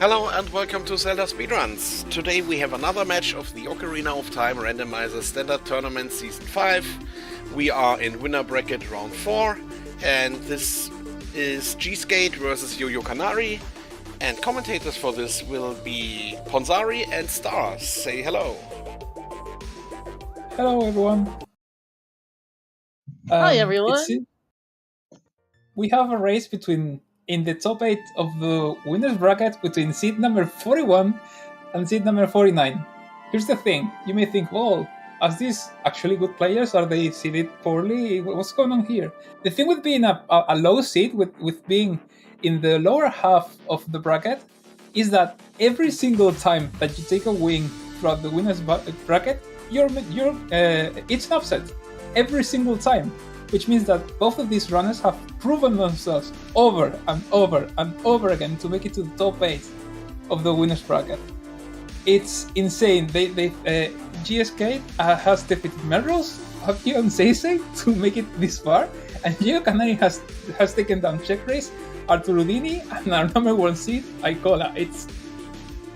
Hello and welcome to ZeldaSpeedRuns. Today we have another match of the Ocarina of Time Randomizer Standard Tournament Season 5. We are in winner bracket round 4 and this is gsk8 versus yoyocanari, and commentators for this will be Ponzari and Stars. Say hello. Hello everyone. Hi everyone. We have a race in the top 8 of the winners bracket between seed number 41 and seed number 49. Here's the thing, you may think, well, are these actually good players? Are they seeded poorly? What's going on here? The thing with being a low seed, with being in the lower half of the bracket, is that every single time that you take a win throughout the winners bracket, it's an upset. Every single time. Which means that both of these runners have proven themselves over and over and over again to make it to the top 8 of the winners bracket. It's insane. gsk8 has defeated Melrose, Hockey and Seisei to make it this far, and yoyocanari has taken down Check Race, Arturudini, and our number 1 seed, Aikola.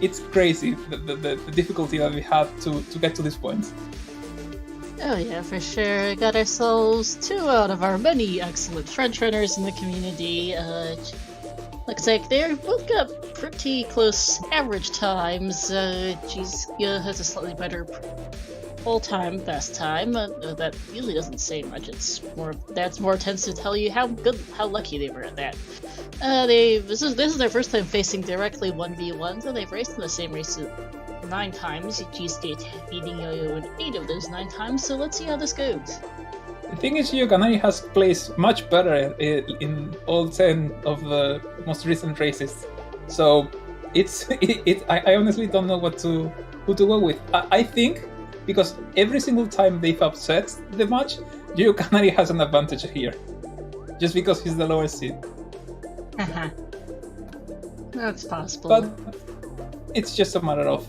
It's crazy the difficulty that we had to get to this point. Oh yeah, for sure. Got ourselves 2 out of our many excellent French runners in the community. Looks like they've both got pretty close average times. Gsk has a slightly better all-time best time. That usually doesn't say much. That's more tends to tell you how lucky they were at that. This is their first time facing directly 1v1, so they've raced in the same race 9 times, gsk8 beating Yo-Yo in 8 of those 9 times, so let's see how this goes. The thing is, yoyocanari has placed much better in all 10 of the most recent races, so I honestly don't know who to go with. I think, because every single time they've upset the match, yoyocanari has an advantage here, just because he's the lower seed. That's possible. But it's just a matter of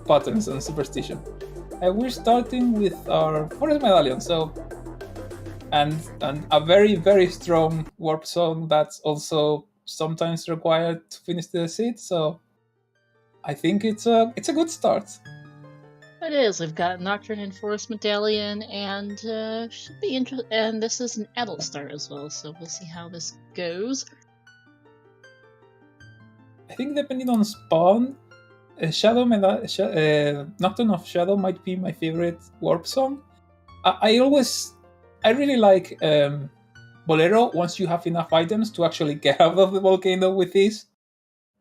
patterns and superstition. We're starting with our forest medallion, and a very, very strong warp zone that's also sometimes required to finish the seed. So I think it's a good start. It is. We've got Nocturne and Forest Medallion, and should be interesting. And this is an adult start as well, so we'll see how this goes. I think depending on spawn, Nocturne of Shadow might be my favorite warp song. I really like Bolero once you have enough items to actually get out of the volcano with this.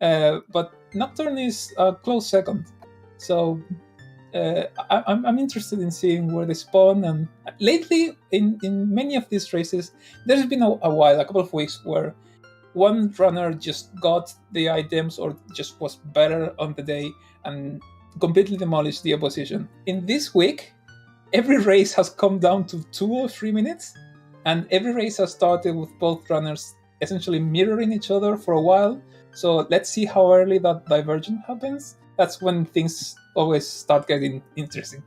But Nocturne is a close second. So I'm interested in seeing where they spawn. And lately, in many of these races, there's been a couple of weeks, where one runner just got the items or just was better on the day and completely demolished the opposition. In this week, every race has come down to 2 or 3 minutes, and every race has started with both runners essentially mirroring each other for a while. So let's see how early that divergence happens. That's when things always start getting interesting.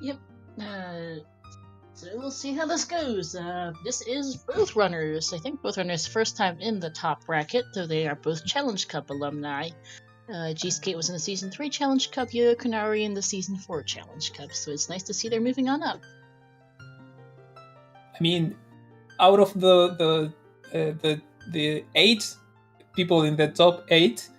Yep. So we'll see how this goes. This is both runners. I think both runners' first time in the top bracket, though they are both Challenge Cup alumni. gsk8 was in the Season 3 Challenge Cup, yoyocanari in the Season 4 Challenge Cup, so it's nice to see they're moving on up. I mean, out of the 8 people in the top 8,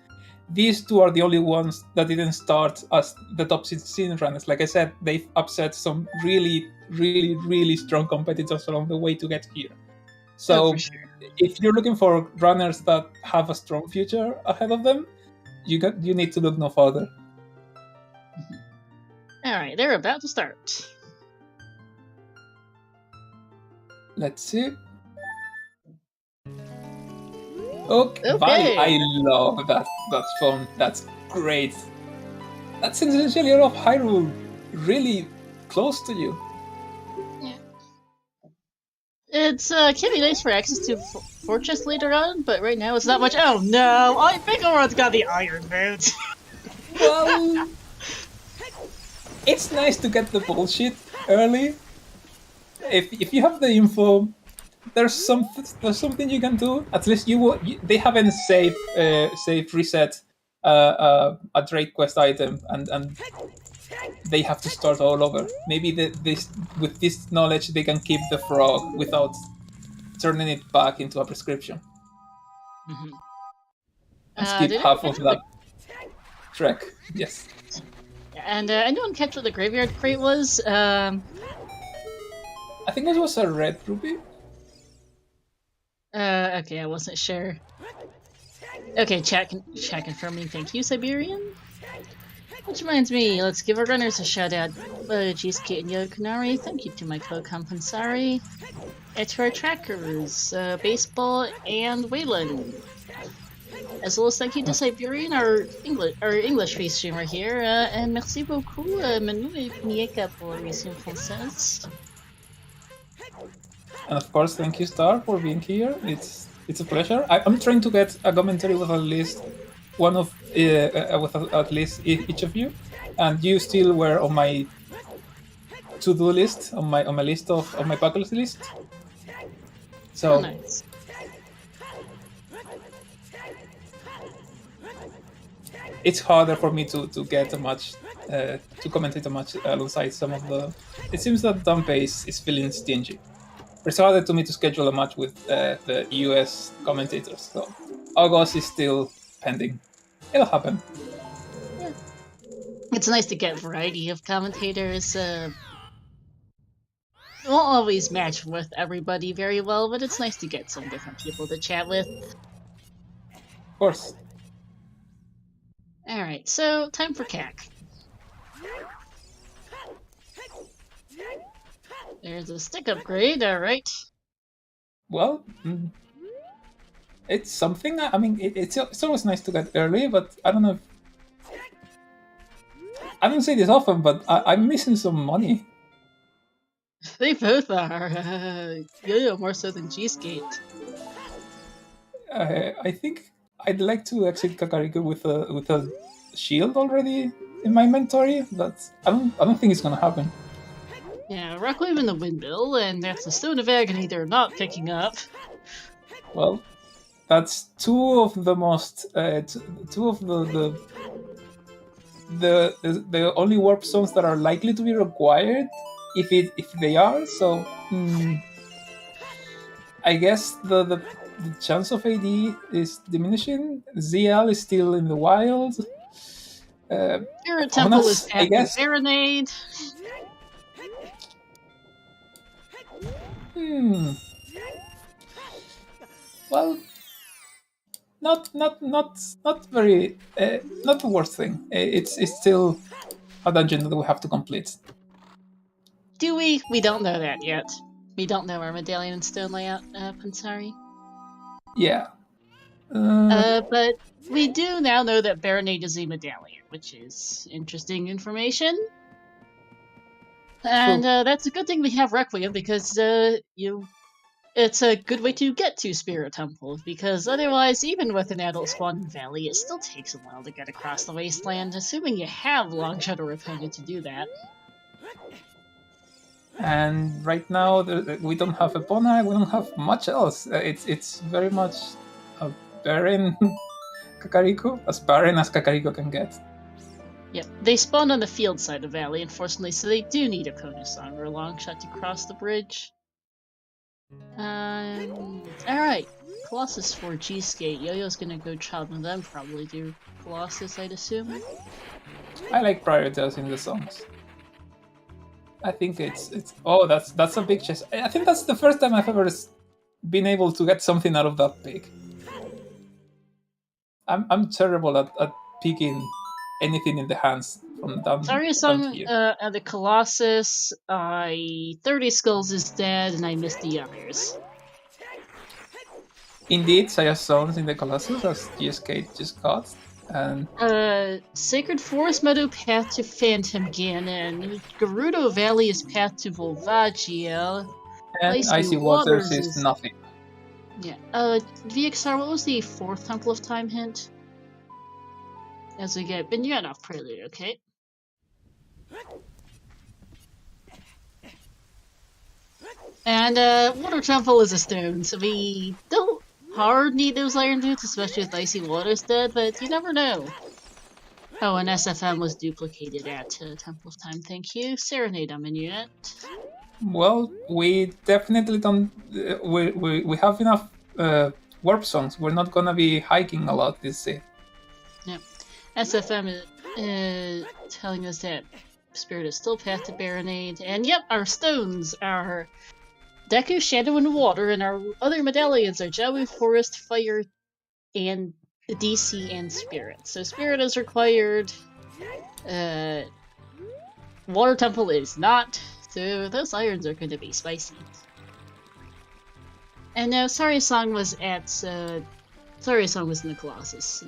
these 2 are the only ones that didn't start as the top 16 runners. Like I said, they've upset some really, really, really strong competitors along the way to get here. So if you're looking for runners that have a strong future ahead of them, you need to look no further. Alright, they're about to start. Let's see. Okay. I love that font. That's great. That's essentially all of Hyrule really close to you. Yeah. It's can be nice for access to Fortress later on, but right now it's not much. Oh no! I think Auron's got the Iron Boots! Well, it's nice to get the bullshit early. If you have the info, there's something you can do. At least they haven't save reset a trade quest item, and they have to start all over. Maybe this with this knowledge they can keep the frog without turning it back into a prescription Mm-hmm. and skip Did half anyone of catch that trek. Yes. And anyone catch what the graveyard crate was? I think it was a red ruby. Okay, I wasn't sure. Okay, chat confirming. Thank you, Siberian. Which reminds me, let's give our runners a shout out. gsk8 and yoyocanari. Thank you to my co-compensari. And to our trackers, Baseball and Waylon. As well as thank you to Siberian, our English free streamer here, and merci beaucoup, Manu et Mieka pour l'émission française. And of course, thank you, Star, for being here. It's a pleasure. I'm trying to get a commentary with at least one of with at least each of you, and you still were on my to-do list, on my list of my bucket list. So. Oh, nice. It's harder for me to get a match, to commentate a match alongside some of the. It seems that Dumpe is feeling stingy. It's harder to me to schedule a match with the US commentators. So August is still pending. It'll happen. Yeah. It's nice to get variety of commentators. Won't always match with everybody very well, but it's nice to get some different people to chat with. Of course. Alright, so time for CAC. There's a stick upgrade, alright. Well, it's something. I mean, it's always nice to get early, but I don't know if... I don't say this often, but I'm missing some money. They both are. Yo-Yo more so than gsk8. I think I'd like to exit Kakariko with a shield already in my inventory, but I don't think it's gonna happen. Yeah, Rockwave and the Windmill, and that's the Stone of Agony they're not picking up. Well, that's two of the most two of the only warp zones that are likely to be required if they are. So I guess the chance of AD is diminishing. ZL is still in the wild. Spirit Temple is at the Serenade. Well, not very not the worst thing. It's still a dungeon that we have to complete. Do we? We don't know that yet. We don't know our medallion and stone layout, Pansari. Yeah. But we do now know that Baronade is a medallion, which is interesting information. And that's a good thing we have Requiem, because it's a good way to get to Spirit Temple, because otherwise, even with an adult spawning valley, it still takes a while to get across the wasteland, assuming you have Longshot or Opponent to do that. And right now, we don't have Epona, we don't have much else. It's very much a barren Kakariko, as barren as Kakariko can get. Yep, they spawn on the field side of the valley, unfortunately, so they do need a Konusong or a Longshot to cross the bridge. Alright, Colossus for gsk8. Yo-Yo's gonna go child with them, probably do Colossus, I'd assume. I like prioritizing the songs. I think it's oh, that's a big chest. I think that's the first time I've ever been able to get something out of that pick. I'm terrible at picking anything in the hands from down. Sorry, song at the Colossus. 30 Skulls is dead, and I missed the others. Indeed, Saya Stones in the Colossus, as gsk8 just got. And Sacred Forest Meadow path to Phantom Ganon. Gerudo Valley is path to Volvagia. And Icy Waters is nothing. Yeah. VXR, what was the 4th Temple of Time hint? As we get Binyanov Prelude, okay? And Water Temple is a stone, so we don't hard need those iron boots, especially with Icy Water's dead, but you never know. Oh, and SFM was duplicated at Temple of Time, thank you. Serenade on Minuet. Well, we definitely don't. We have enough warp songs. We're not gonna be hiking a lot this day. Yep. SFM is telling us that Spirit is still path to Baronade, and yep, our stones are Deku, Shadow, and Water, and our other medallions are Jawu, Forest, Fire, and DC and Spirit. So Spirit is required. Water Temple is not. So those irons are going to be spicy. And now Sorry Song was at Sorry Song was in the Colossus.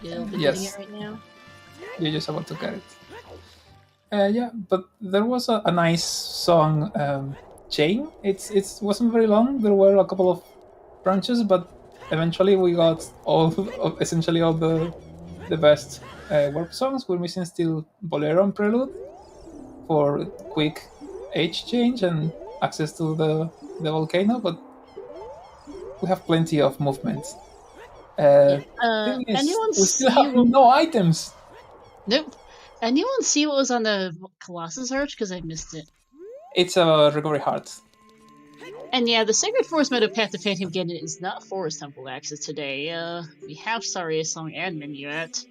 You'll be getting it right now. You're just about to get it. Yeah, but there was a nice song chain. It wasn't very long. There were a couple of branches, but eventually we got essentially all the best warp songs. We're missing still Bolero and Prelude for quick age change and access to the volcano, but we have plenty of movement. Thing is, anyone we still have no items. Nope. Anyone see what was on the Colossus Arch? Because I missed it. It's a recovery heart. And yeah, the Sacred Forest Mode of Path to Phantom Ganon is not Forest Temple access today. We have Sorry Song and Minuet.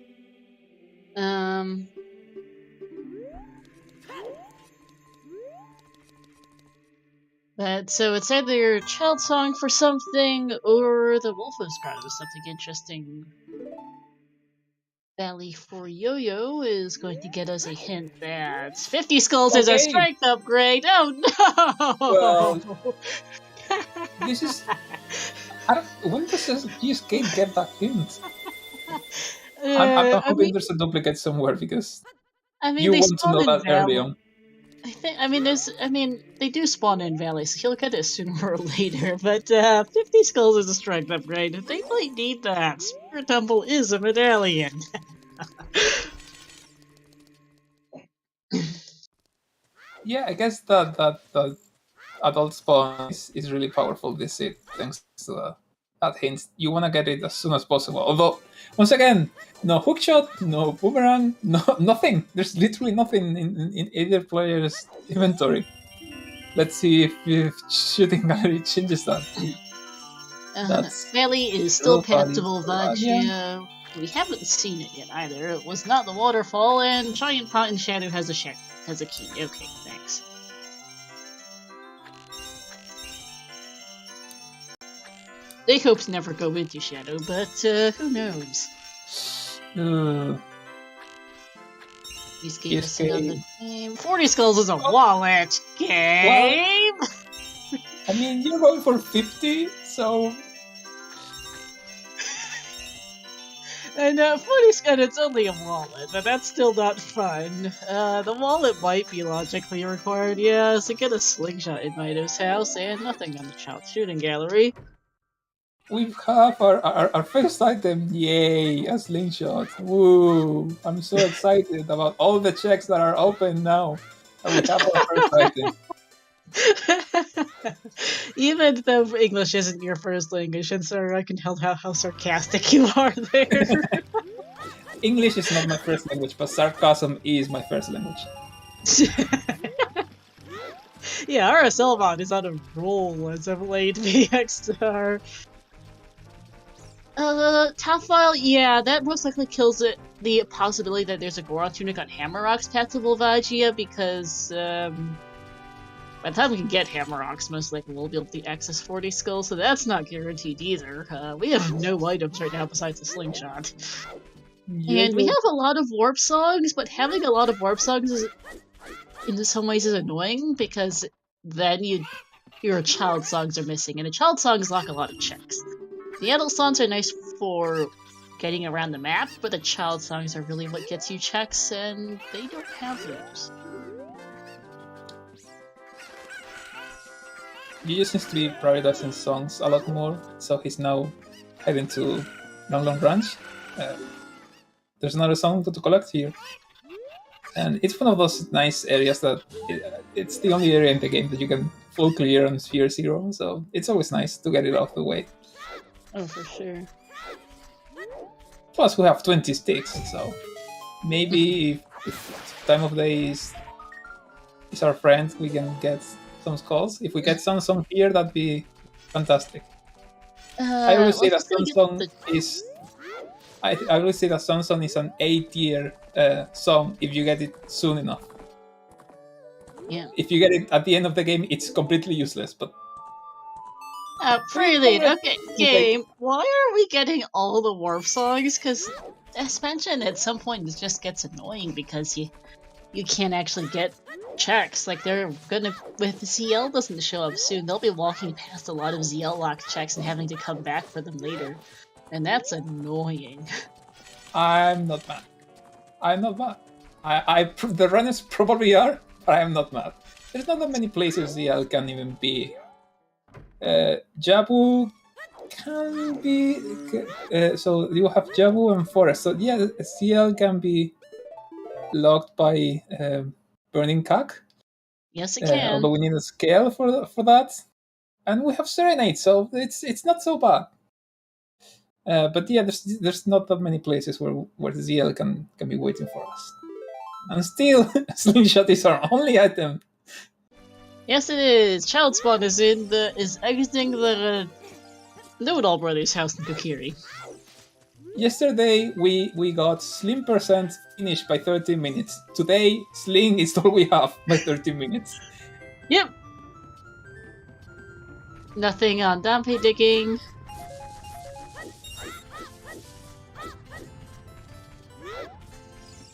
But so it's either Child Song for something, or the Wolfos Card was something interesting. Valley for Yo-Yo is going to get us a hint that 50 Skulls is a strength upgrade. Oh no! Well, this is. When does gsk8 get that hint? I'm hoping there's a duplicate somewhere because you want to know that early on. They do spawn in Valley, so he'll get it sooner or later, but 50 Skulls is a strength upgrade. They might need that. Spirit Temple is a medallion. Yeah, I guess that adult spawn is really powerful this seed, thanks to that hint. You want to get it as soon as possible. Although, once again, no hookshot, no boomerang, nothing. There's literally nothing in either player's inventory. Let's see if shooting gallery changes that. Valley is still path to Volvagia. We haven't seen it yet either. It was not the waterfall, and Giant Pot in Shadow has a key. Okay, thanks. They hope to never go into Shadow, but who knows? He's gave us another game. 40 Skulls is a wallet game! Well, I mean, you're going for 50, so... And 40 Skulls, it's only a wallet, but that's still not fun. The wallet might be logically required, yeah, so get a slingshot in Mido's house, and nothing on the child shooting gallery. We have our first item, yay, a slingshot. Woo! I'm so excited about all the checks that are open now. And we have our first item. Even though English isn't your first language, and so I can tell how sarcastic you are there. English is not my first language, but sarcasm is my first language. Yeah, RSL mod is on a roll as of late, VXR. Top file, yeah, that most likely kills the possibility that there's a Goron Tunic on Hammerrock's path to Volvagia, because, by the time we can get Hammerrocks, most likely we'll be able to access 40 Skulls, so that's not guaranteed either. We have no items right now besides the slingshot. Yeah, and we have a lot of warp songs, but having a lot of warp songs is, in some ways, is annoying, because then your child songs are missing, and the child songs lock a lot of checks. The adult songs are nice for getting around the map, but the child songs are really what gets you checks, and they don't have those. You just seems to be prioritizing songs a lot more, so he's now heading to Long Ranch. There's another song to collect here. And it's one of those nice areas that it's the only area in the game that you can full clear on Sphere 0, so it's always nice to get it off the way. Oh, for sure. Plus, we have 20 sticks, so maybe if time of day is our friend, we can get some skulls. If we get some here, that'd be fantastic. I always say that Sunstone is. I always say that Sunstone is an A tier song if you get it soon enough. Yeah. If you get it at the end of the game, it's completely useless. But Prelude. Okay, game. Why are we getting all the warp songs? Because, as mentioned, at some point it just gets annoying because you can't actually get checks. Like they're gonna, if the ZL doesn't show up soon, they'll be walking past a lot of ZL locked checks and having to come back for them later, and that's annoying. I'm not mad. I'm not mad. The runners probably are, but I am not mad. There's not that many places ZL can even be. Jabu can be. So you have Jabu and Forest. So yeah, ZL can be locked by Burning Cack. Yes, it can. Although we need a scale for that, and we have Serenade, so it's not so bad. But yeah, there's not that many places where the ZL can be waiting for us. And still, Slingshot is our only item. Yes, it is. Child Spawn is exiting the Know-It-All Brothers' house in Kokiri. Yesterday we got Slim percent finished by 30 minutes. Today, Sling is all we have by 30 minutes. Yep. Nothing on Dampe digging.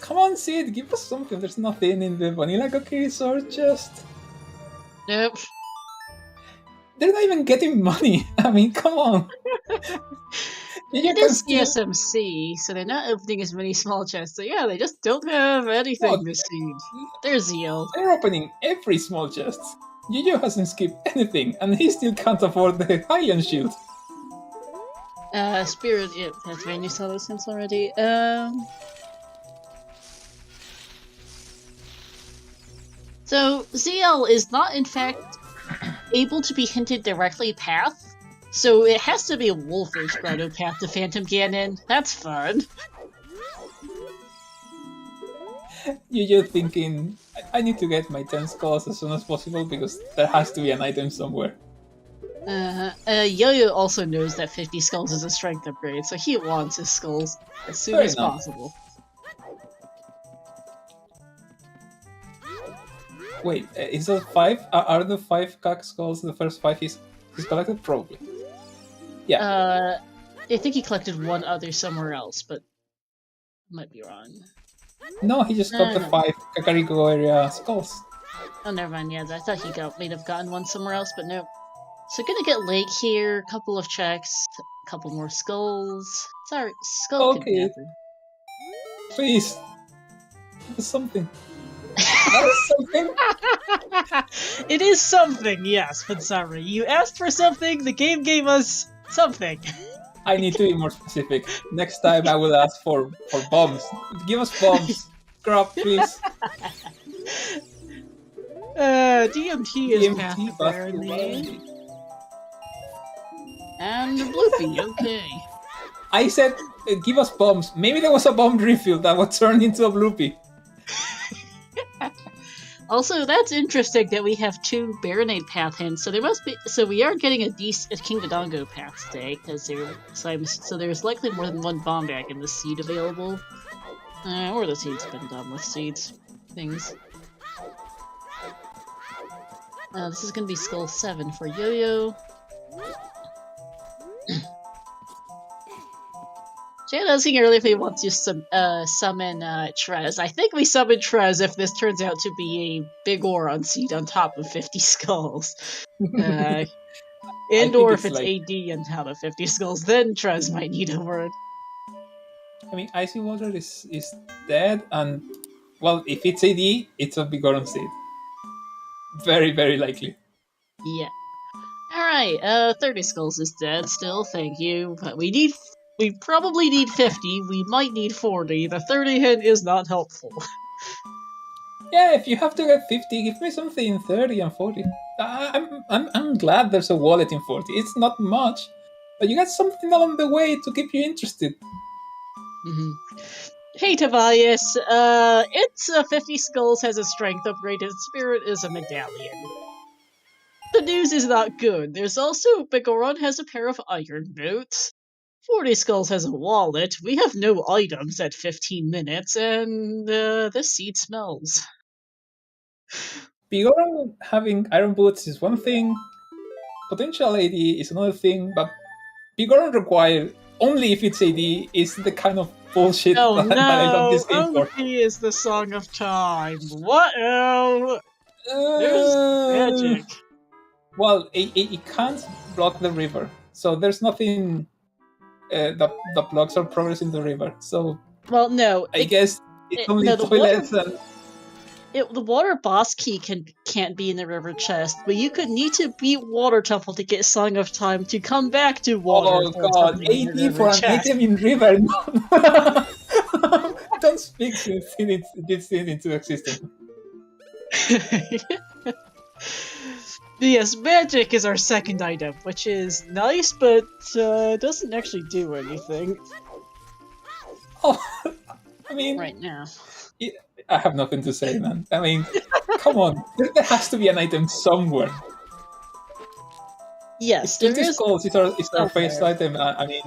Come on, Sid, give us something. There's nothing in the Vanilla Kokiri sword chest. Nope. They're not even getting money. I mean, come on. It is CSMC, so they're not opening as many small chests. So yeah, they just don't have anything this seed. There's Zeal. They're opening every small chest. Yu hasn't skipped anything, and he still can't afford the Highland Shield. Spirit, yeah, that's right, you saw those hints already. So, ZL is not, in fact, able to be hinted directly path, so it has to be a Wolfish Grotto path to Phantom Ganon. That's fun. You're thinking, I need to get my 10 skulls as soon as possible because there has to be an item somewhere. Yo-Yo also knows that 50 skulls is a strength upgrade, so he wants his skulls as soon as possible. Wait, is that 5? Are the 5 Cack skulls the first 5 he's collected? Probably. Yeah. I think he collected one other somewhere else, but I might be wrong. No, he just got the 5 Kakariko area skulls. Oh, never mind. Yeah, I thought he may have gotten one somewhere else, but nope. So gonna get Lake here, a couple of checks, a couple more skulls. Sorry, skull kidnapping. Please, give us something. That is something. It is something, yes, but sorry. You asked for something, the game gave us something. I need to be more specific. Next time I will ask for bombs. Give us bombs. Scrap, please. DMT is path apparently. And Bloopy, okay. I said, give us bombs. Maybe there was a bomb refill that was turned into a Bloopy. Also, that's interesting that we have 2 Baronade path hints. So there must be. So we are getting a King Dodongo path today because so there's likely more than one bomb bag in the seed available. Or the seed's been done with seeds things. This is gonna be Skull 7 for Yo-Yo. Jan asking earlier if he wants to summon Trez. I think we summon Trez if this turns out to be a big Oron seed on top of 50 skulls. And or if it's like... AD on top of 50 skulls, then Trez might need a word. I mean, Icy Water is dead, and well, if it's AD, it's a big Oron seed. Very, very likely. Yeah. Alright, 30 skulls is dead still, thank you. But we probably need 50, we might need 40. The 30 hit is not helpful. Yeah, if you have to get 50, give me something in 30 and 40. I'm glad there's a wallet in 40. It's not much, but you got something along the way to keep you interested. Hey Tobias, it's 50 skulls has a strength upgrade, and spirit is a medallion. The news is not good. There's also Bigoron has a pair of iron boots. 40 skulls has a wallet. We have no items at 15 minutes, and this seed smells. Bigoron having iron boots is one thing, potential AD is another thing, but Bigoron required only if it's AD is the kind of bullshit Oh that I love this game for. Only is the Song of Time. What? There's magic. Well, it can't block the river, so there's nothing that blocks our progress in the river. So, well, no, I guess it's only no, toilets and. The water boss key can't be in the river chest, but you could need to beat Water Temple to get Song of Time to come back to Water. Oh god, AD for an item in river. Don't speak this thing into existence. Yes, magic is our second item, which is nice, but doesn't actually do anything. Oh, I mean, right now. I have nothing to say, man. I mean, come on. There has to be an item somewhere. Yes, there is. Skulls, it's our first item. I mean...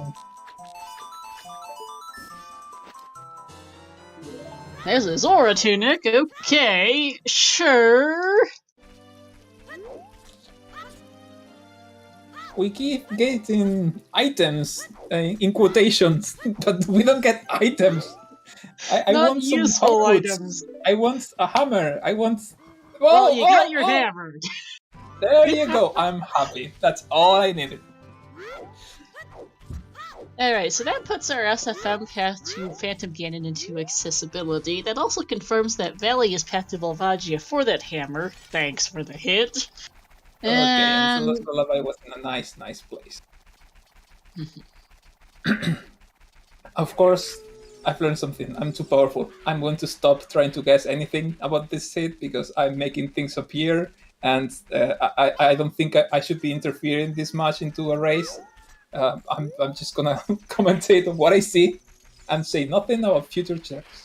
There's a Zora tunic. Okay, sure. We keep getting items in quotations, but we don't get items. I want some useful items. I want a hammer. I want. Well, you got your hammer. There you go. I'm happy. That's all I needed. Alright, so that puts our SFM path to Phantom Ganon into accessibility. That also confirms that Valley is path to Volvagia for that hammer. Thanks for the hint. Okay, and so Lullaby was in a nice place. Of course, I've learned something. I'm too powerful. I'm going to stop trying to guess anything about this set because I'm making things appear, and I don't think I should be interfering this much into a race. I'm just gonna commentate on what I see and say nothing about future checks.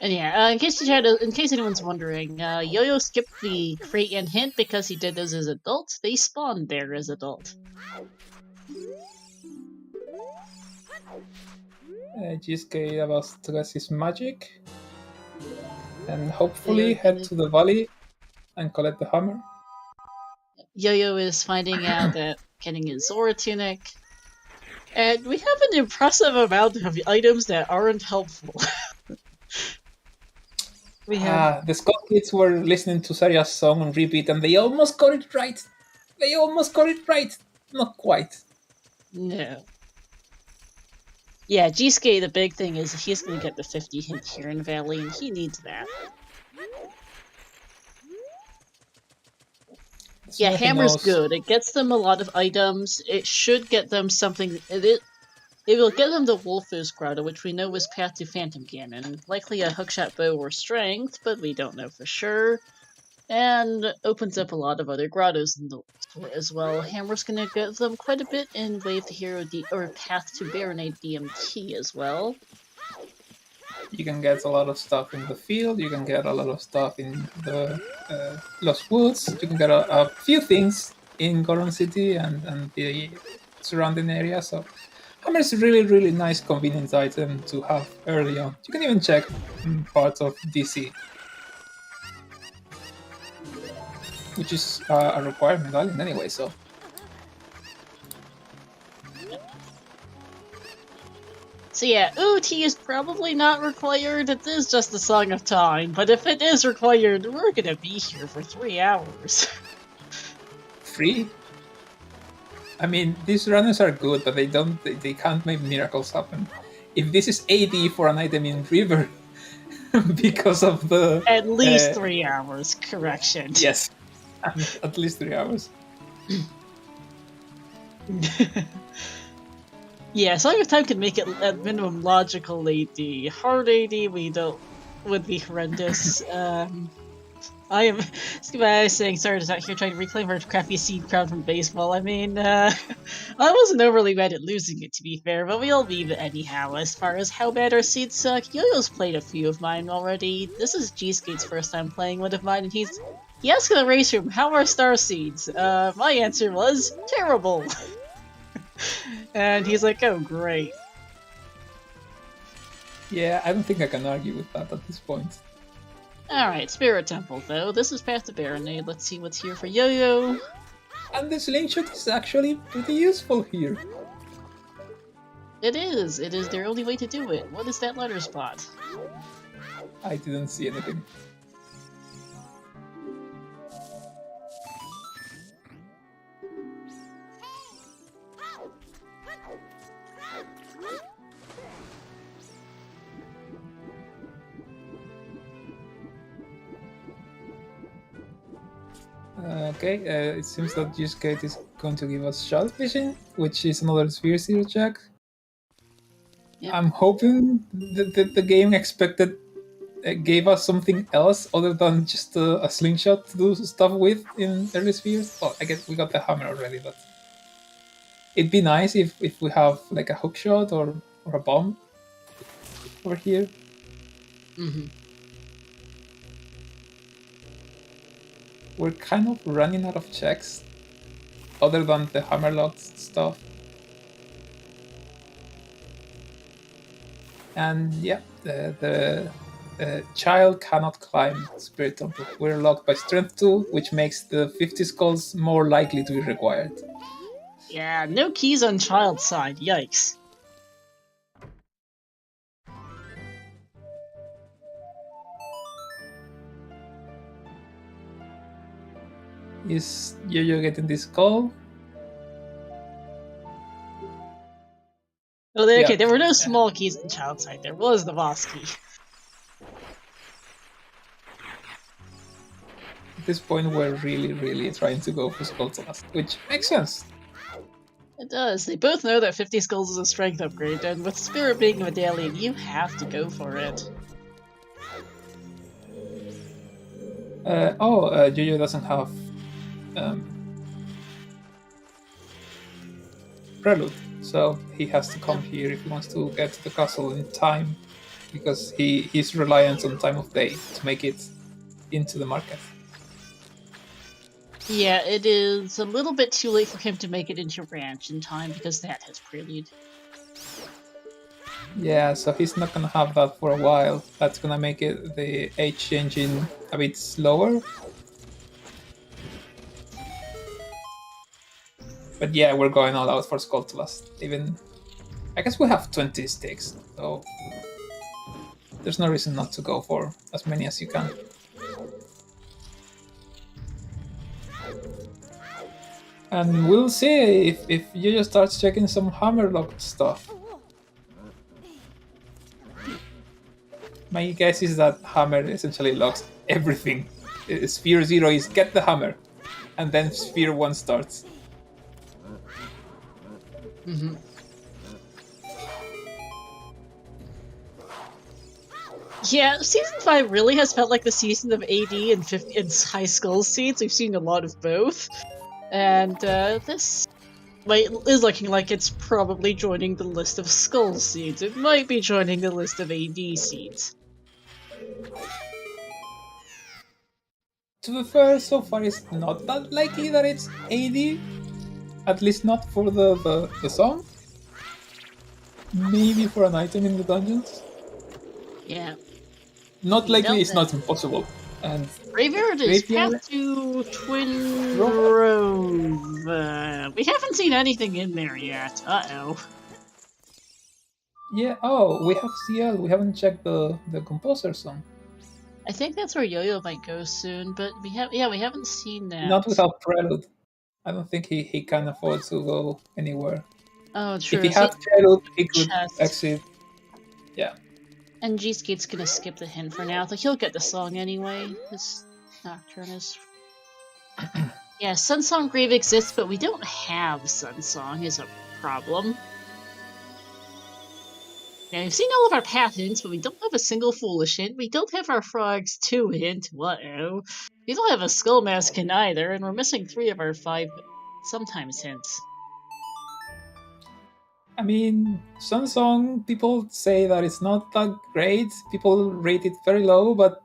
And yeah, in case anyone's wondering, Yo-Yo skipped the crate and hint because he did those as adults. They spawned there as adult. gsk8 about to get his magic, and hopefully head to the valley and collect the hammer. Yo-Yo is finding out that getting his Zora tunic, and we have an impressive amount of items that aren't helpful. The Scott kids were listening to Saria's song on repeat, and they almost got it right. Not quite. No. Yeah, gsk8, the big thing is he's going to get the 50 hint here in Valley, and he needs that. Yeah, hammer's good. It gets them a lot of items. It should get them something. It will get them the Wolfos Grotto, which we know is path to Phantom Ganon. Likely a hookshot bow or strength, but we don't know for sure. And opens up a lot of other grottos in the store as well. Hammer's gonna get them quite a bit in Wave to Hero or Path to Baronade DMT as well. You can get a lot of stuff in the field, you can get a lot of stuff in the Lost Woods, you can get a few things in Goron City and the surrounding area, so hammer is a really nice convenient item to have early on. You can even check parts of DC, which is a required medallion anyway, so... So yeah, OT is probably not required, it is just a Song of Time, but if it is required, we're gonna be here for 3 hours. 3? I mean, these runners are good, but they can't make miracles happen. If this is AD for an item in River, because of the... At least 3 hours, correction. Yes, at least 3 hours. Yeah, Song of Time can make it at minimum logical AD. Hard AD would be horrendous. I am saying Sarah's out here trying to reclaim her crappy seed crown from baseball. I mean, I wasn't overly mad at losing it, to be fair, but we'll leave it anyhow. As far as how bad our seeds suck, Yo-Yo's played a few of mine already. This is gsk8's first time playing one of mine, and he asked in the race room, how are star seeds? My answer was, terrible! And he's like, oh great. Yeah, I don't think I can argue with that at this point. Alright, Spirit Temple though. This is past the Baronade. Let's see what's here for Yo-Yo. And the slingshot is actually pretty useful here. It is their only way to do it. What is that letter spot? I didn't see anything. Okay, it seems that gsk8 is going to give us Shadow Vision, which is another Sphere Zero check. Yep. I'm hoping that the game gave us something else other than just a slingshot to do stuff with in early Spheres. Well, I guess we got the hammer already, but it'd be nice if we have like a hook shot or a bomb over here. Mm-hmm. We're kind of running out of checks, other than the hammerlock stuff. And yeah, the child cannot climb Spirit Temple. We're locked by Strength 2, which makes the 50 skulls more likely to be required. Yeah, no keys on child's side, yikes. Is Yo-Yo getting this call? Oh, okay, there were no small keys on child's side. There was the boss key. At this point, we're really trying to go for Skull Last, which makes sense. It does. They both know that 50 skulls is a strength upgrade, and with Spirit being a medallion, you have to go for it. Yo-Yo doesn't have Prelude, so he has to come here if he wants to get to the castle in time, because he's reliant on time of day to make it into the market. Yeah, it is a little bit too late for him to make it into Ranch in time, because that has Prelude. Yeah, so he's not gonna have that for a while. That's gonna make it the H engine a bit slower. But yeah, we're going all out for Skulltulast. Even, I guess we have 20 sticks, so there's no reason not to go for as many as you can. And we'll see if Yo-Yo starts checking some hammerlock stuff. My guess is that hammer essentially locks everything. Sphere 0 is get the hammer, and then Sphere 1 starts. Mm-hmm. Yeah, Season 5 really has felt like the season of AD and High Skull seeds. We've seen a lot of both. And this is looking like it's probably joining the list of Skull seeds. It might be joining the list of AD seeds. To be fair, so far it's not that likely that it's AD. At least not for the song. Maybe for an item in the dungeons. Yeah. Not likely, it's not impossible. And Graveyard is path to Twin Grove. We haven't seen anything in there yet. Uh-oh. Yeah, we have CL. We haven't checked the composer song. I think that's where Yo-Yo might go soon, but we haven't seen that. Not without Prelude. I don't think he can afford to go anywhere. Oh, true. If he had Prelude, he could exit. Yeah. And gsk8's gonna skip the hint for now. He'll get the song anyway. His Nocturne is... Yeah, Sunsong Grave exists, but we don't have Sunsong is a problem. Now, we've seen all of our path hints, but we don't have a single foolish hint. We don't have our frogs 2 hint. Uh-oh. We don't have a skull maskin either, and we're missing 3 of our 5 sometimes hints. I mean, Sunsong, people say that it's not that great. People rate it very low, but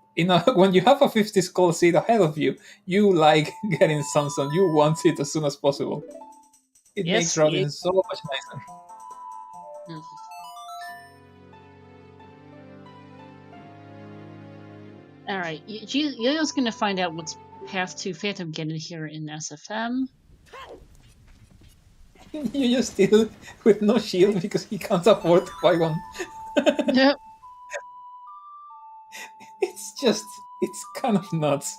when you have a 50 skull seed ahead of you, you like getting Sunsong. You want it as soon as possible. It makes routing so much nicer. Mm. Alright, Yo-Yo's gonna find out what's path to Phantom getting here in SFM. Yo-Yo still with no shield because he can't afford to buy one. Yep. It's kind of nuts.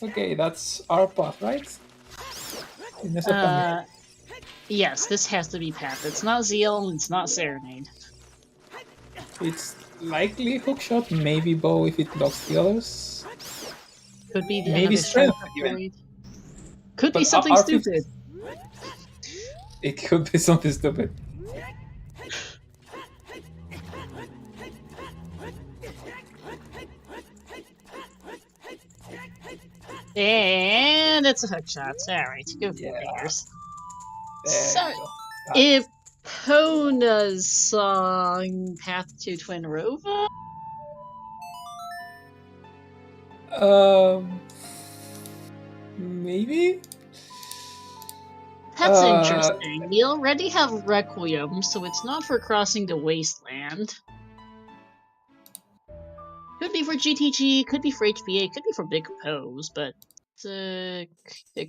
Okay, that's our path, right? Yes, this has to be path. It's not Zeal, it's not Serenade. It's likely hookshot, maybe bow if it blocks the others. Could be maybe strength even. Could be something stupid. It could be something stupid. And it's a hookshot. Alright, go for fingers. So, if Pona's song Path to Twin Rova? Maybe? That's interesting. We already have Requiem, so it's not for crossing the wasteland. Could be for GTG, could be for HBA, could be for Big Pose, but it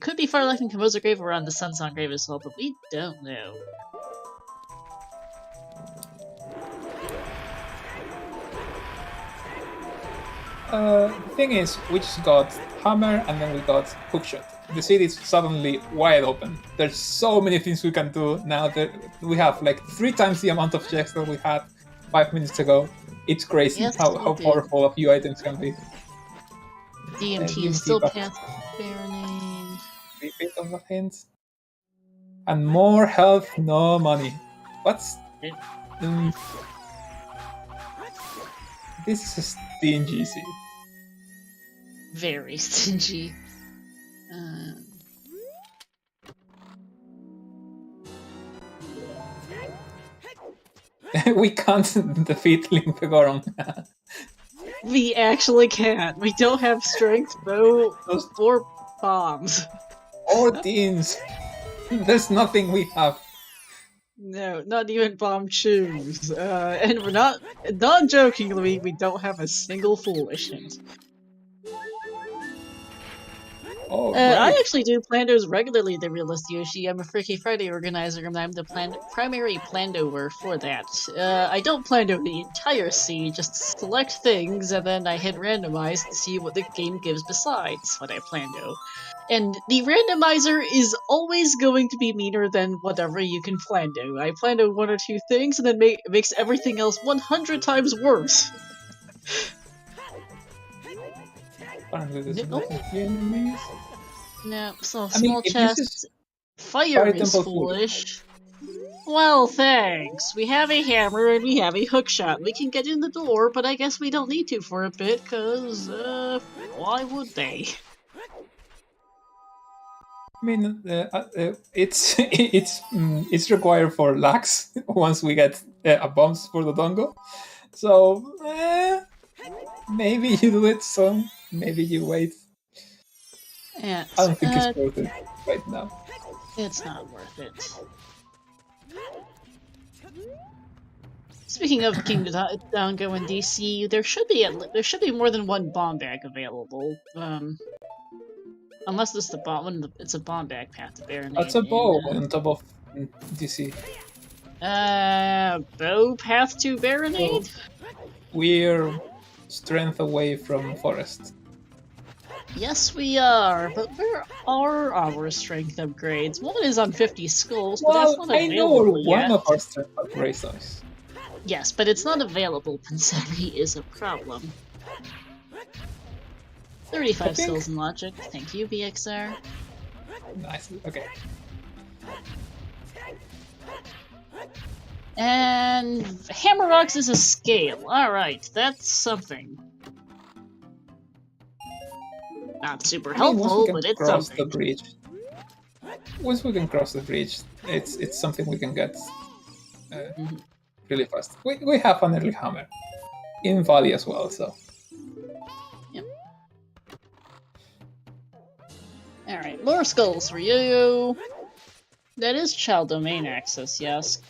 could be Firelight and Composer Grave around the Sunsong Grave as well, but we don't know. The thing is, we just got Hammer and then we got Hookshot. The city is suddenly wide open. There's so many things we can do now that we have like 3 times the amount of checks that we had 5 minutes ago. It's crazy how powerful a few items can be. DMT is still Path Baronade. Repeat of the hints. And more health, no money. What's... this is a stingy seed. Very stingy. We can't defeat Link Pegoron. We actually can't. We don't have strength, bow, or bombs. Or teams. There's nothing we have. No, not even bomb shoes. And we're not jokingly, we don't have a single foolish hint. Oh, right. I actually do Plandos regularly, the Realist Yoshi. I'm a Freaky Friday organizer, and I'm the primary Plandoer for that. I don't Plando the entire sea, just select things, and then I hit randomize to see what the game gives besides what I Plando. And the randomizer is always going to be meaner than whatever you can Plando. I Plando 1 or 2 things, and then makes everything else 100 times worse. No, so small chest. Fire is foolish. Well, thanks. We have a hammer and we have a hookshot. We can get in the door, but I guess we don't need to for a bit, cause why would they? I mean, it's required for lax once we get a bombs for the dongo. So maybe you do it soon. Maybe you wait. Yeah, I don't think it's worth it right now. It's not worth it. Speaking of King Dongo in DC, there should be more than 1 bomb bag available. Unless it's it's a bomb bag path to Baronade. That's a bow on top of DC. Bow path to Baronade? We're strength away from forest. Yes, we are, but where are our strength upgrades? One is on 50 skulls, but that's not available I know yet. One of our strength upgrades is. Yes, but it's not available. Pansari is a problem. 35 skills in logic. Thank you, BXR. Nice. Okay. And Hammer Rocks is a scale. Alright, that's something. Not super helpful, but it's cross something. the bridge. Once we can cross the bridge, it's something we can get really fast. We have an early hammer in Valley as well, so. Yep. Alright, more skulls for Yo-Yo. That is child domain access, yes.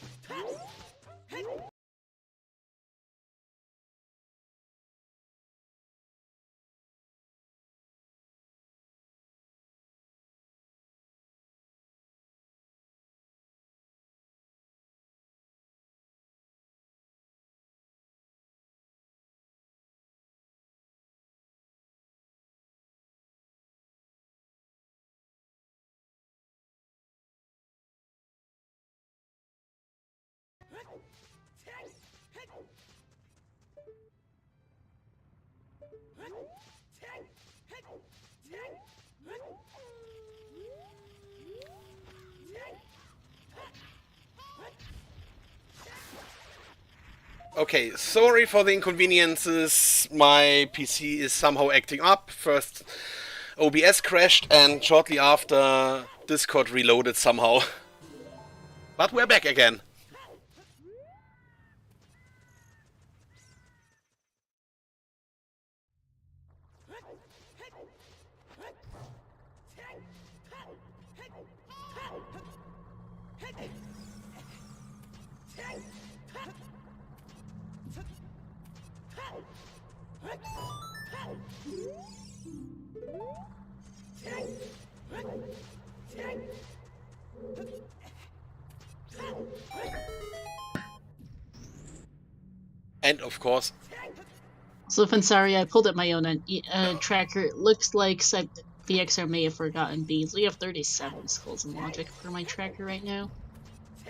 Okay, sorry for the inconveniences. My PC is somehow acting up. First OBS crashed and shortly after Discord reloaded somehow. But we're back again. And of course... So, Fansari, I pulled up my own tracker. It looks like VXR may have forgotten beads. We have 37 skulls in logic for my tracker right now.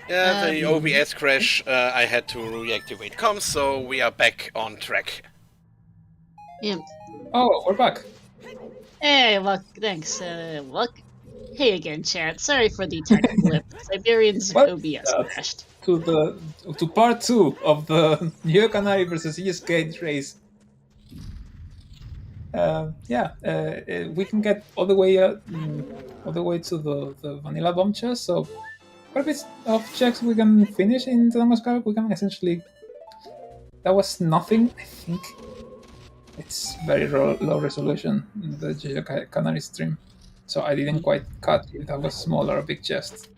Yeah, the OBS crash, I had to reactivate comms, so we are back on track. Yeah. Oh, we're back. Hey, look, thanks. Look. Hey again, chat. Sorry for the tech blip. Siberian's OBS crashed. To part 2 of the yoyocanari versus gsk8 race. We can get all the way to the vanilla bomb chest. So, quite a bit of checks we can finish in the Namaskar. We can essentially. That was nothing, I think. It's very low resolution in the yoyocanari stream, so I didn't quite cut if that was small or a big chest.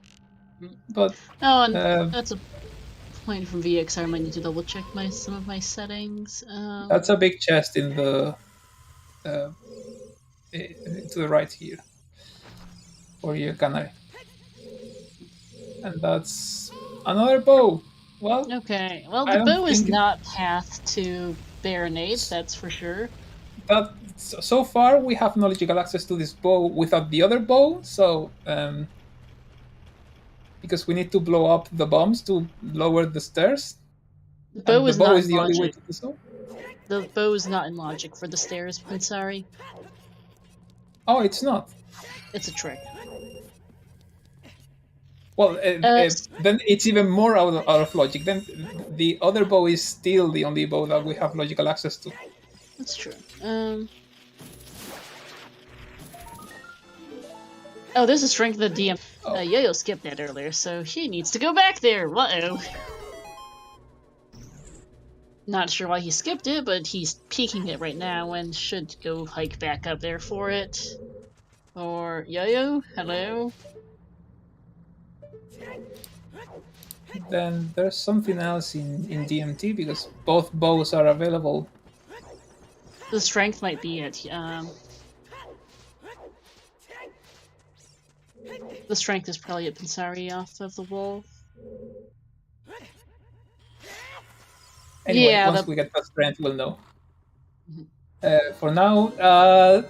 But that's a point from VXR. I might need to double check some of my settings. That's a big chest in the to the right here for yoyocanari, and that's another bow. Well, okay. Well, the bow is not path to Baronade, that's for sure. But so far we have no logical access to this bow without the other bow, so because we need to blow up the bombs to lower the stairs. The bow is not the only way to do so. The bow is not in logic for the stairs, Pansari. Oh, it's not. It's a trick. Well, then it's even more out of logic. Then the other bow is still the only bow that we have logical access to. That's true. Oh, there's a strength of the DM. Yo-Yo skipped that earlier, so he needs to go back there. Uh-oh. Not sure why he skipped it, but he's peeking it right now and should go hike back up there for it. Or Yo-Yo, hello? Then there's something else in DMT because both bows are available. The strength might be it. The strength is probably at Pansari off of the wall. Anyway, yeah, once we get that strength, we'll know. For now,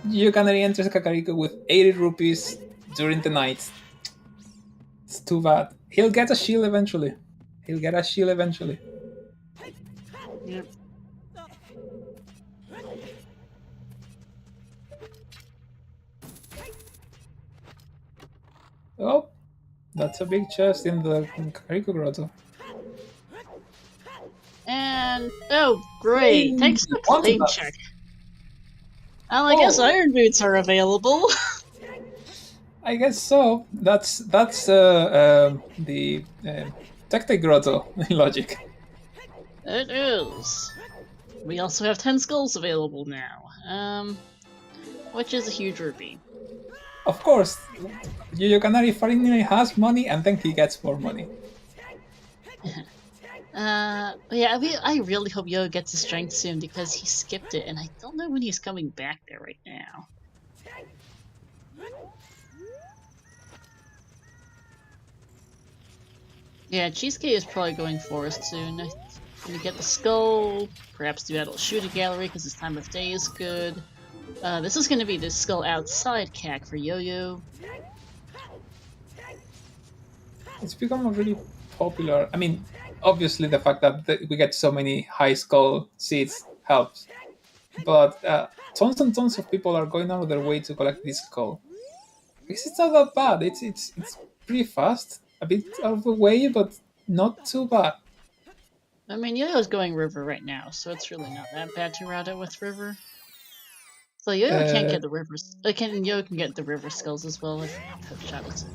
yoyocanari enters Kakariko with 80 rupees during the night. It's too bad. He'll get a shield eventually. Yep. Oh, that's a big chest in the Kakariko Grotto. And oh, great! Hey, Thanks for onto playing that. check. Well, I guess Oh. iron boots are available. I guess so. That's the Tactic Grotto logic. It is. We also have 10 skulls available now. Which is a huge rupee. Of course, yoyocanari finally has money, and then he gets more money. Yeah, I really hope Yo gets his strength soon because he skipped it, and I don't know when he's coming back there right now. Yeah, Cheesecake is probably going forest soon. I'm gonna get the skull, perhaps do Battle Shooting Gallery because this time of day is good. This is gonna be the skull outside CAC for Yo-Yo. It's become really popular. I mean, obviously the fact that we get so many high skull seeds helps, but tons and tons of people are going out of their way to collect this skull. Because it's not that bad. It's pretty fast, a bit out of the way, but not too bad. I mean, Yo-Yo's going river right now, so it's really not that bad to route it with river. So Yo-Yo can't get the rivers. Yo-Yo can get the river skulls as well if Hook Shot is.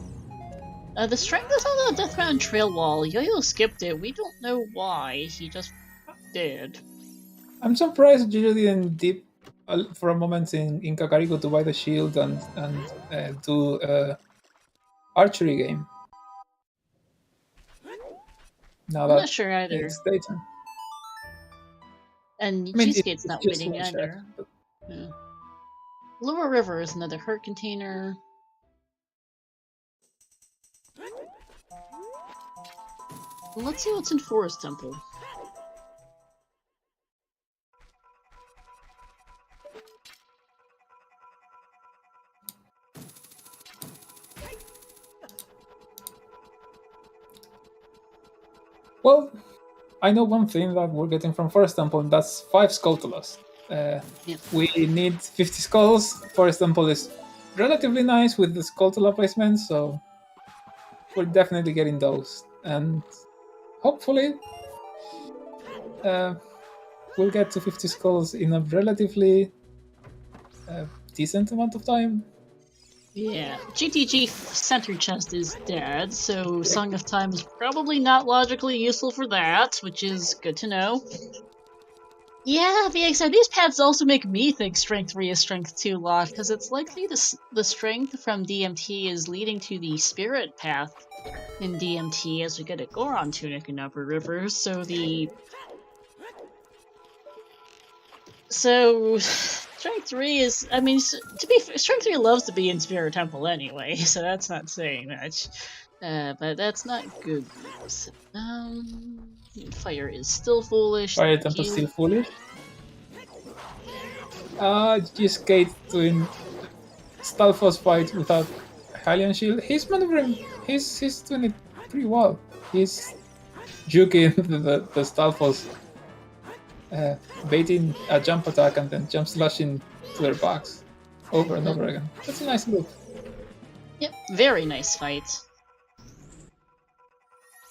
The strength is on the Deathbound Trail wall. Yo-Yo skipped it. We don't know why. He just did. I'm surprised you didn't dip for a moment in Kakariko to buy the shield and do archery game. Now I'm that not sure either. it's daytime. And I mean, Cheesecake's it's not just waiting one check, either. but- Yeah. Lower River is another hurt container. Let's see what's in Forest Temple. Well, I know one thing that we're getting from Forest Temple, and that's 5 Skulltulas. We need 50 skulls. Forest Temple is relatively nice with the Skulltula placement, so we're definitely getting those. And hopefully, we'll get to 50 skulls in a relatively decent amount of time. Yeah, GTG Center Chest is dead, so Song of Time is probably not logically useful for that, which is good to know. Yeah, VXI, these paths also make me think Strength 3 is Strength 2 lot, because it's likely the strength from DMT is leading to the Spirit path in DMT as we get a Goron Tunic in Upper River, so Strength 3 is, I mean, to be fair, Strength 3 loves to be in Spirit Temple anyway, so that's not saying much. But that's not good news. Fire is still foolish. Fire Temple still foolish. gsk8 doing Stalfos fight without Hylian Shield. He's maneuvering, he's doing it pretty well. He's juking the Stalfos, baiting a jump attack and then jump slashing to their backs over and over again. That's a nice move. Yep, very nice fight.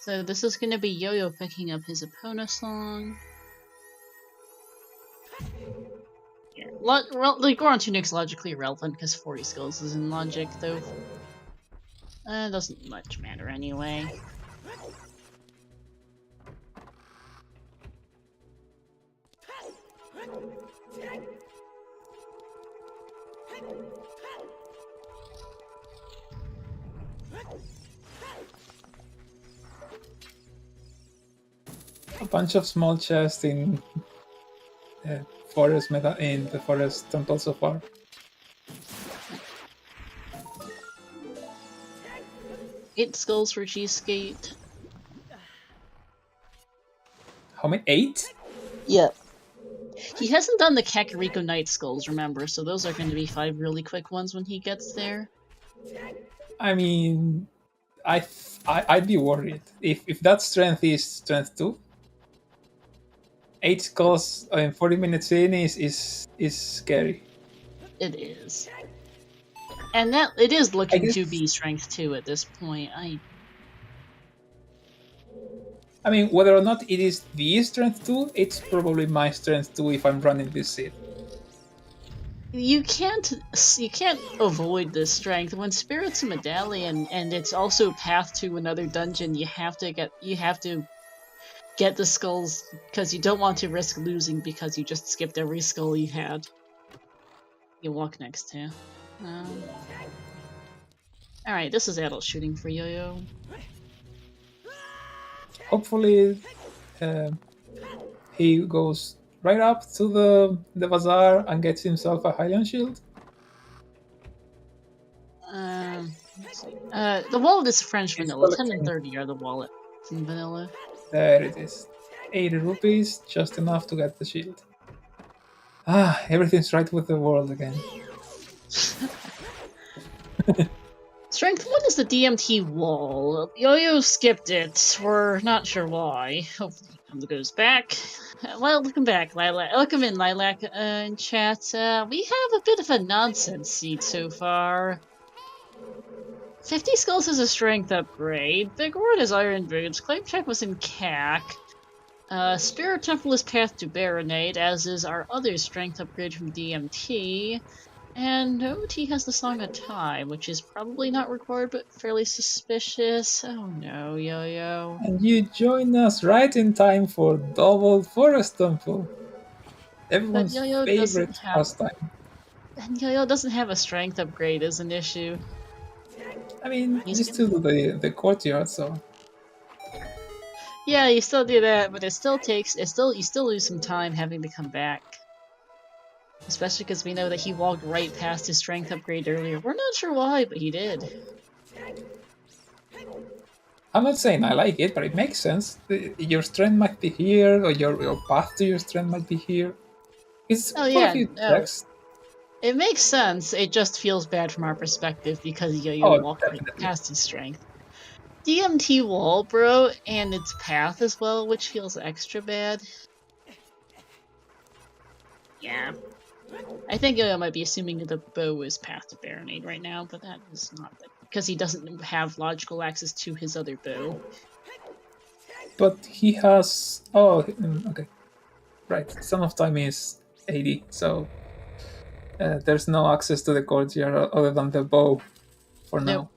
So this is going to be Yo-Yo picking up his Epona song. Yeah, the Goron Tunic's logically irrelevant because 40 skills is in logic, though. Doesn't much matter anyway. A bunch of small chests in forest in the Forest Temple so far. Eight skulls for Cheesecake. How many? 8? Yep. He hasn't done the Kakariko Night Skulls, remember, so those are going to be 5 really quick ones when he gets there. I mean, I'd be worried if that strength is strength 2. 8 skulls in 40 minutes in is scary. It is. And that it is looking guess- to be strength 2 at this point. I mean, whether or not it is the strength 2, it's probably my strength 2 if I'm running this seed. You can't avoid this strength. When Spirit's a medallion and it's also path to another dungeon, you have to get the skulls because you don't want to risk losing because you just skipped every skull you had. You walk next to. Alright, this is adult shooting for Yo-Yo. Hopefully, he goes right up to the bazaar and gets himself a Hylian shield. Let's see. The wallet is French It's vanilla. 10 collecting. and 30 are the wallet in vanilla. There it is. 80 rupees, just enough to get the shield. Ah, everything's right with the world again. Strength 1 is the DMT wall. Yo-Yo skipped it. We're not sure why. Hopefully he goes back. Welcome back, Lilac. Welcome in, Lilac, in chat. We have a bit of a nonsense seed so far. 50 skulls is a strength upgrade. Big Word is Iron Boots. Claim check was in CAC. Spirit Temple is Path to Baronade, as is our other strength upgrade from DMT. And OT has the Song of Time, which is probably not required, but fairly suspicious. Oh no, Yo-Yo. And you join us right in time for Double Forest Temple. Everyone's Yo-Yo favorite doesn't have- pastime. And Yo-Yo doesn't have a strength upgrade is an issue. I mean, He's you still do the courtyard, so Yeah, you still do that, but you still lose some time having to come back. Especially because we know that he walked right past his strength upgrade earlier. We're not sure why, but he did. I'm not saying I like it, but it makes sense. Your strength might be here, or your path to your strength might be here. It's Oh, quite yeah, a few no. checks. It makes sense, it just feels bad from our perspective because Yo-Yo walked right definitely. past his strength. DMT wall, bro, and its path as well, which feels extra bad. Yeah. I think Yo-Yo might be assuming that the bow is path to Baronade right now, but that is not because he doesn't have logical access to his other bow. But he has. Oh, okay. Right. Son of Time is 80, so there's no access to the courtyard other than the bow for now. Nope.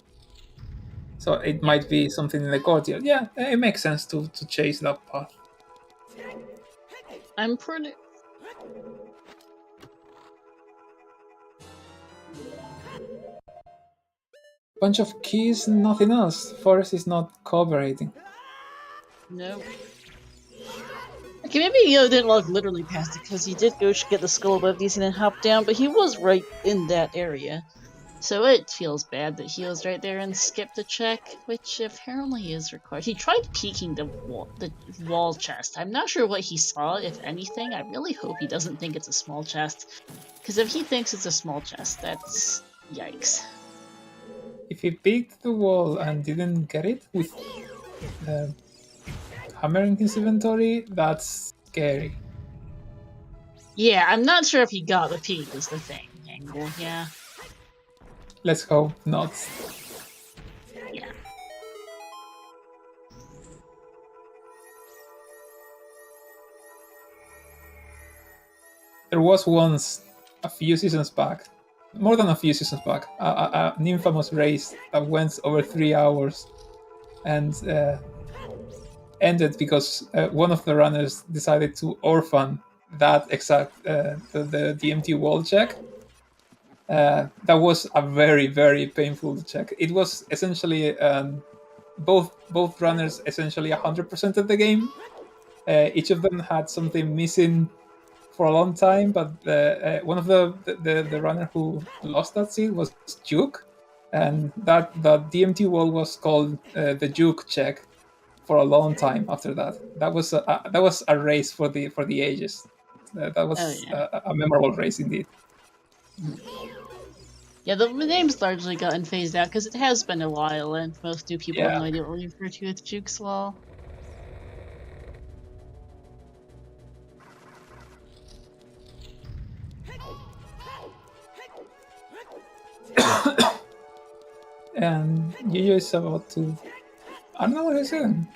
So it might be something in the courtyard. Yeah, it makes sense to chase that path. I'm pretty. Bunch of keys, nothing else. Forest is not cooperating. No. Okay, maybe Yo didn't walk literally past it because he did go get the skull above these and then hop down, but he was right in that area. So it feels bad that he was right there and skipped a check, which apparently is required. He tried peeking the wall chest. I'm not sure what he saw, if anything. I really hope he doesn't think it's a small chest. Because if he thinks it's a small chest, that's... yikes. If he picked the wall and didn't get it with hammer in his inventory, that's scary. Yeah, I'm not sure if he got the peek is the thing. Angle, yeah. Let's hope not. Yeah. There was once, a few seasons back, more than a few seasons back, an infamous race that went over 3 hours and ended because one of the runners decided to orphan that exact the DMT wall check. That was a very, very painful check. It was essentially both runners essentially 100% of the game. Each of them had something missing for a long time, but one of the runner who lost that seed was Juke, and that DMT wall was called the Juke check for a long time after that. That was a race for the ages. That was a memorable race indeed. Yeah, the name's largely gotten phased out because it has been a while, and most new people have no idea what we refer to as Juke's Wall. And Yo-Yo is about to... I don't know what he's doing.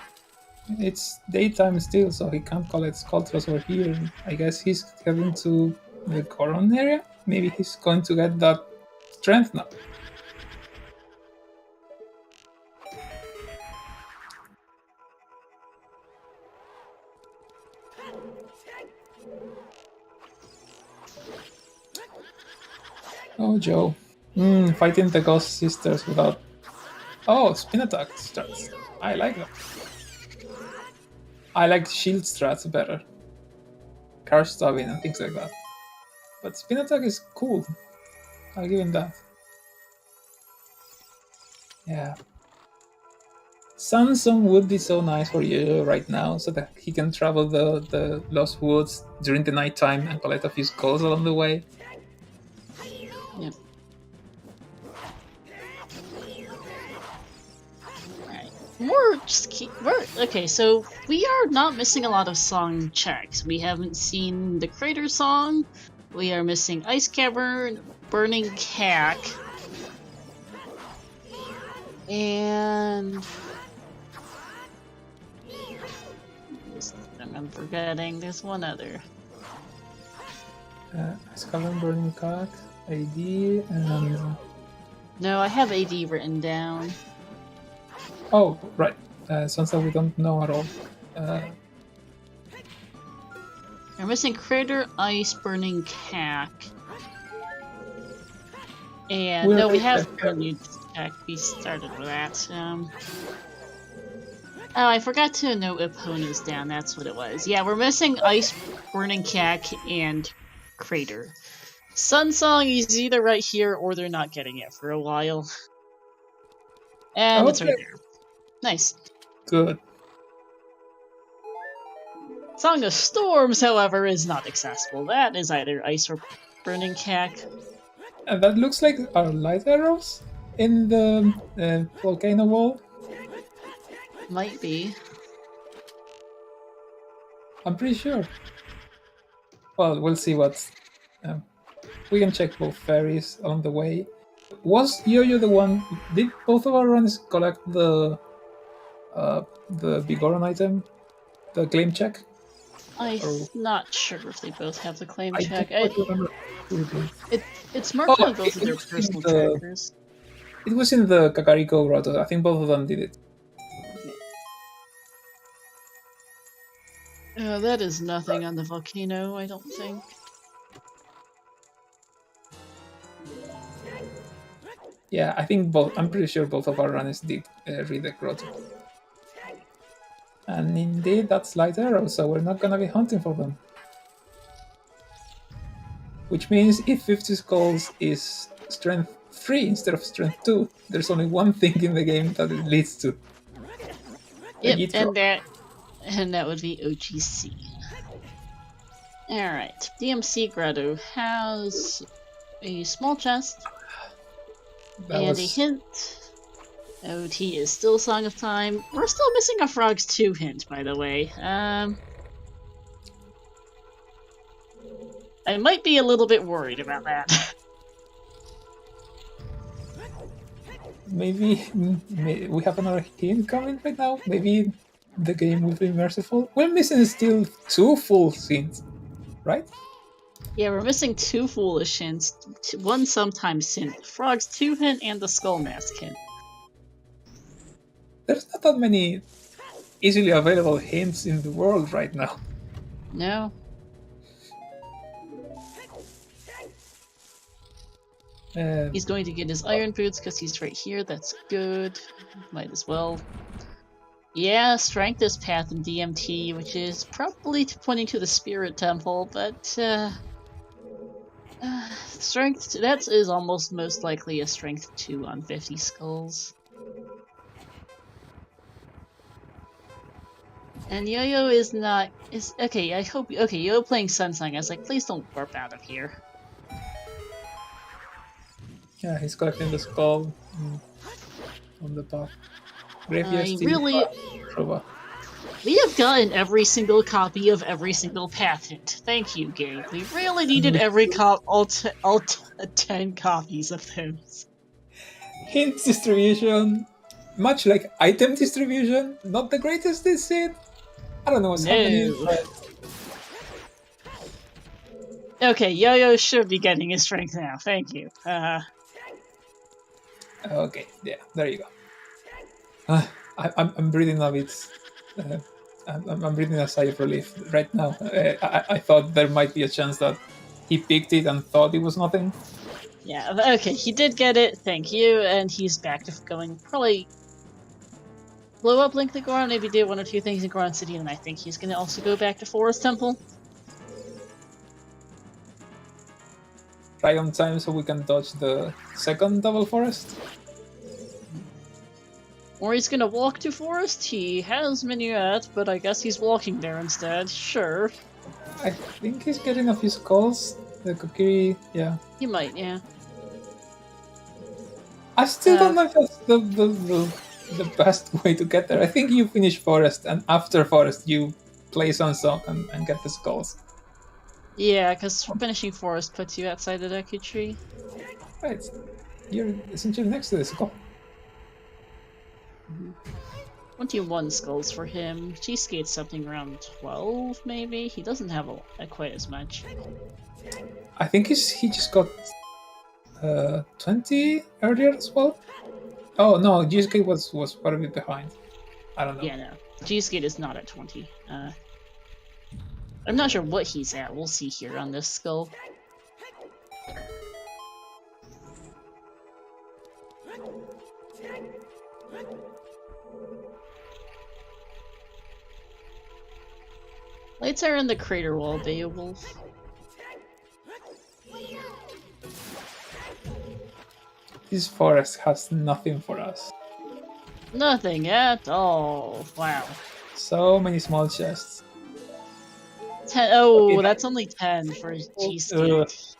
It's daytime still, so he can't collect Skulltras over here. I guess he's heading to the Goron area? Maybe he's going to get that strength now. Oh, Joe. Fighting the Ghost Sisters without... Oh, spin attack strats. I like that. I like shield strats better. Car stabbing and things like that. But spin attack is cool. I'll give him that. Yeah. Sunsong would be so nice for you right now, so that he can travel the Lost Woods during the night time and collect a few skulls along the way. Yep. Alright. Okay, so we are not missing a lot of song checks. We haven't seen the Crater song. We are missing Ice Cavern, Burning Cack, and I'm forgetting. There's one other. Ice Cavern, Burning Cack, AD, and... No, I have AD written down. Oh, right. Something we don't know at all. We're missing Crater, Ice, Burning Cack. And no, we have Prelude Cack. We started with that. Oh, I forgot to note Epona's down. That's what it was. Yeah, we're missing Ice, Burning Cack, and Crater. Sunsong is either right here or they're not getting it for a while. And it's right there. Nice. Good. Song of Storms, however, is not accessible. That is either Ice or Burning Cack. And that looks like our light arrows in the volcano wall. Might be. I'm pretty sure. Well, we'll see what... we can check both fairies along the way. Was Yo-Yo the one... Did both of our runs collect the Bigoron item? The claim check? I'm not sure if they both have the claim check. It's marked on both of their personal trackers. It was in the Kakariko Grotto. I think both of them did it. That is nothing on the volcano, I don't think. Yeah, I think both. I'm pretty sure both of our runners did read the grotto. And indeed, that's light arrow, so we're not gonna be hunting for them. Which means if 50 skulls is strength 3 instead of strength 2, there's only one thing in the game that it leads to. Yep, and that would be OGC. Alright, DMC Grotto has a small chest and a hint. OT is still Song of Time. We're still missing a Frogs 2 hint, by the way. I might be a little bit worried about that. Maybe we have another hint coming right now. Maybe the game will be merciful. We're missing still 2 full hints, right? Yeah, we're missing 2 foolish hints. 1 sometimes hint. Frogs 2 hint and the Skull Mask hint. There's not that many easily available hints in the world right now. No. He's going to get his iron boots because he's right here. That's good. Might as well. Yeah, strength is path in DMT, which is probably pointing to the Spirit Temple, but strength, that is almost most likely a strength 2 on 50 skulls. And Yo-Yo is not... okay, I hope... Okay, Yo-Yo playing Sunsong. I was like, please don't warp out of here. Yeah, he's collecting the skull on the top. Graveyard really... We have gotten every single copy of every single path hint. Thank you, game. We really needed every 10 copies of those. Hint distribution, much like item distribution, not the greatest this it. I don't know what's happening. No. But Okay, Yo-Yo should be getting his strength now. Thank you. okay, yeah, there you go. I'm breathing a bit. I'm breathing a sigh of relief right now. I thought there might be a chance that he picked it and thought it was nothing. Yeah, okay, he did get it. Thank you, and he's back to going. Probably blow up Link the Goron, maybe do one or two things in Goron City, and I think he's gonna also go back to Forest Temple. Right on time so we can dodge the second double forest. Or he's gonna walk to Forest. He has Minuet, but I guess he's walking there instead. Sure. I think he's getting a few skulls. The Kokiri, yeah. He might, yeah. I still don't know if that's the best way to get there. I think you finish Forest, and after Forest you play some song and get the skulls. Yeah, because finishing Forest puts you outside the Deku Tree. Right. You're essentially next to the skull. 21 skulls for him. G-Skate's something around 12, maybe? He doesn't have quite as much. I think he just got 20 earlier as well. Oh no, GSK was quite a bit behind. I don't know. Yeah, no. G-Skate is not at 20. I'm not sure what he's at. We'll see here on this skull. Lights are in the crater wall, Beowulf. This forest has nothing for us. Nothing at all. Wow. So many small chests. 10. Oh, Okay, that's only 10 for G-Skate.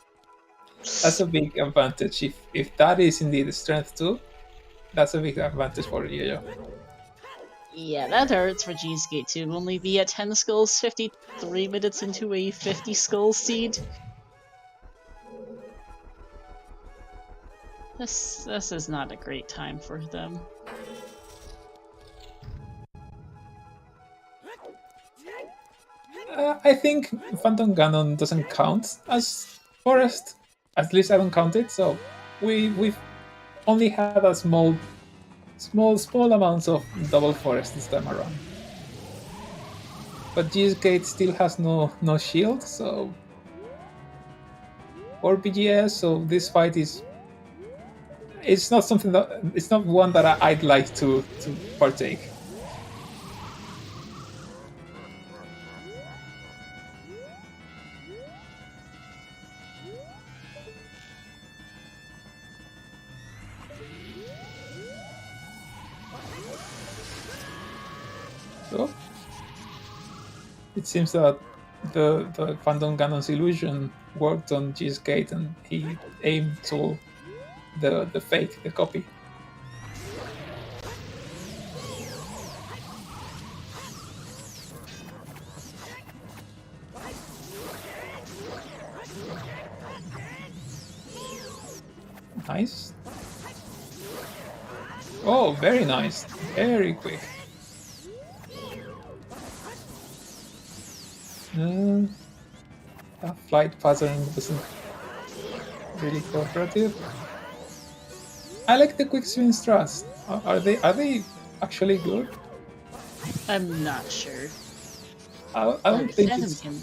That's a big advantage. If that is indeed strength 2, that's a big advantage for Yo-Yo. Yeah, that hurts for G-Skate to only be at 10 skulls 53 minutes into a 50 skull seed. This is not a great time for them. I think Phantom Ganon doesn't count as forest. At least I don't count it. So we've only had a small amounts of double forest this time around. But GSK still has no shield, so or BGS. So this fight it's not something that it's not one that I'd like to partake. So it seems that the Phantom Ganon's illusion worked on GS8 and he aimed to the fake, the copy. Nice. Oh, very nice. Very quick. That flight pattern wasn't really cooperative. I like the quick swing strats. Are they actually good? I'm not sure. I don't think it's... Him.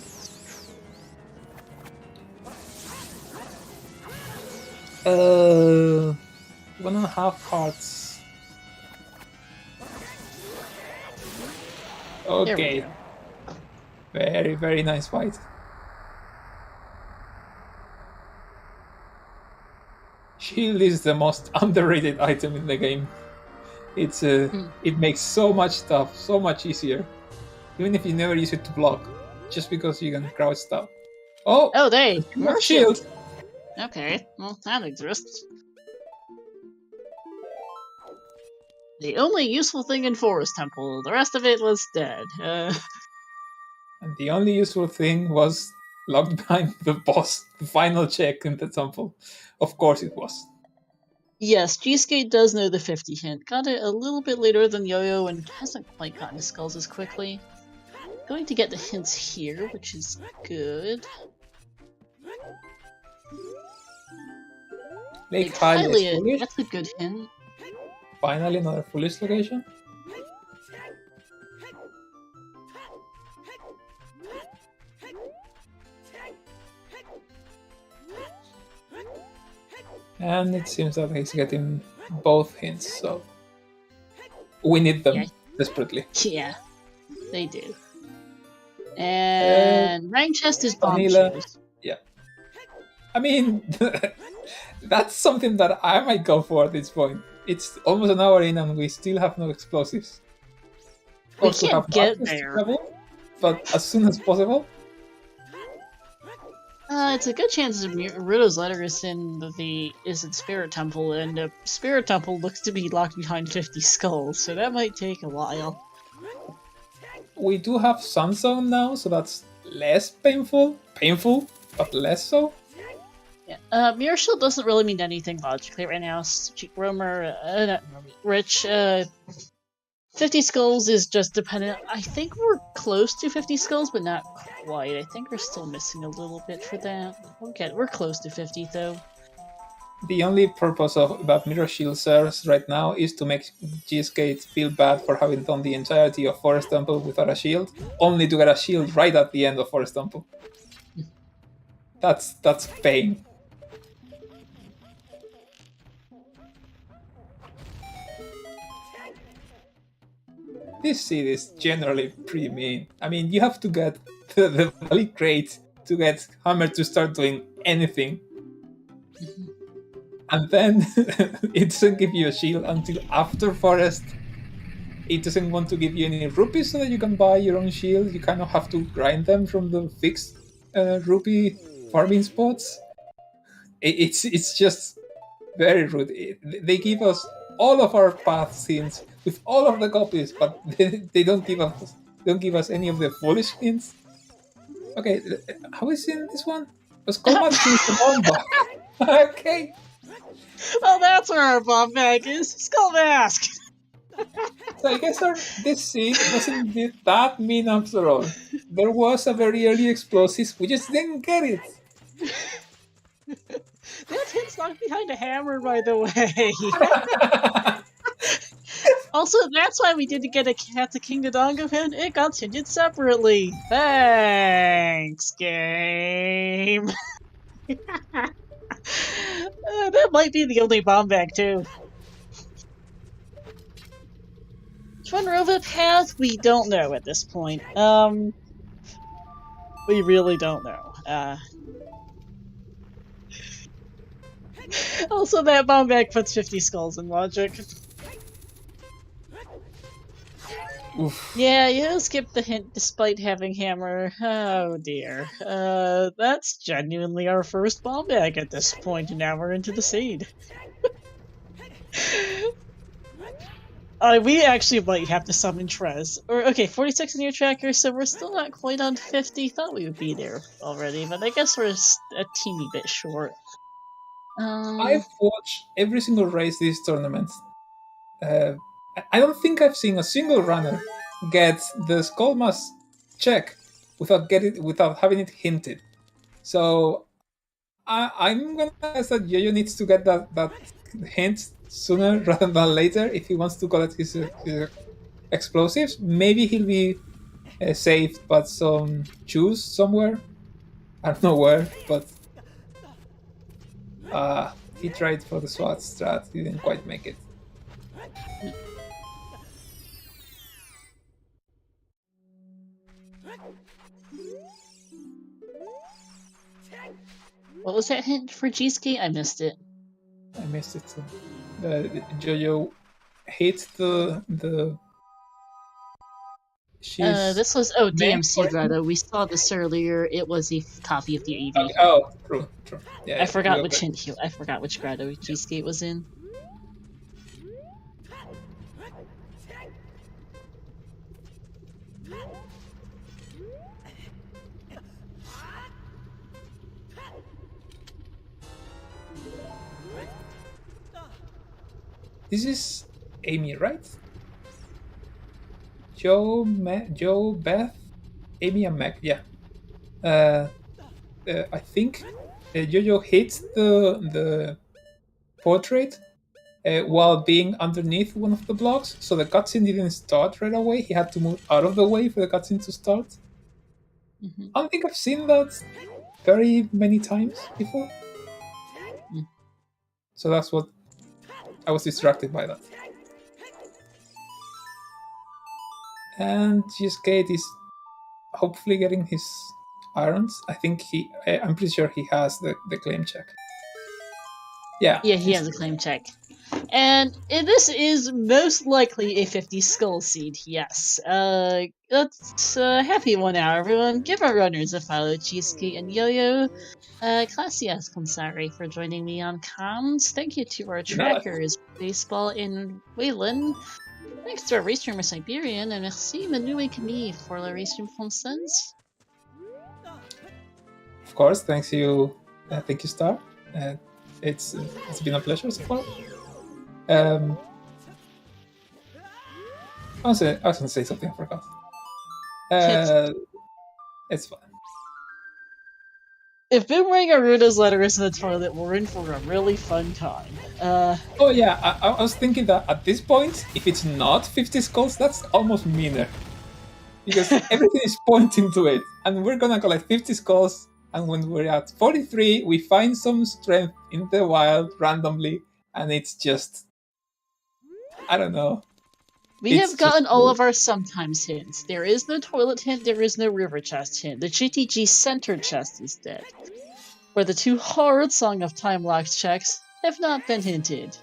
Uh, 1.5 hearts. Okay. Very, very nice fight. Shield is the most underrated item in the game. It's it makes so much stuff so much easier, even if you never use it to block, just because you can crouch stuff. Oh, they more shield. Okay, well that exists. The only useful thing in Forest Temple, the rest of it was dead. And the only useful thing was locked behind the boss, the final check in the temple. Of course it was. Yes, gsk8 does know the 50 hint. Got it a little bit later than Yo-Yo and hasn't quite gotten to skulls as quickly. Going to get the hints here, which is good. Lake Hylia is foolish. That's a good hint. Finally, another foolish location. And it seems that he's getting both hints, so we need them desperately. Yeah, they do. And rank chest is bomb Vanilla. shoes. Yeah. I mean, that's something that I might go for at this point. It's almost an hour in and we still have no explosives. We can't get there. But as soon as possible. It's a good chance that Ruto's letter is in Spirit Temple, and the Spirit Temple looks to be locked behind 50 skulls, so that might take a while. We do have Sunzone now, so that's less painful, but less so. Yeah, Mirror Shield doesn't really mean anything logically right now. Rich, 50 skulls is just dependent. I think we're close to 50 skulls, but not quite. I think we're still missing a little bit for that. We're close to 50 though. The only purpose of that Mirror Shield serves right now is to make gsk8 feel bad for having done the entirety of Forest Temple without a shield, only to get a shield right at the end of Forest Temple. That's pain. This seed is generally pretty mean. I mean, you have to get the Valley Crate to get Hammer to start doing anything. And then it doesn't give you a shield until after Forest. It doesn't want to give you any rupees so that you can buy your own shield. You kind of have to grind them from the fixed rupee farming spots. It's just very rude. They give us all of our path scenes with all of the copies, but they don't give us any of the foolish hints. Okay, how is in this one? Was Coleman the bomb bag? Okay. Well, that's where our bomb bag is. Skull Mask. So I guess this seed wasn't that mean after all. There was a very early explosive, we just didn't get it. That hit's locked behind a hammer, by the way. Also, that's why we didn't get a Cat the King Dodongo pin. It got tinted separately. Thanks, game. That might be the only bomb bag, too. Twinrova path, we don't know at this point. We really don't know. Also, that bomb bag puts 50 skulls in logic. Oof. Yeah, you skipped the hint despite having hammer. Oh dear. That's genuinely our first bomb bag at this point, and now we're into the seed. We actually might have to summon Trez. Okay, 46 in your tracker, so we're still not quite on 50. Thought we would be there already, but I guess we're a teeny bit short. I've watched every single race this tournament. I don't think I've seen a single runner get the Skullmask check without having it hinted. So I'm gonna guess that Yo-Yo needs to get that hint sooner rather than later if he wants to collect his explosives. Maybe he'll be saved by some shoes somewhere. I don't know where, but he tried for the SWAT strat. He didn't quite make it. What was that hint for G-Ski? I missed it. I missed it too. Yo-Yo hit the this was DMC Grotto. We saw this earlier. It was a copy of the AV. Oh, true. Yeah, I forgot which hint. I forgot which Grotto G-Skate was in. This is Amy, right? Joe, Beth, Amy, and Meg. Yeah. Uh, I think Jojo hits the portrait while being underneath one of the blocks, so the cutscene didn't start right away. He had to move out of the way for the cutscene to start. Mhm. I don't think I've seen that very many times before. Mm. So that's what I was distracted by that. And gsk8 is hopefully getting his irons. I think I'm pretty sure he has the claim check. Yeah. Yeah, he has a claim check. And this is most likely a 50 skull seed, yes. That's happy 1 hour, everyone. Give our runners a follow, Cheesecake and Yo-Yo. Classias Konsari for joining me on comms. Thank you to our trackers, Baseball and Waylon. Thanks to our race streamer Siberian, and merci Manoué Camille for la race stream française. Of course, thank you, Star. It's been a pleasure so far. I was gonna say something, I forgot. It's fine. If Boomerang Aruda's letter is in the toilet, we're in for a really fun time. Oh yeah, I was thinking that at this point, if it's not 50 skulls, that's almost meaner. Because everything is pointing to it. And we're gonna collect 50 skulls, and when we're at 43, we find some strength in the wild randomly, and it's just... I don't know. We have gotten all of our sometimes hints. There is no toilet hint, there is no river chest hint. The GTG center chest is dead. Where the 2 hard Song of Time locked checks have not been hinted.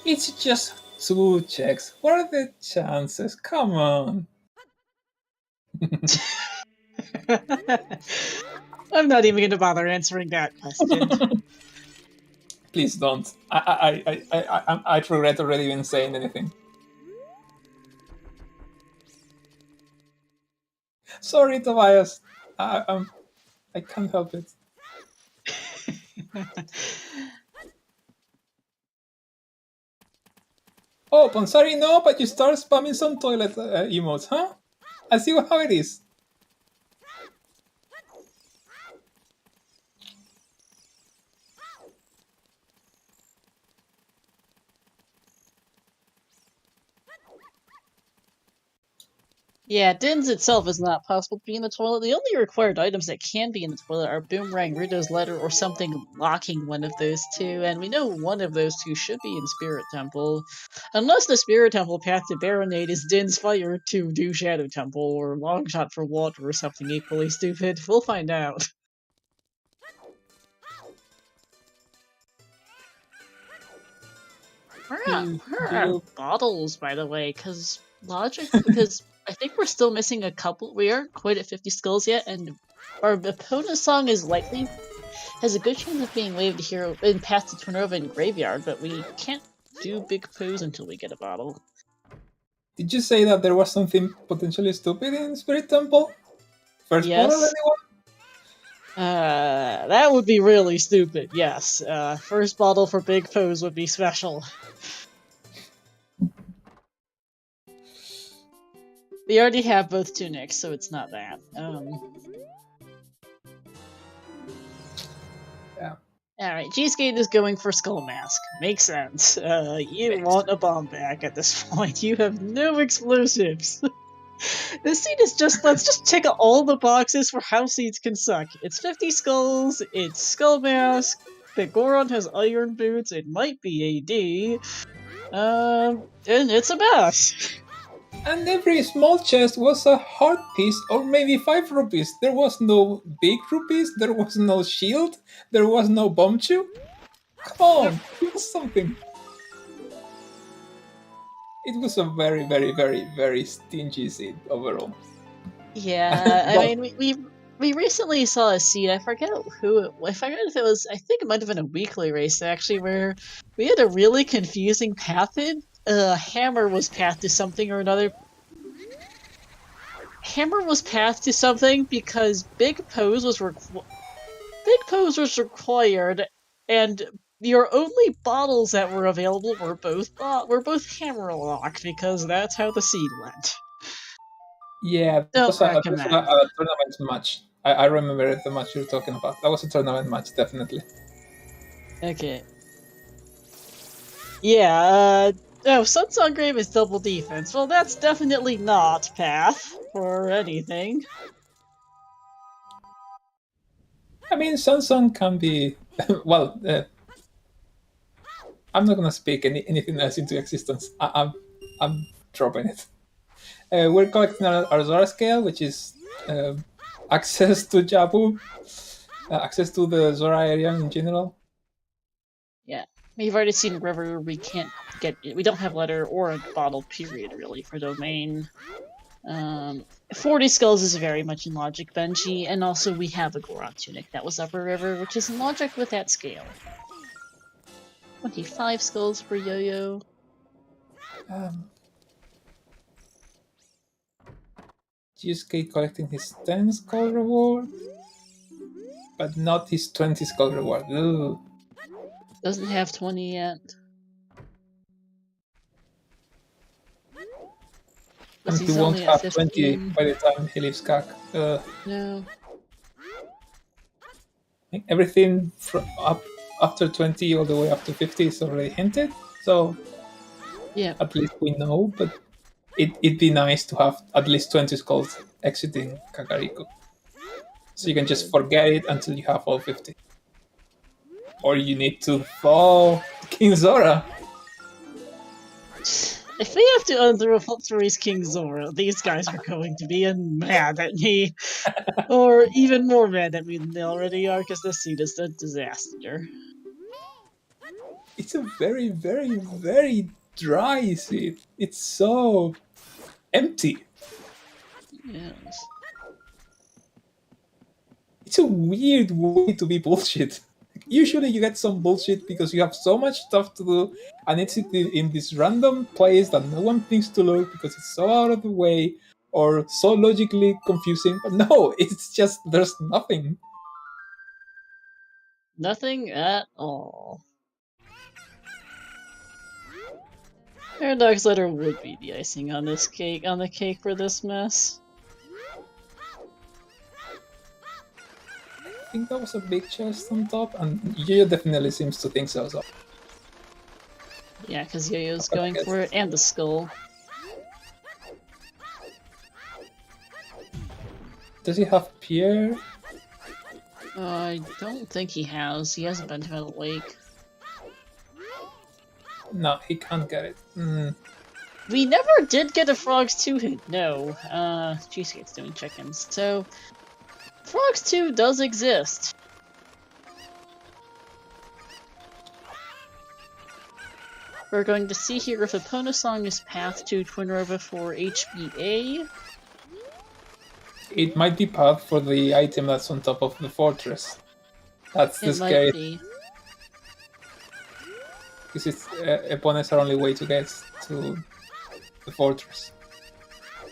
It's just 2 checks. What are the chances? Come on. I'm not even going to bother answering that question. Please don't. I regret already even saying anything. Sorry, Tobias. I can't help it. Oh, Ponsari, no, but you start spamming some toilet emotes, huh? I see how it is. Yeah, Dins itself is not possible to be in the toilet. The only required items that can be in the toilet are Boomerang, Rudo's letter, or something locking one of those 2, and we know one of those 2 should be in Spirit Temple. Unless the Spirit Temple path to Baronade is Din's fire to do Shadow Temple, or Long Shot for water, or something equally stupid. We'll find out. Bottles, by the way, because I think we're still missing a couple. We aren't quite at 50 skulls yet, and our opponent's song has a good chance of being waived here in Path to Tornova and Graveyard, but we can't do Big Poos until we get a bottle. Did you say that there was something potentially stupid in Spirit Temple? First bottle, anyone? That would be really stupid, yes. First bottle for Big Poos would be special. We already have both tunics, so it's not that. Yeah. Alright, G-Skate is going for Skull Mask. Makes sense. You want a bomb back at this point. You have no explosives. This scene is let's just tick all the boxes for how seeds can suck. It's 50 skulls, it's Skull Mask, the Goron has Iron Boots, it might be AD, and it's a mess. And every small chest was a heart piece, or maybe 5 rupees. There was no big rupees, there was no shield, there was no bomb chew. Come on, give us something. It was a very, very, very, very stingy seed overall. Yeah, I mean, we recently saw a seed. I forget if it was. I think it might have been a weekly race actually, where we had a really confusing path in. Hammer was path to something or another. Hammer was path to something because Big Pose was required, and your only bottles that were available were both hammerlock because that's how the seed went. Yeah, that Don't was a recommend. tournament match. I remember the match you're talking about. That was a tournament match, definitely. Okay. Yeah, Sun Grave is double defense. Well, that's definitely not path for anything. I mean, Samsung can be... well, I'm not going to speak anything else into existence. I'm dropping it. We're collecting our Zora scale, which is access to Jabu, access to the Zora area in general. Yeah, we've already seen River. We don't have letter or a bottle period really for domain. 40 skulls is very much in logic Benji, and also we have a Goron tunic that was Upper River, which is in logic with that scale. 25 skulls for Yo-Yo. gsk8 collecting his 10 skull reward, but not his 20 skull reward. Ugh. Doesn't have 20 yet. And he won't have 20 by the time he leaves CAC. No. Everything from up after 20 all the way up to 50 is already hinted, so yeah, at least we know, but it'd be nice to have at least 20 skulls exiting Kakariko. So you can just forget it until you have all 50. Or you need to fall King Zora. If we have to undo Race King Zora, these guys are going to be mad at me. Or even more mad at me than they already are, because this seed is a disaster. It's a very, very, very dry seed. It's so empty. Yes. It's a weird way to be bullshit. Usually you get some bullshit because you have so much stuff to do and it's in this random place that no one thinks to look because it's so out of the way or so logically confusing. But no, it's just there's nothing. Nothing at all. Paradox Letter would be the icing on this cake, on the cake for this mess. I think that was a big chest on top, and Yo-Yo definitely seems to think so. Yeah, because Yo-Yo's going for it, and the skull. Does he have Pierre? I don't think he has. He hasn't been to the lake. No, he can't get it. We never did get a Frogs 2 hit, no. Cheesecake's doing chickens, so... Frogs 2 does exist. We're going to see here if Eponosong is path to Twin River for HBA. It might be path for the item that's on top of the fortress. That's the scary. Because it's Epona's our only way to get to the fortress.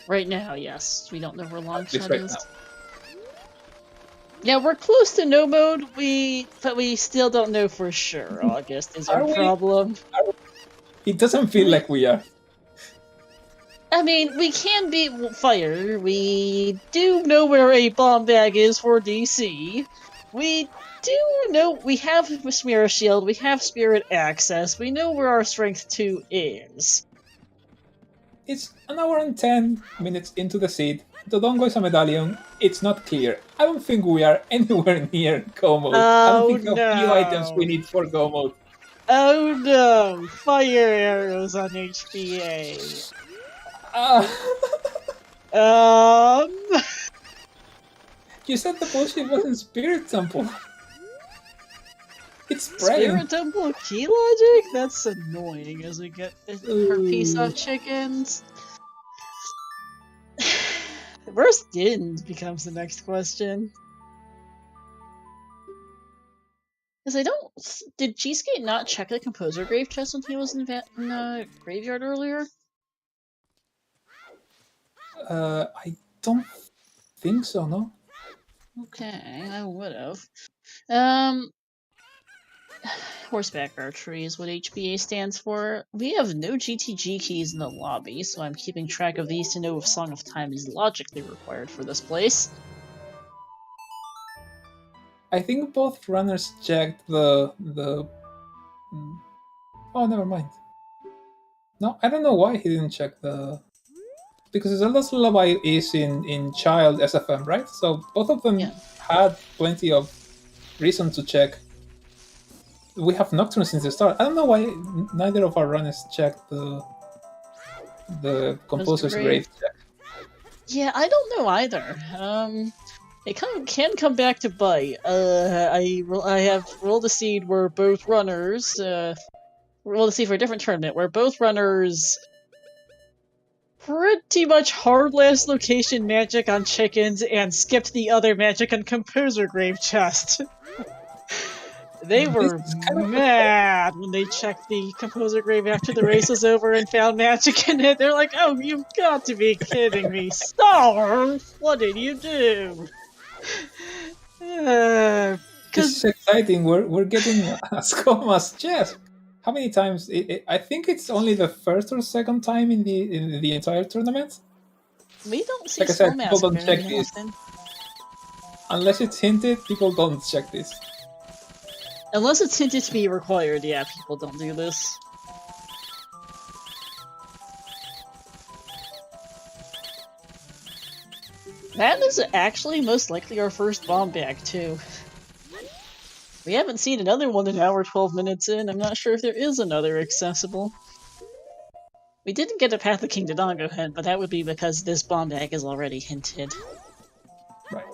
Right now, yes. We don't know where Longshot right is. Now. Yeah, we're close to no mode, but we still don't know for sure. August is our problem. It doesn't feel like we are. I mean, we can beat fire. We do know where a bomb bag is for DC. We do know we have Smear Shield. We have Spirit Access. We know where our Strength 2 is. It's an hour and 10 minutes into the seed. The Dongo is a medallion. It's not clear. I don't think we are anywhere near go mode. I don't think we have few items we need for go mode. Oh no! Fire arrows on HBA. You said the bullshit wasn't Spirit Temple. It's spraying. Spirit Temple key logic? That's annoying as we get her piece of chickens. Where's Din becomes the next question. Because I don't... Did Cheesecake not check the Composer grave chest when he was in the graveyard earlier? I don't think so, no? Okay, I would've. horseback archery is what HBA stands for. We have no GTG keys in the lobby, so I'm keeping track of these to know if Song of Time is logically required for this place. I think both runners checked the. Oh, never mind. No, I don't know why he didn't check the. Because Zelda's Lullaby is in child SFM, right? So both of them had plenty of reason to check. We have Nocturne since the start. I don't know why neither of our runners checked the Composer's Grave check. Yeah, I don't know either. It can come back to bite. I have rolled a seed where both runners rolled a seed for a different tournament where both runners pretty much hard last location magic on chickens and skipped the other magic on Composer Grave chest. They were mad when they checked the Composer Grave after the race was over and found magic in it. They're like, "Oh, you've got to be kidding me, Star! What did you do?" This is exciting. We're getting Skoma's chest. How many times? I think it's only the first or second time in the entire tournament. We don't see like I said, Skomas people don't check very this. often. Unless it's hinted, people don't check this. Unless it's hinted to be required, yeah, people don't do this. That is actually most likely our first bomb bag, too. We haven't seen another one an hour 12 minutes in. I'm not sure if there is another accessible. We didn't get a Path of King Dodongo hint, but that would be because this bomb bag is already hinted. Right.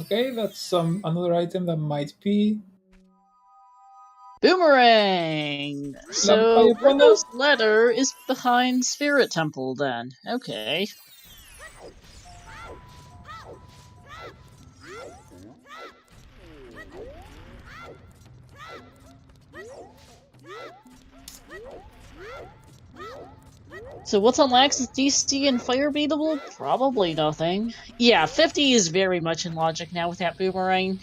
Okay, that's another item that might be... Boomerang! So, Bruno's letter is behind Spirit Temple, then. Okay. So what's on Lax's DC and Fire Beatable? Probably nothing. Yeah, 50 is very much in logic now with that Boomerang.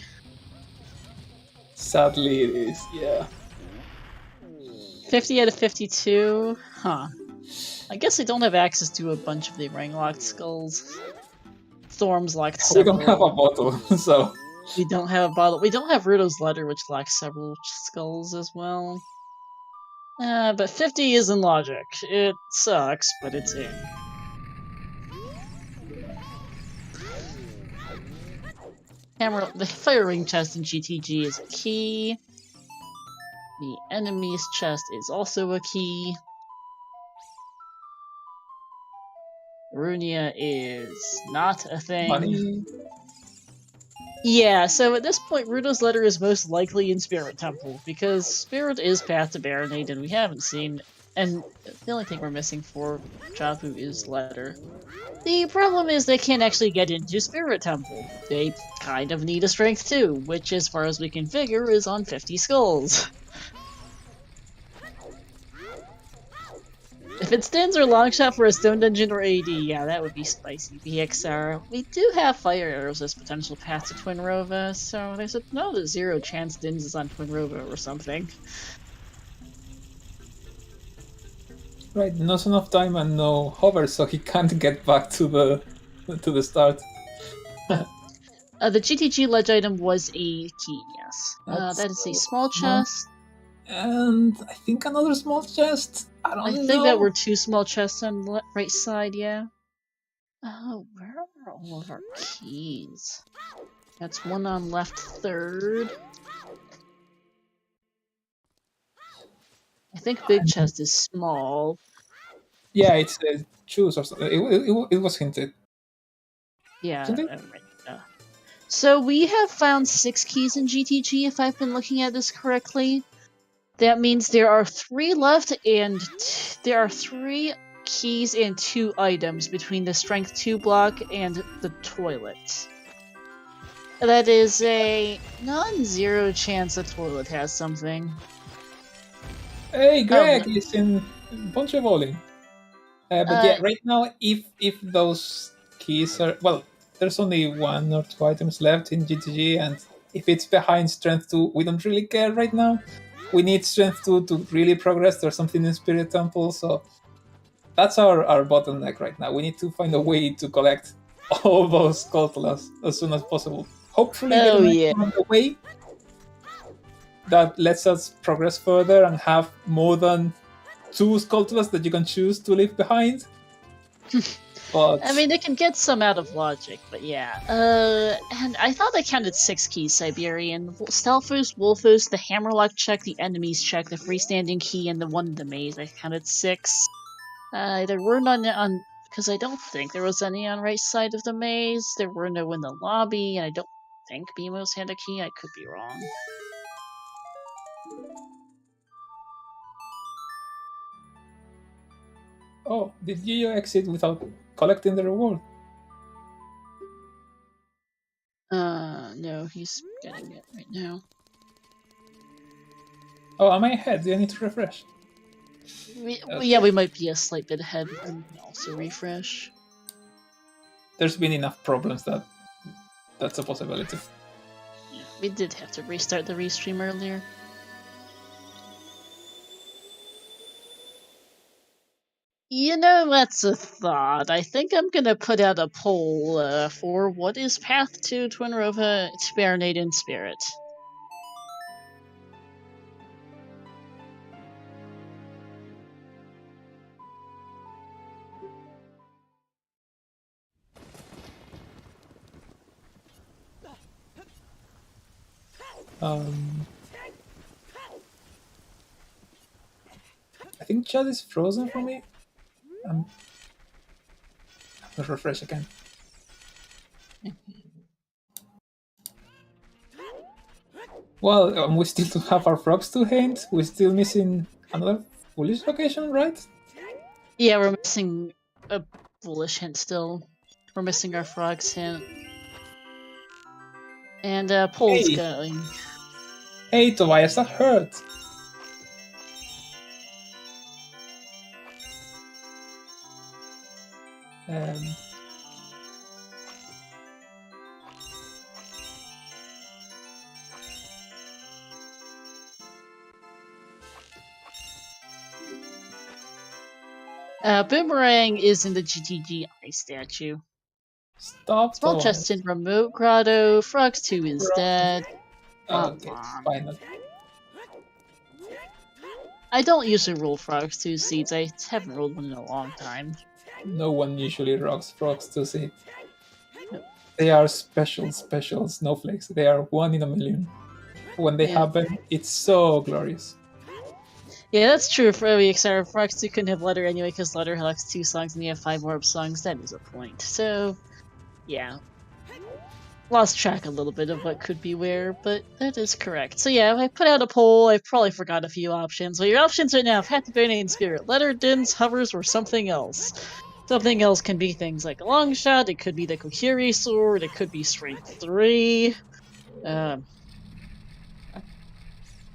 Sadly, it is, yeah. 50 out of 52? Huh. I guess I don't have access to a bunch of the ring-locked skulls. Thorm's locked several. We don't have a bottle, so... We don't have a bottle. We don't have Ruto's letter, which locks several skulls as well. But 50 is in logic. It sucks, but it's in. The firing chest in GTG is a key. The enemy's chest is also a key. Runia is not a thing. Money. Yeah, so at this point, Ruto's letter is most likely in Spirit Temple, because Spirit is Path to Baronade, and we haven't seen... And the only thing we're missing for Jabu is letter. The problem is they can't actually get into Spirit Temple. They kind of need a Strength too, which, as far as we can figure, is on 50 skulls. If it stands or Longshot for a Stone Dungeon or AD, yeah, that would be spicy. BXR. We do have Fire Arrows as potential path to Twin Rova, so there's another 0 chance Dins is on Twin Rova or something. Right, not enough time and no hover, so he can't get back to the start. The GTG ledge item was a key, yes. That is a small chest. And I think another small chest. I think that were 2 small chests on the right side, yeah. Oh, where are all of our keys? That's one on left third. I think big chest is small. Yeah, it's choose or something. It was hinted. Yeah, right. So we have found 6 keys in GTG, if I've been looking at this correctly. That means there are 3 left, and there are 3 keys and 2 items between the Strength 2 block and the toilet. That is a non-zero chance the toilet has something. Hey, Greg is in bunch of bowling. But yeah, right now, if those keys are... Well, there's only 1 or 2 items left in GTG, and if it's behind Strength 2, we don't really care right now. We need Strength 2 to really progress. There's something in Spirit Temple, so that's our bottleneck right now. We need to find a way to collect all those Skulltulas as soon as possible. Hopefully get an item on the way that lets us progress further and have more than 2 Skulltulas that you can choose to leave behind. But I mean, they can get some out of logic, but yeah. And I thought I counted 6 keys: Siberian, Stelfos, Wolfos, the Hammerlock check, the enemies check, the freestanding key, and the one in the maze. I counted 6. There were none on, because I don't think there was any on right side of the maze. There were no in the lobby, and I don't think Beamos had a key. I could be wrong. oh, did Yo-Yo exit without collecting the reward? No, he's getting it right now. Oh, am I ahead? Do I need to refresh? Yeah, we might be a slight bit ahead, and also refresh. There's been enough problems that that's a possibility. Yeah, we did have to restart the restream earlier. You know, that's a thought. I think I'm gonna put out a poll for what is path to Twinrova Marinade in Spirit. I think chat is frozen for me. Let's refresh again. Well, we still don't have our frogs to hint. We're still missing another foolish location, right? Yeah, we're missing a foolish hint still. We're missing our frogs hint. And poll's Hey. going. Hey, Tobias, that hurt. Boomerang is in the GTG eye statue. Stop. Small Tobias. chest in Remote Grotto. Frogs 2 is Frog. dead. Okay, final. I don't usually roll Frogs 2 seeds. I haven't rolled one in a long time. No one usually rocks frogs to see. They are special snowflakes. They are 1 in a million. When they happen, it's so glorious. Yeah, that's true for every except Frogs 2 couldn't have Letter anyway because Letter has 2 songs and you have 5 warp songs. That is a point. So, yeah. Lost track a little bit of what could be where, but that is correct. So yeah, if I put out a poll, I probably forgot a few options. Well, your options right now have Path to Marinade in Spirit, Letter, Dins, Hovers, or something else. Something else can be things like a long shot, it could be the Kokiri sword, it could be Strength 3,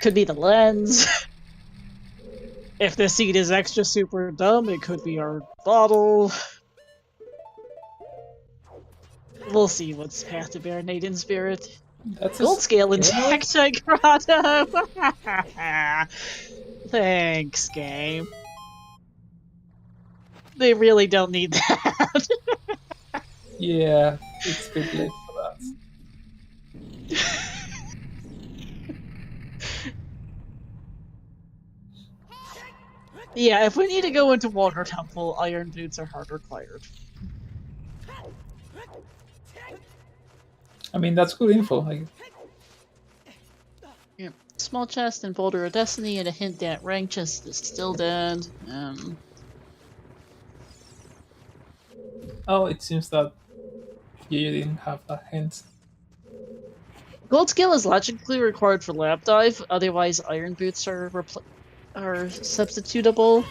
could be the lens. If the seed is extra super dumb, it could be our bottle. We'll see what's Path to Marinade in Spirit. That's Gold scale in Tactile Grotto! Thanks, game. They really don't need that. Yeah, it's a bit late for that. Yeah, if we need to go into Water Temple, Iron Boots are hard required. I mean, that's good info. Yeah. Small chest and Boulder of Destiny, and a hint that rank chest is still dead. Oh, it seems that you didn't have a hint. Gold skill is logically required for Lap Dive, otherwise Iron Boots are substitutable.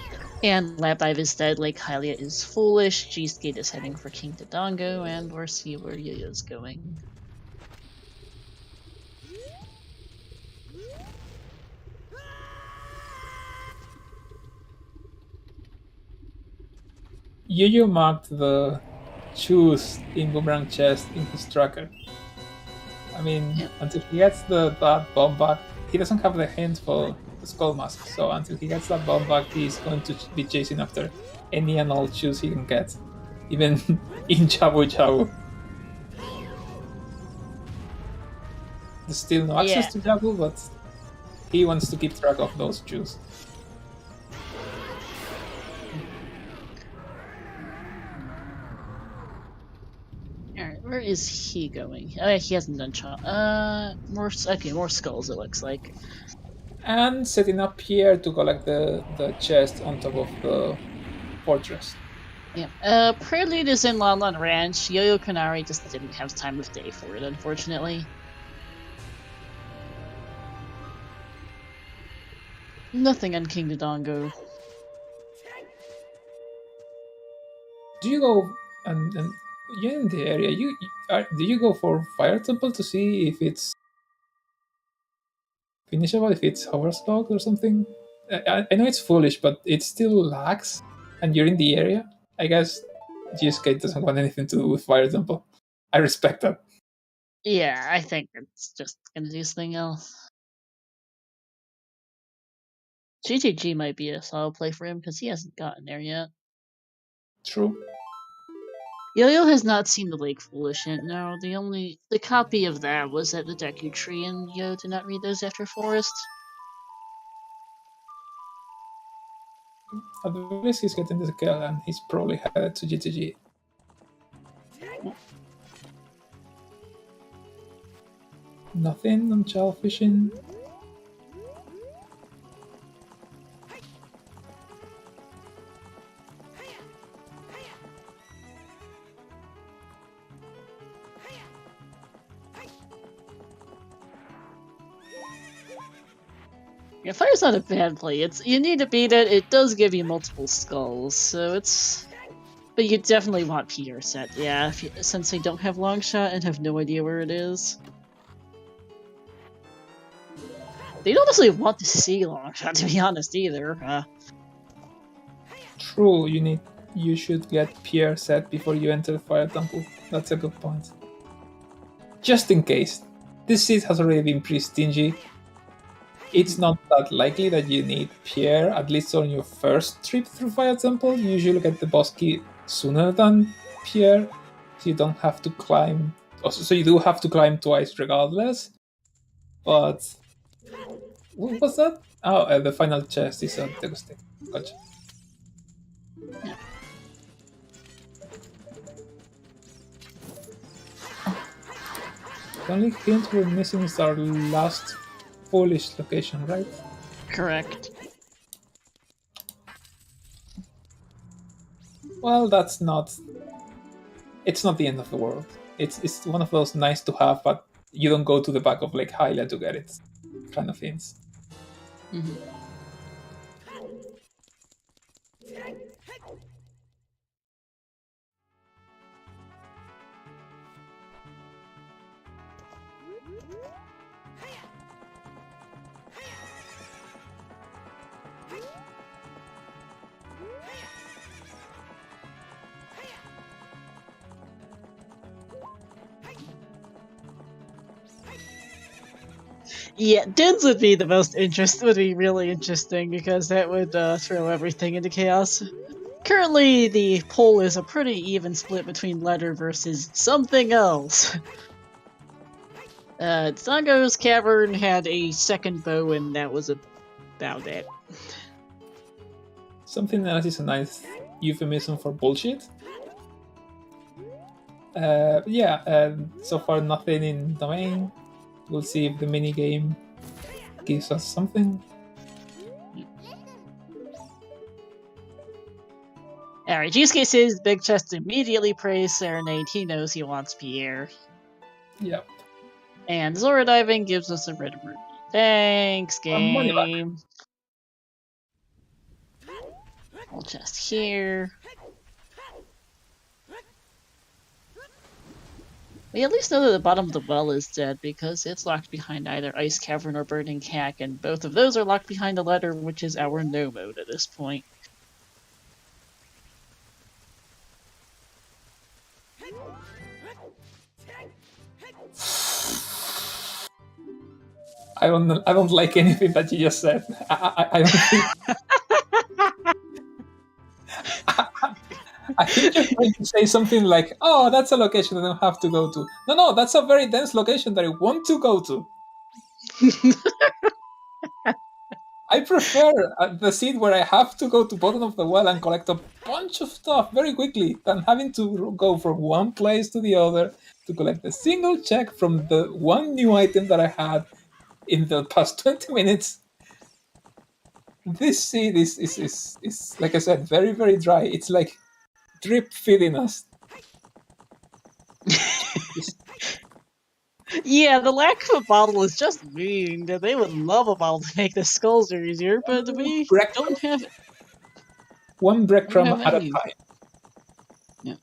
And Lap Dive is dead, Lake Hylia is foolish, gsk8 is heading for King Dodongo, and we'll see where Yoyo's going. Yo-Yo marked the choose in Boomerang Chest in his tracker. I mean, until he gets that bomb back, he doesn't have the hint for the Skull Mask, so until he gets that bomb back, he's going to be chasing after any and all shoes he can get, even in Chabu Chabu. There's still no access to Jabu, but he wants to keep track of those shoes. Alright, where is he going? Oh, he hasn't done more skulls, it looks like. And setting up here to collect the chest on top of the fortress. Yeah. Prelude is in Lon Lon Ranch. Yoyocanari just didn't have time of day for it, unfortunately. Nothing on King Dodongo. Do you go and you're in the area? Do you go for Fire Temple to see if it's finishable, if it's overstocked or something? I know it's foolish, but it still lags, and you're in the area. I guess gsk8 doesn't want anything to do with Fire Temple. I respect that. Yeah, I think it's just gonna do something else. GGG might be a solid play for him because he hasn't gotten there yet. True. Yo-Yo has not seen the Lake Foolish yet. No, the copy of that was at the Deku Tree, and Yo did not read those after Forest. At the least he's getting the kill, and he's probably headed to GTG. Nothing on child fishing. Yeah, Fire's not a bad play. You need to beat it. It does give you multiple skulls, so it's. But you definitely want Pierre set, yeah. Since they don't have long shot and have no idea where it is. They don't necessarily want to see long shot, to be honest, either. True, you should get Pierre set before you enter the Fire Temple. That's a good point. Just in case. This seed has already been pretty stingy. It's not that likely that you need Pierre, at least on your first trip through Fire Temple. You usually get the boss key sooner than Pierre, so you don't have to climb. So you do have to climb twice regardless. But what was that? Oh, the final chest is on Degustate. Gotcha. The only hint we're missing is our last Foolish location, right? Correct. Well, it's not the end of the world. It's one of those nice to have, but you don't go to the back of Lake Hylia to get it kind of things. Mm-hmm. Yeah, Dins would be really interesting because that would throw everything into chaos. Currently, the poll is a pretty even split between letter versus something else. Zango's Cavern had a second bow, and that was about it. Something else is a nice euphemism for bullshit. So far nothing in domain. We'll see if the minigame gives us something. Alright, gsk8 says Big Chest immediately prays Serenade. He knows he wants Pierre. Yep. And Zora Diving gives us a red ruby. Thanks, game. Full chest here. We at least know that the bottom of the well is dead because it's locked behind either Ice Cavern or Burning Cack, and both of those are locked behind the letter, which is our no mode at this point. I don't like anything that you just said. I don't think. I think you're trying to say something like, "Oh, that's a location that I don't have to go to." No, that's a very dense location that I want to go to. I prefer the seed where I have to go to bottom of the well and collect a bunch of stuff very quickly than having to go from one place to the other to collect a single check from the one new item that I had in the past 20 minutes. This seed is like I said, very, very dry. It's like drip feeding us. Yeah, the lack of a bottle is just mean. They would love a bottle to make the skulls easier, but we don't have it. One breadcrumb at a time. Yeah.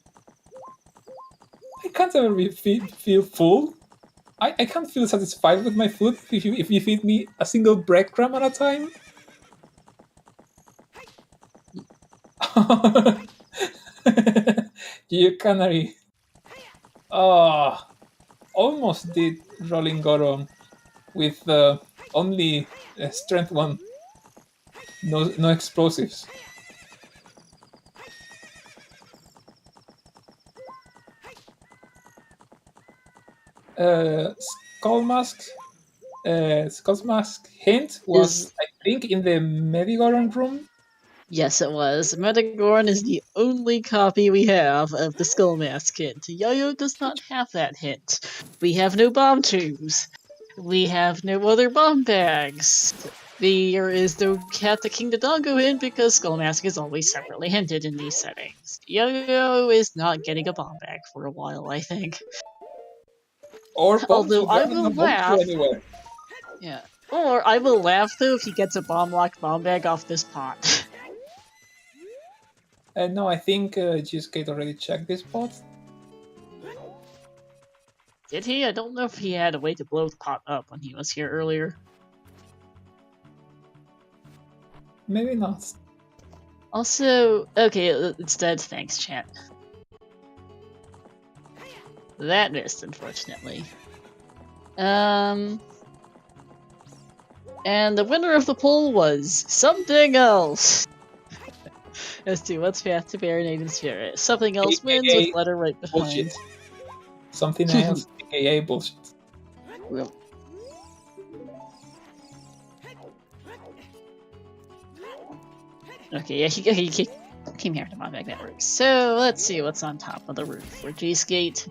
I can't ever feel full. I can't feel satisfied with my food if you feed me a single breadcrumb at a time. Yoyocanari. Oh, almost did Rolling Goron with only strength 1. No explosives. Skull Mask hint was, I think, in the Medigoron room. Yes, it was. Metagoron is the only copy we have of the Skull Mask hint. Yo-Yo does not have that hint. We have no bomb tubes. We have no other bomb bags. There is no Cat the King Dodongo hint because Skull Mask is always separately hinted in these settings. Yo-Yo is not getting a bomb bag for a while, I think. Although I will laugh. Yeah. Or I will laugh though if he gets a bomb-locked bomb bag off this pot. No, I think gsk8 already checked this pot. Did he? I don't know if he had a way to blow the pot up when he was here earlier. Maybe not. Also, okay, it's dead. Thanks, chat. That missed, unfortunately. And the winner of the poll was something else. As to what's path to Baronade and Spirit. Something else wins with letter right behind. Bullshit. Something else, aka bullshit. Well. Okay, yeah, he came here to my bag network. So let's see what's on top of the roof for gsk8.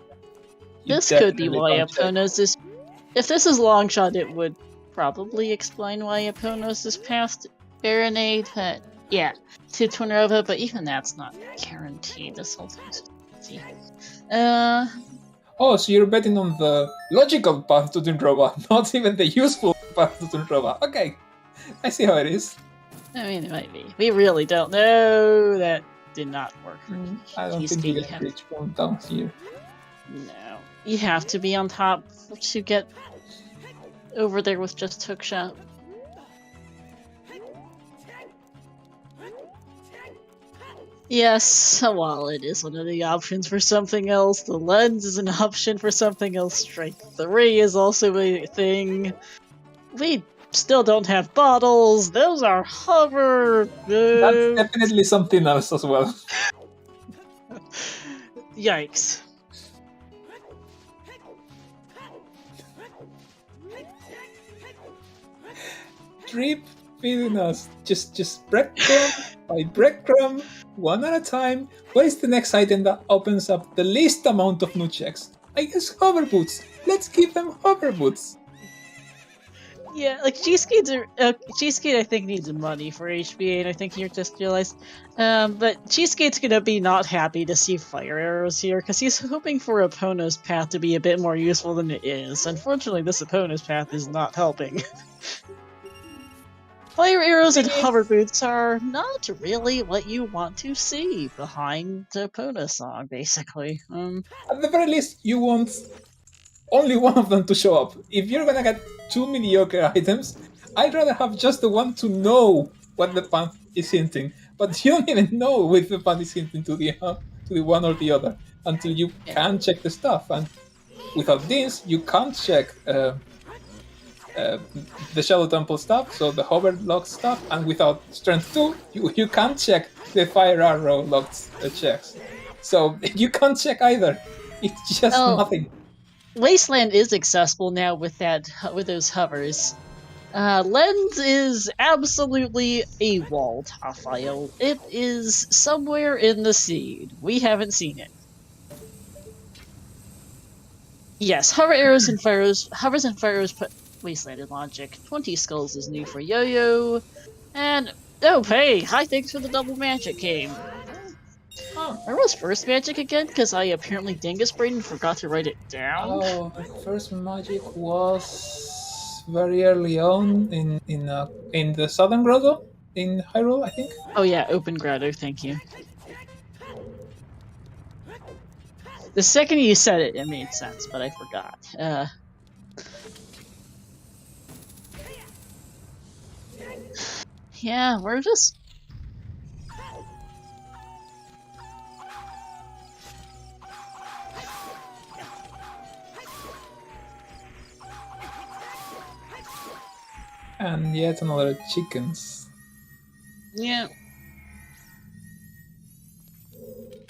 This could be why Eponos is. If this is long shot, it would probably explain why Eponos is past Baronade, but yeah, to Twinrova, but even that's not guaranteed. This whole thing's see. Oh, so you're betting on the logical path to Twinrova, not even the useful path to Twinrova. Okay, I see how it is. I mean, it might be. We really don't know. That did not work. I don't think you can reach from down here. No. You have to be on top to get over there with just hookshot. Yes, a wallet is one of the options for something else. The lens is an option for something else. Strike 3 is also a thing. We still don't have bottles. Those are hover. That's definitely something else as well. Yikes. Drip feeding us. Just breadcrumb by breadcrumb, one at a time. What is the next item that opens up the least amount of new checks? I guess hover boots. Let's give them hover boots. Yeah, like gsk8 I think needs money for HBA, and I think you just realized. But gsk8's gonna be not happy to see fire arrows here, because he's hoping for Eponos path to be a bit more useful than it is. Unfortunately, this Eponos path is not helping. Fire arrows and hover boots are not really what you want to see behind the Eponos song, basically. At the very least, you want only one of them to show up. If you're gonna get 2 mediocre items, I'd rather have just the one to know what the path is hinting. But you don't even know if the path is hinting to the to do one or the other until you can check the stuff. And without this, you can't check the Shadow Temple stuff, so the hover lock stuff, and without Strength 2, you can't check the Fire Arrow locked checks. So you can't check either. It's just nothing. Wasteland is accessible now with those hovers. Lens is absolutely a wall file. It is somewhere in the seed. We haven't seen it. Yes, hovers and fire arrows put Wasteland in logic. 20 skulls is new for Yo-Yo. And oh hey, hi, thanks for the double magic game. Where was first magic again? Because I apparently Dingus Brain and forgot to write it down. Oh, my first magic was very early on in the Southern Grotto in Hyrule, I think. Oh yeah, Open Grotto, thank you. The second you said it, it made sense, but I forgot. Yeah, we're just... And yet another chickens. Yeah.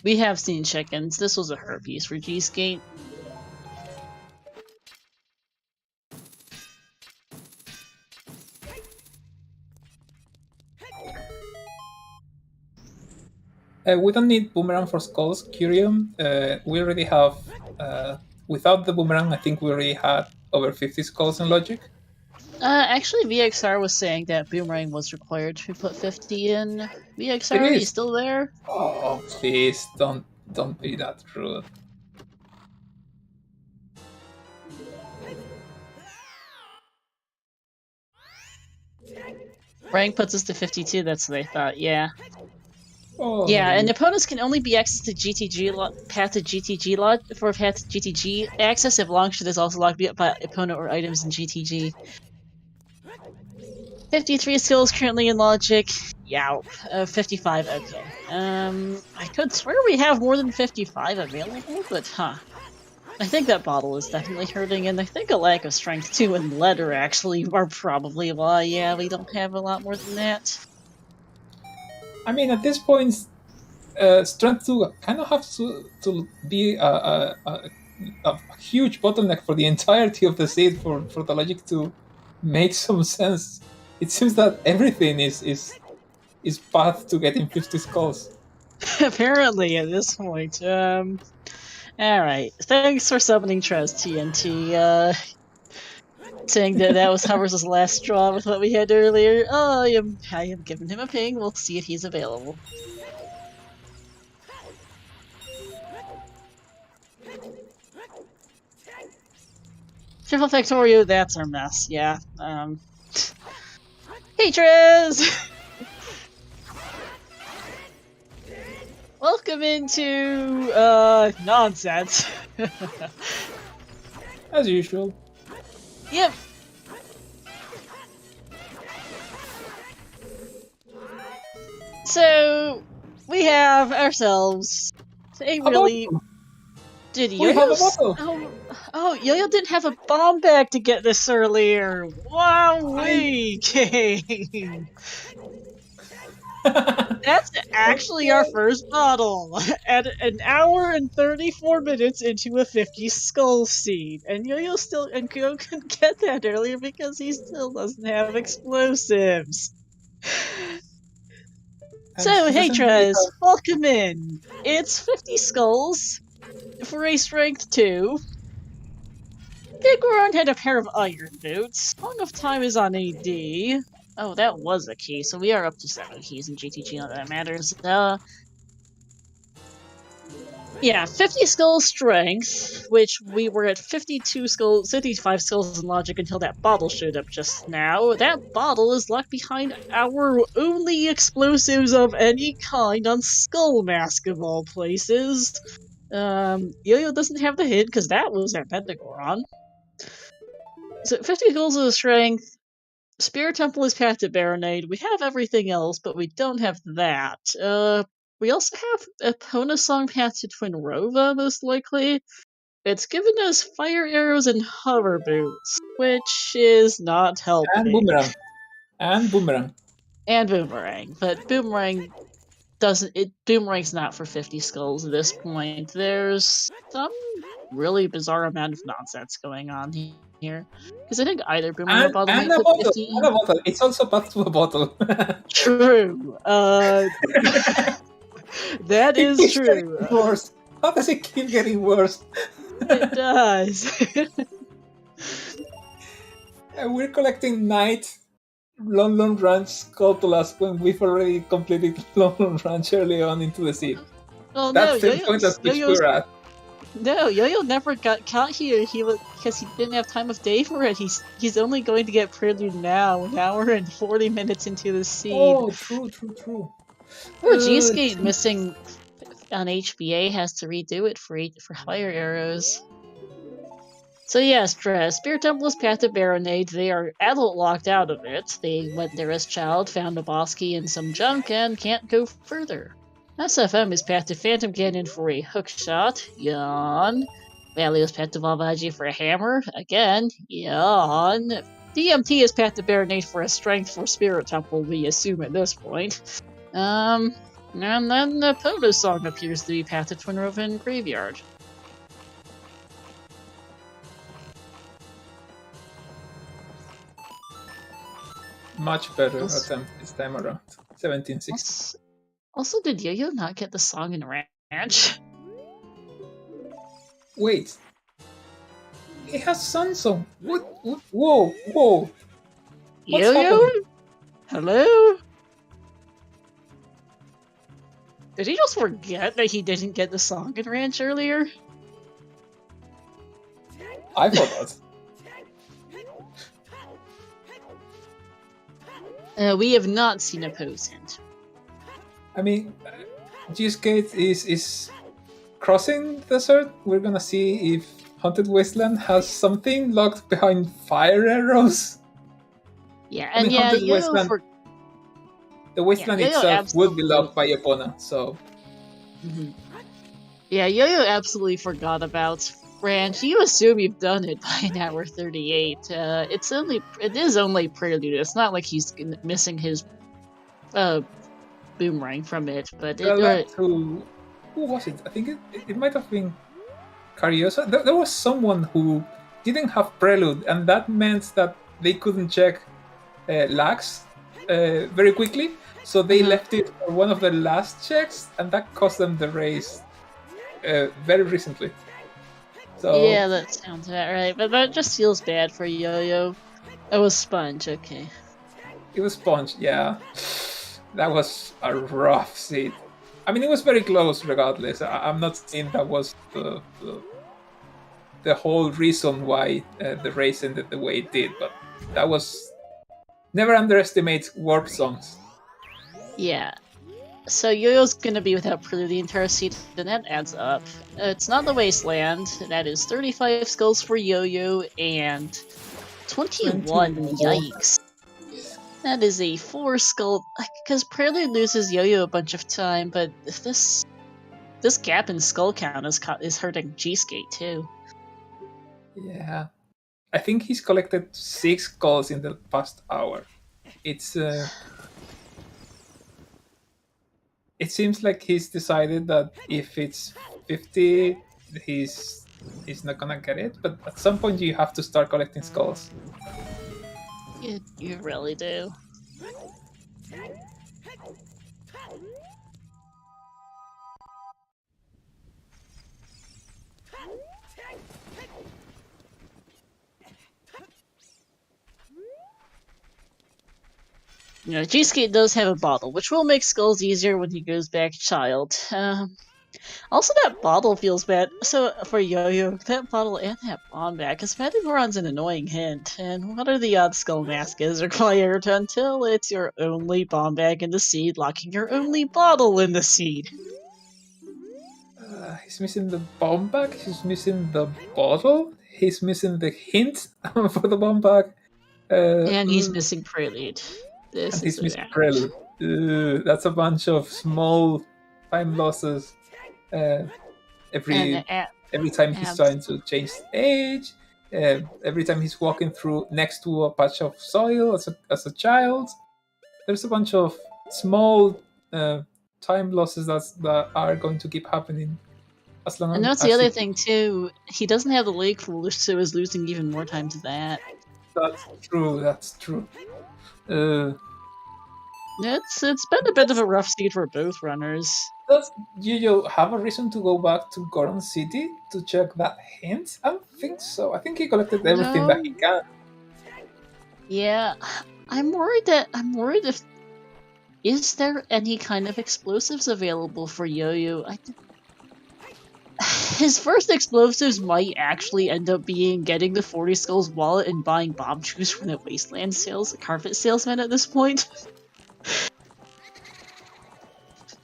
We have seen chickens. This was a herpes for gsk8. We don't need Boomerang for Skulls, Curium. We already have... without the Boomerang, I think we already had over 50 skulls in Logic. Actually, VXR was saying that Boomerang was required to put 50 in. VXR, are you still there? Oh, please, don't be that rude. Rank puts us to 52, that's what I thought, yeah. Oh, yeah, and opponents can only be accessed to GTG path to GTG for path to GTG access if Longshot is also locked by opponent or items in GTG. 53 skills currently in Logic. Yeah, 55, okay. I could swear we have more than 55 available, but I think that bottle is definitely hurting, and I think a lack of strength 2 and letter actually are probably why, yeah, we don't have a lot more than that. I mean, at this point, strength 2 kind of has to be a huge bottleneck for the entirety of the seed for the Logic to make some sense. It seems that everything is path to getting 50 skulls. Apparently, at this point. Alright. Thanks for summoning Trez TNT, saying that was Hovers' last straw with what we had earlier. Oh, I am giving him a ping. We'll see if he's available. Triple Factorio, that's our mess, yeah. Hey, Trez! Welcome into, nonsense. As usual. Yep. So, we have ourselves a really... Did Yo-Yo... Oh, Yo-Yo didn't have a bomb bag to get this earlier! Wowee! Game! That's actually our first bottle! At an hour and 34 minutes into a 50 skull seed. And Yo-Yo couldn't get that earlier because he still doesn't have explosives. So, hey Trez, welcome in. It's 50 skulls for a strength 2. Biggoron had a pair of iron boots. Song of Time is on AD. Oh, that was a key, so we are up to 7 keys in GTG, not that it matters. Yeah, 50 skull strength, which we were at 55 skulls in Logic until that bottle showed up just now. That bottle is locked behind our only explosives of any kind on Skull Mask of all places. Yo-Yo doesn't have the hit, because that was at Pentagoron. So 50 skulls of strength. Spirit Temple is path to Baronade. We have everything else, but we don't have that. we also have Epona Song Path to Twinrova, most likely. It's given us fire arrows and hover boots, which is not helping. And boomerang. And boomerang. And boomerang, but boomerang boomerang's not for 50 skulls at this point. There's some really bizarre amount of nonsense going on here. Because I think either boomerang or bottle And might a put bottle. 50. And a bottle. It's also back to a bottle. True. That is It's true. getting worse. How does it keep getting worse? It does. And we're collecting Night London Ranch Sculptulas when we've already completed London Ranch early on into the seed. Well, That's no, the point at which we're at. No, Yo-Yo never got caught here. Because he didn't have time of day for it. He's only going to get prelude now, an hour and 40 minutes into the seed. Oh, true. Poor gsk8 missing on HBA has to redo it for fire arrows. So yes, Spirit Temple's path to Baronade, they are adult locked out of it. They went there as child, found a boss key and some junk, and can't go further. SFM is path to Phantom Cannon for a hook shot, yawn. Valio's path to Valvaji for a hammer, again, yawn. DMT is path to Baronade for a strength for Spirit Temple, we assume at this point. And then the Podo song appears to be path to Twinrova and Graveyard. Much better attempt this time around. 1760. Also, did Yo-Yo not get the song in Ranch? Wait. He has Sunsong. What? Whoa. What's Yo-Yo? happening? Hello? Did he just forget that he didn't get the song in Ranch earlier? I forgot. We have not seen a pose hint. I mean, gsk8 is crossing the desert. We're gonna see if Haunted Wasteland has something locked behind fire arrows. Yeah, I and mean, yeah, Haunted Yo-Yo Wasteland, the wasteland Yo-Yo itself would be absolutely- locked by Epona, so Yeah, Yo-Yo absolutely forgot about Ranch. You assume you've done it by an hour 38. It is only prelude. It's not like he's missing his boomerang from it, but who was it? I think it might have been Cariosa. There was someone who didn't have prelude, and that meant that they couldn't check lags very quickly, so they left it for one of the last checks, and that cost them the race very recently. So yeah, that sounds about right. But that just feels bad for Yo-Yo. It was Sponge, okay. it was Sponge, yeah. That was a rough seed. I mean, it was very close regardless. I'm not saying that was the whole reason why the race ended the way it did, but that was... Never underestimate warp songs. Yeah. So Yo-Yo's gonna be without prelude the entire season, and that adds up. It's not the Wasteland. That is 35 skulls for Yo-Yo and 21. Yikes. That is a 4 skull. Because prelude loses Yo-Yo a bunch of time, but this gap in skull count is hurting gsk8 too. Yeah. I think he's collected 6 skulls in the past hour. It's it seems like he's decided that if it's 50, he's not gonna get it. But at some point, you have to start collecting skulls. You really do. You know, gsk8 does have a bottle, which will make skulls easier when he goes back child. Also, that bottle feels bad. So, for Yo-Yo, that bottle and that bomb bag, because Metagoron's an annoying hint. And what are the odds Skull Mask is required until it's your only bomb bag in the seed, locking your only bottle in the seed? He's missing the bomb bag, he's missing the bottle, he's missing the hint for the bomb bag. And he's missing Prelude. And he's missing Prelude. That's a bunch of small time losses every And time he's trying to change age, every time he's walking through next to a patch of soil as a child. There's a bunch of small time losses that are going to keep happening as long and as. that's the other thing too. He doesn't have the Lake Foolish, so is losing even more time to that. That's true. It's been a bit of a rough seed for both runners. Does Yo-Yo have a reason to go back to Goron City to check that hint? I don't think so. I think he collected everything that he can. Yeah, I'm worried if is there any kind of explosives available for Yo-Yo? His first explosives might actually end up being getting the 40 Skulls wallet and buying bomb juice from the Wasteland carpet salesman at this point.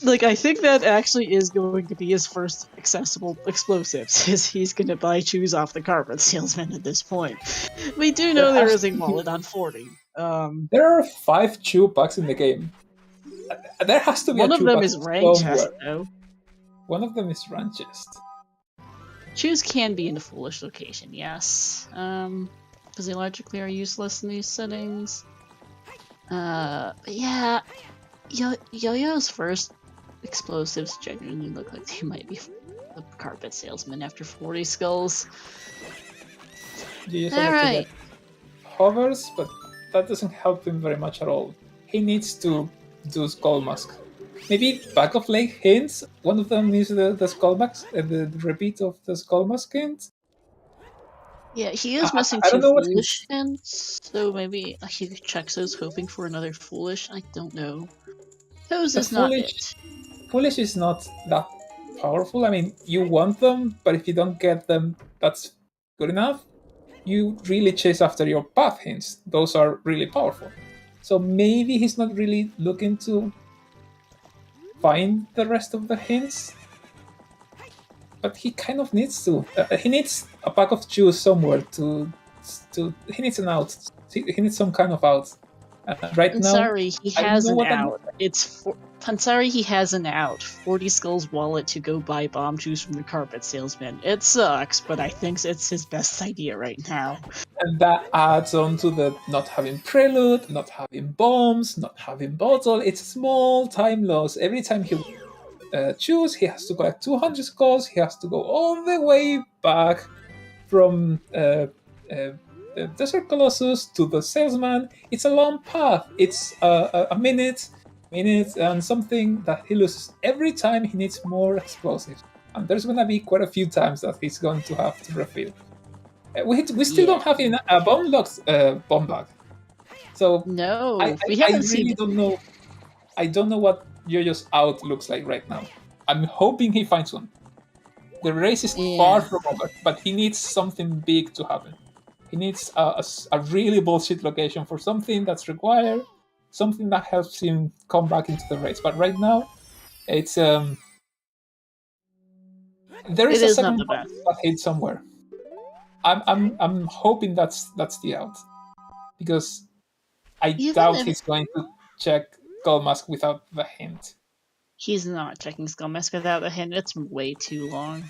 Like, I think that actually is going to be his first accessible explosives, is he's gonna buy chews off the carpet salesman at this point. We do know there is a wallet on 40. There are 5 chew packs in the game. There has to be one a of chew them pack is rank somewhere. chest, though. One of them is rank chest. Chews can be in a foolish location, yes. Because they logically are useless in these settings. But yeah, Yo-Yo's first explosives genuinely look like they might be the carpet salesman after 40 skulls. Alright. Hovers, but that doesn't help him very much at all. He needs to do Skull Mask. Maybe back of leg hints. One of them is the Skull Mask, the repeat of the Skull Mask hint. Yeah, he is missing I 2 don't know foolish hints, so maybe he checks those hoping for another foolish. I don't know. Toes is not it. Foolish is not that powerful. I mean, you want them, but if you don't get them, that's good enough. You really chase after your path hints. Those are really powerful. So maybe he's not really looking to find the rest of the hints, but he kind of needs to. He needs a pack of chews somewhere to. He needs an out. He needs some kind of out. Right now, Pansari, he has an out. Pansari, he has an out. 40 Skulls wallet to go buy bomb juice from the carpet salesman. It sucks, but I think it's his best idea right now. And that adds on to the not having prelude, not having bombs, not having bottle. It's a small time loss. Every time he choose, he has to collect 200 skulls. He has to go all the way back from the Desert Colossus to the salesman. It's a long path. It's a minute and something that he loses every time he needs more explosives. And there's going to be quite a few times that he's going to have to refill. We still don't have a bomb locked bomb bag. So no, we haven't seen. I don't know what Yo-Yo's out looks like right now. I'm hoping he finds one. The race is far from over, but he needs something big to happen. He needs a really bullshit location for something that's required, something that helps him come back into the race. But right now, it's there is a second that hit somewhere. I'm hoping that's the out, because I doubt he's going to check Skull Mask without the hint. He's not checking Skull Mask without the hint. It's way too long.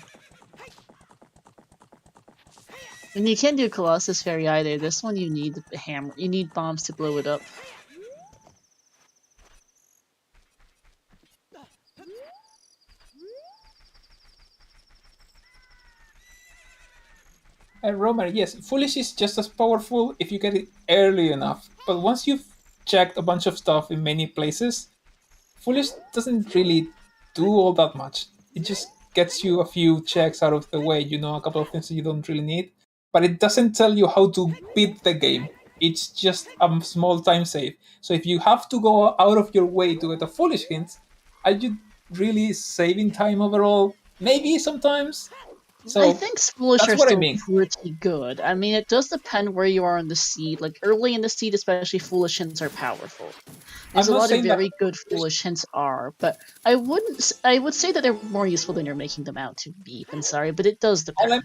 And you can't do Colossus Fairy either. This one you need the hammer. You need bombs to blow it up. Romer, yes, Foolish is just as powerful if you get it early enough. But once you've checked a bunch of stuff in many places, Foolish doesn't really do all that much. It just gets you a few checks out of the way, a couple of things that you don't really need. But it doesn't tell you how to beat the game. It's just a small time save. So if you have to go out of your way to get a Foolish hint, are you really saving time overall? Maybe sometimes. So I think Foolish are still pretty good. I mean, it does depend where you are in the seed. Like, early in the seed, especially, Foolish hints are powerful. There's a lot of very good Foolish hints are, but I would say that they're more useful than you're making them out to be. I'm sorry, but it does depend.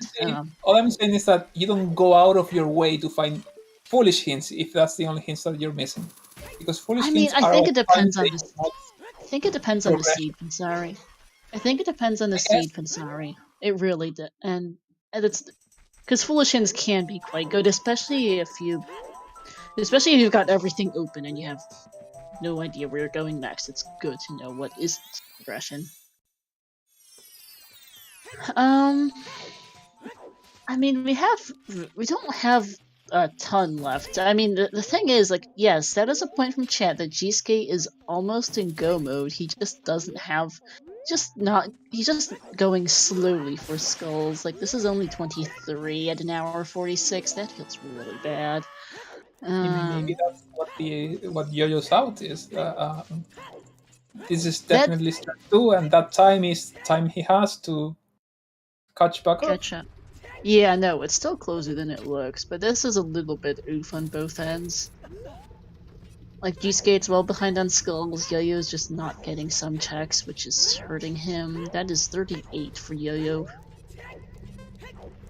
All I'm saying is that you don't go out of your way to find Foolish hints if that's the only hints that you're missing. Because Foolish hints I think it depends on the seed. I'm sorry. I think it depends on the guess. seed, Pansari. It really does, and it's because Foolish Hands can be quite good, especially if you've got everything open and you have no idea where you're going next. It's good to know what is progression. I mean, we don't have a ton left. I mean, the thing is, like, yes, that is a point from chat that gsk8 is almost in go mode. He just doesn't have, he's just going slowly for skulls. Like, this is only 23 at an hour 46. That feels really bad. Maybe that's what Yo-Yo's out is. This is definitely step 2, and that time is time he has to catch back up. Catch up. Yeah, no, it's still closer than it looks, but this is a little bit oof on both ends. Like, gsk8's well behind on skulls, Yo-Yo's just not getting some checks, which is hurting him. That is 38 for Yo-Yo.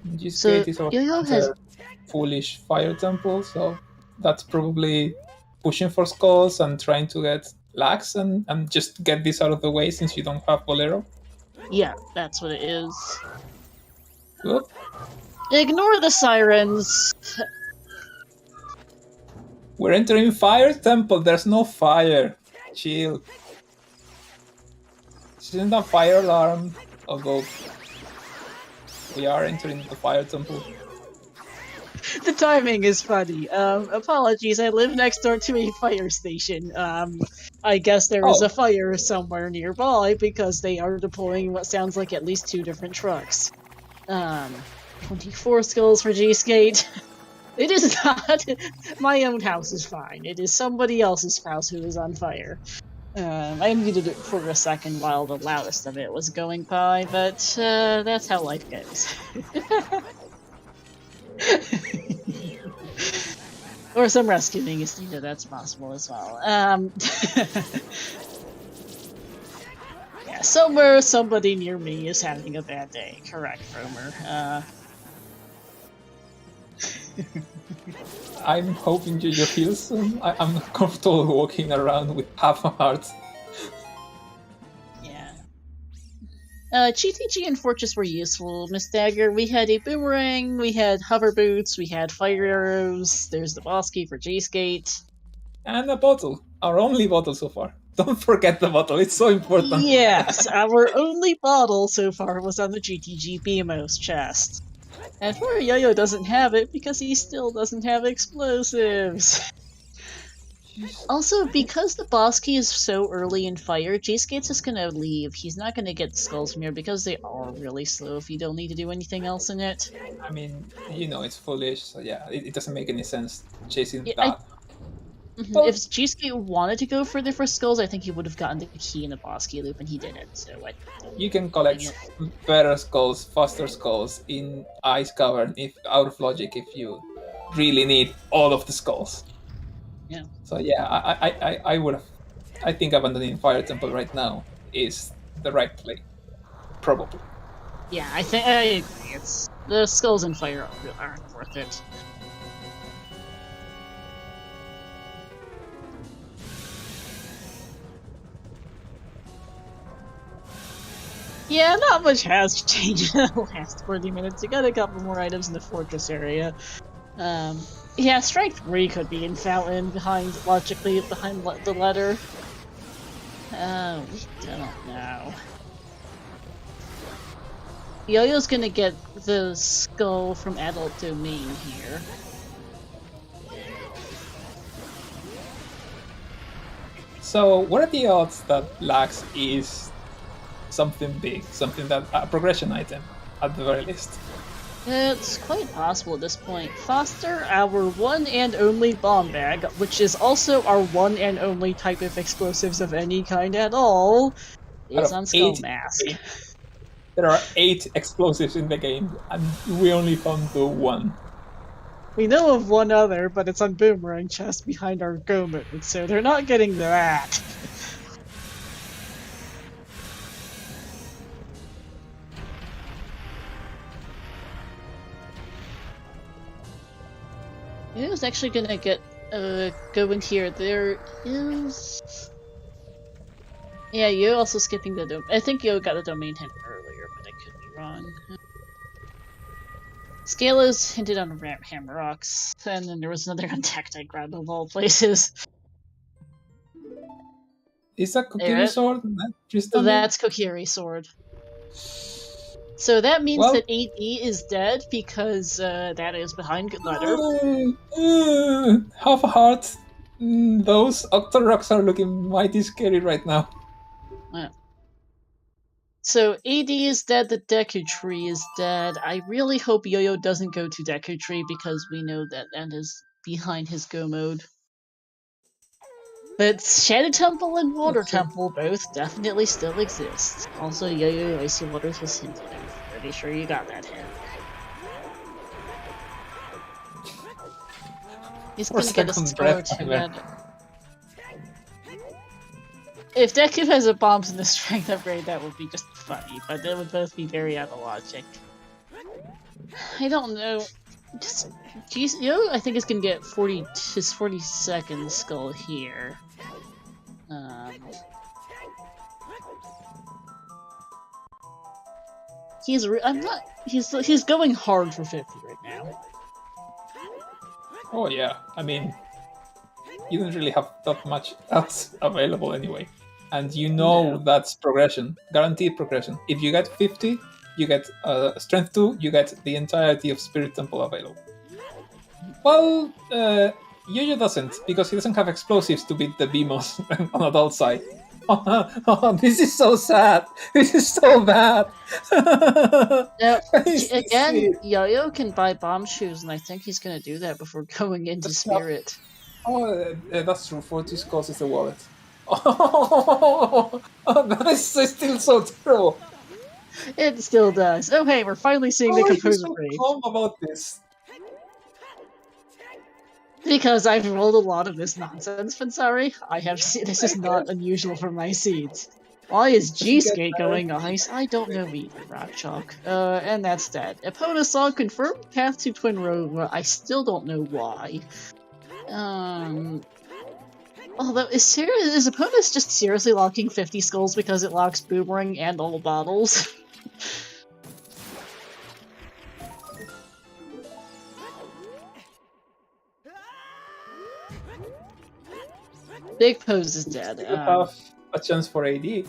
gsk8 is Yo-Yo has a foolish fire temple, so that's probably pushing for skulls and trying to get lags and just get this out of the way since you don't have Bolero. Yeah, that's what it is. Good. Ignore the sirens! We're entering Fire Temple, there's no fire. Chill. This isn't a fire alarm, although we are entering the Fire Temple. The timing is funny. Apologies, I live next door to a fire station. I guess there is a fire somewhere nearby because they are deploying what sounds like at least 2 different trucks. 24 skulls for gsk8. It is not my own house is fine. It is somebody else's house who is on fire. I muted it for a second while the loudest of it was going by, but that's how life goes. Or some rescuing is needed, that's possible as well. Yeah, somewhere somebody near me is having a bad day. Correct, Romer. I'm hoping you heal soon. I'm not comfortable walking around with half a heart. Yeah. GTG and Fortress were useful, Miss Dagger. We had a boomerang, we had hover boots, we had fire arrows, there's the boss key for gsk8. And a bottle. Our only bottle so far. Don't forget the bottle, it's so important. Yes, our only bottle so far was on the GTG BMO's chest. And poor Yo-Yo doesn't have it because he still doesn't have explosives. Also, because the boss key is so early in fire, gsk8's just gonna leave. He's not gonna get the skulls from here because they are really slow if you don't need to do anything else in it. I mean, you know, it's foolish, so yeah, it doesn't make any sense chasing that. Well, if gsk8 wanted to go further for skulls, I think he would have gotten the key in the boss key loop, and he didn't, so you can collect better skulls, faster skulls in Ice Cavern if out of logic if you really need all of the skulls. Yeah. So yeah, I would have. I think abandoning Fire Temple right now is the right play, probably. Yeah, I agree. It's the skulls in fire aren't worth it. Yeah, not much has changed in the last 40 minutes. You got a couple more items in the fortress area. Yeah, Strike 3 could be in Fountain logically behind the letter. We don't know. Yo-Yo's gonna get the skull from Adult Domain here. So, what are the odds that Lax is something big, something that a progression item at the very least? It's quite possible at this point. Foster, our one and only bomb bag, which is also our one and only type of explosives of any kind at all, is on Skull Mask. There are 8 explosives in the game, and we only found the one. We know of one other, but it's on Boomerang chest behind our go mode, so they're not getting that. Who's actually gonna get go in here? There is Yeah, you also skipping the I think you got a domain hint earlier, but I could be wrong. Scala's hinted on Hammer Rocks, and then there was another untacked I grabbed of all places. Is that Kokiri sword? That's Kokiri sword. So that means that AD is dead because that is behind letter. Half a heart. Those Octo Rocks are looking mighty scary right now. So AD is dead, the Deku Tree is dead. I really hope Yo-Yo doesn't go to Deku Tree because we know that is behind his go mode. But Shadow Temple and Water Temple both definitely still exist. Also, Yo-Yo Icy Waters was hinted. I'm pretty sure you got that hint. He's gonna get a star too. If Deku has a bombs in the strength upgrade, that would be just funny, but they would both be very out of logic. I don't know. Just Yo, I think is gonna get his 42nd skull here. He's going hard for 50 right now. Oh yeah, I mean, you don't really have that much else available anyway. And you know that's progression, guaranteed progression. If you get 50, you get Strength 2, you get the entirety of Spirit Temple available. Well, Yo-Yo doesn't, because he doesn't have explosives to beat the Beamos on adult side. Oh, this is so sad. This is so bad. Now, again, Yo-Yo can buy bomb shoes, and I think he's going to do that before going into Spirit. Oh, that's true. 40 skulls is the wallet. Oh, that is still so true. It still does. Oh, hey, we're finally seeing the composer rage. Calm about this. Because I've rolled a lot of this nonsense, Fansari. I have seen this is not unusual for my seeds. Why is gsk8 going ice? I don't know either, Rock Chalk. And that's dead. Epona saw confirmed path to Twin Road. I still don't know why. Although, is Epona just seriously locking 50 skulls because it locks Boomerang and all bottles? Big Pose is dead. Have a chance for AD.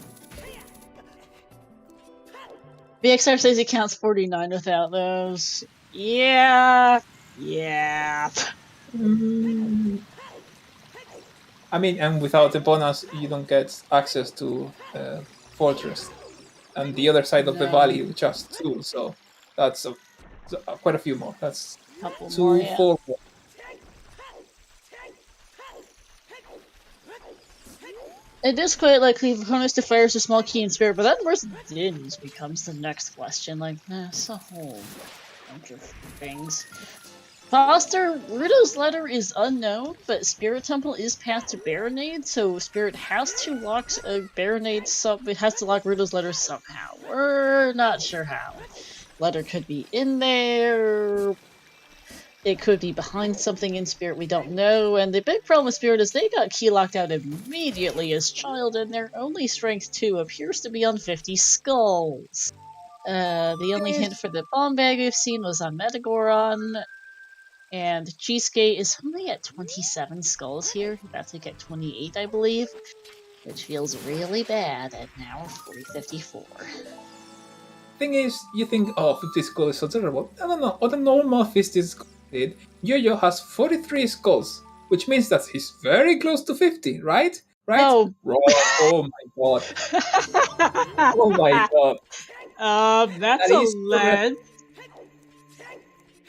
BXR says he counts 49 without those. Yeah. I mean, and without the bonus, you don't get access to Fortress. And the other side of the valley, which has 2, so that's quite a few more. That's 2, 4 more. It is quite likely if opponents to fire a small key in Spirit, but then where's Dins becomes the next question. Like, it's a whole bunch of things. Foster, Rudo's letter is unknown, but Spirit Temple is path to Baronade, so Spirit has to lock a Baronade it has to lock Rudo's letter somehow. We're not sure how. Letter could be in there. It could be behind something in Spirit we don't know, and the big problem with Spirit is they got key locked out immediately as child, and their only strength 2 appears to be on 50 skulls. The only hint for the bomb bag we've seen was on Metagoron, and gsk8 is only at 27 skulls here. About to get 28, I believe, which feels really bad at now 54. Thing is, you think, oh, 50 skulls is so terrible. I don't know, on the normal 50 skulls, Yo-Yo has 43 skulls, which means that he's very close to 50, right? Right? Oh, oh my god. Oh my god. That's a lead.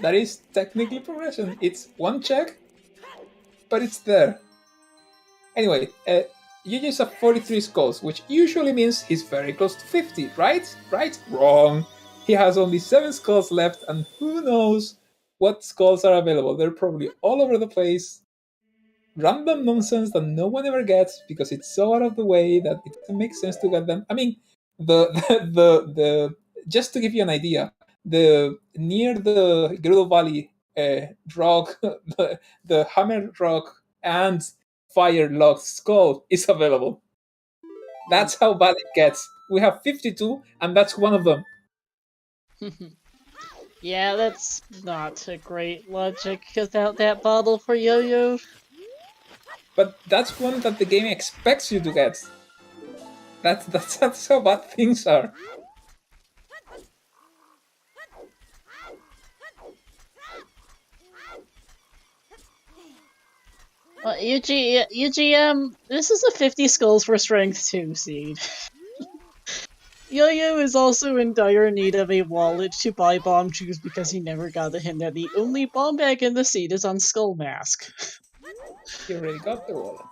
That is technically progression. It's one check, but it's there. Anyway, Yo-Yo has 43 skulls, which usually means he's very close to 50, right? Right? Wrong. He has only 7 skulls left, and who knows what skulls are available. They're probably all over the place. Random nonsense that no one ever gets because it's so out of the way that it doesn't make sense to get them. I mean, the just to give you an idea, near the Gerudo Valley rock, the Hammer Rock and Fire Locked Skull is available. That's how bad it gets. We have 52, and that's one of them. Yeah, that's not a great logic without that bottle for Yo-Yo. But that's one that the game expects you to get. That's how bad things are. Well, UGM, this is a 50 skulls for strength 2 seed. Yo-Yo is also in dire need of a wallet to buy bomb juice because he never got the hint that the only bomb bag in the seed is on Skull Mask. He already got the wallet.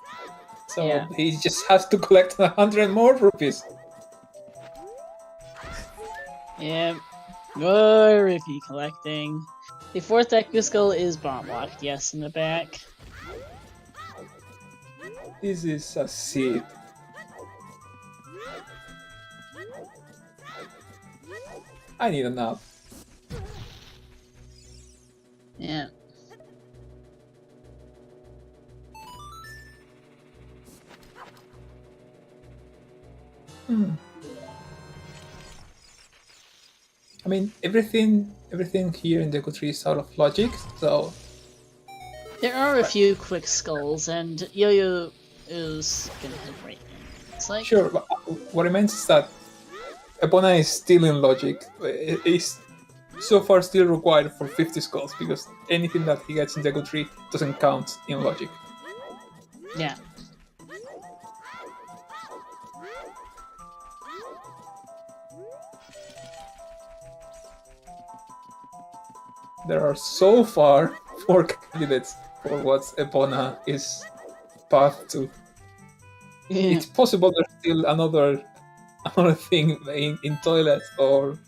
So Yeah. he just has to collect 100 more rupees. Yeah. More rupee collecting. The fourth Echo Skull is bomb locked, yes, in the back. This is a seed. I need a nap. Yeah. I mean, everything here in Deku Tree is out of logic, so There are a few quick skulls, and Yo-Yo is gonna head right in. It's like, sure. But what I meant is that Epona is still in logic. It is so far still required for 50 skulls because anything that he gets in Deku Tree doesn't count in logic. yeah. There are so far 4 candidates for what Epona is path to. It's possible there's still another thing in toilet or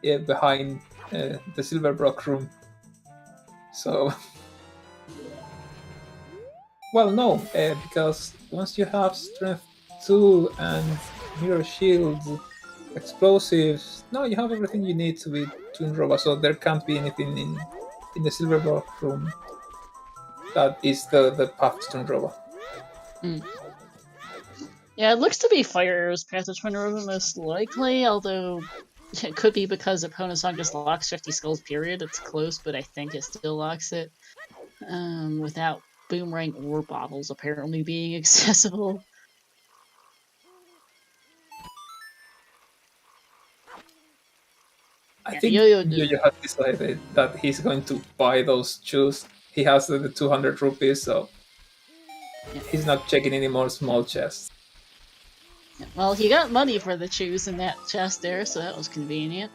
behind the Silver Brock room. So, well, no, because once you have strength 2 and mirror shields, explosives, no, you have everything you need to be Twin Roba. So there can't be anything in the Silver Brock room that is the path to Twin Roba. Yeah, it looks to be Fire Arrow's path to Twin Roba most likely, although it could be because opponent's song just locks 50 skulls, period. It's close, but I think it still locks it. Without Boomerang or bottles apparently being accessible. I Yeah, think Yo-Yo has decided that he's going to buy those shoes. He has the 200 rupees, so he's not checking any more small chests. Well, he got money for the shoes in that chest there, so that was convenient.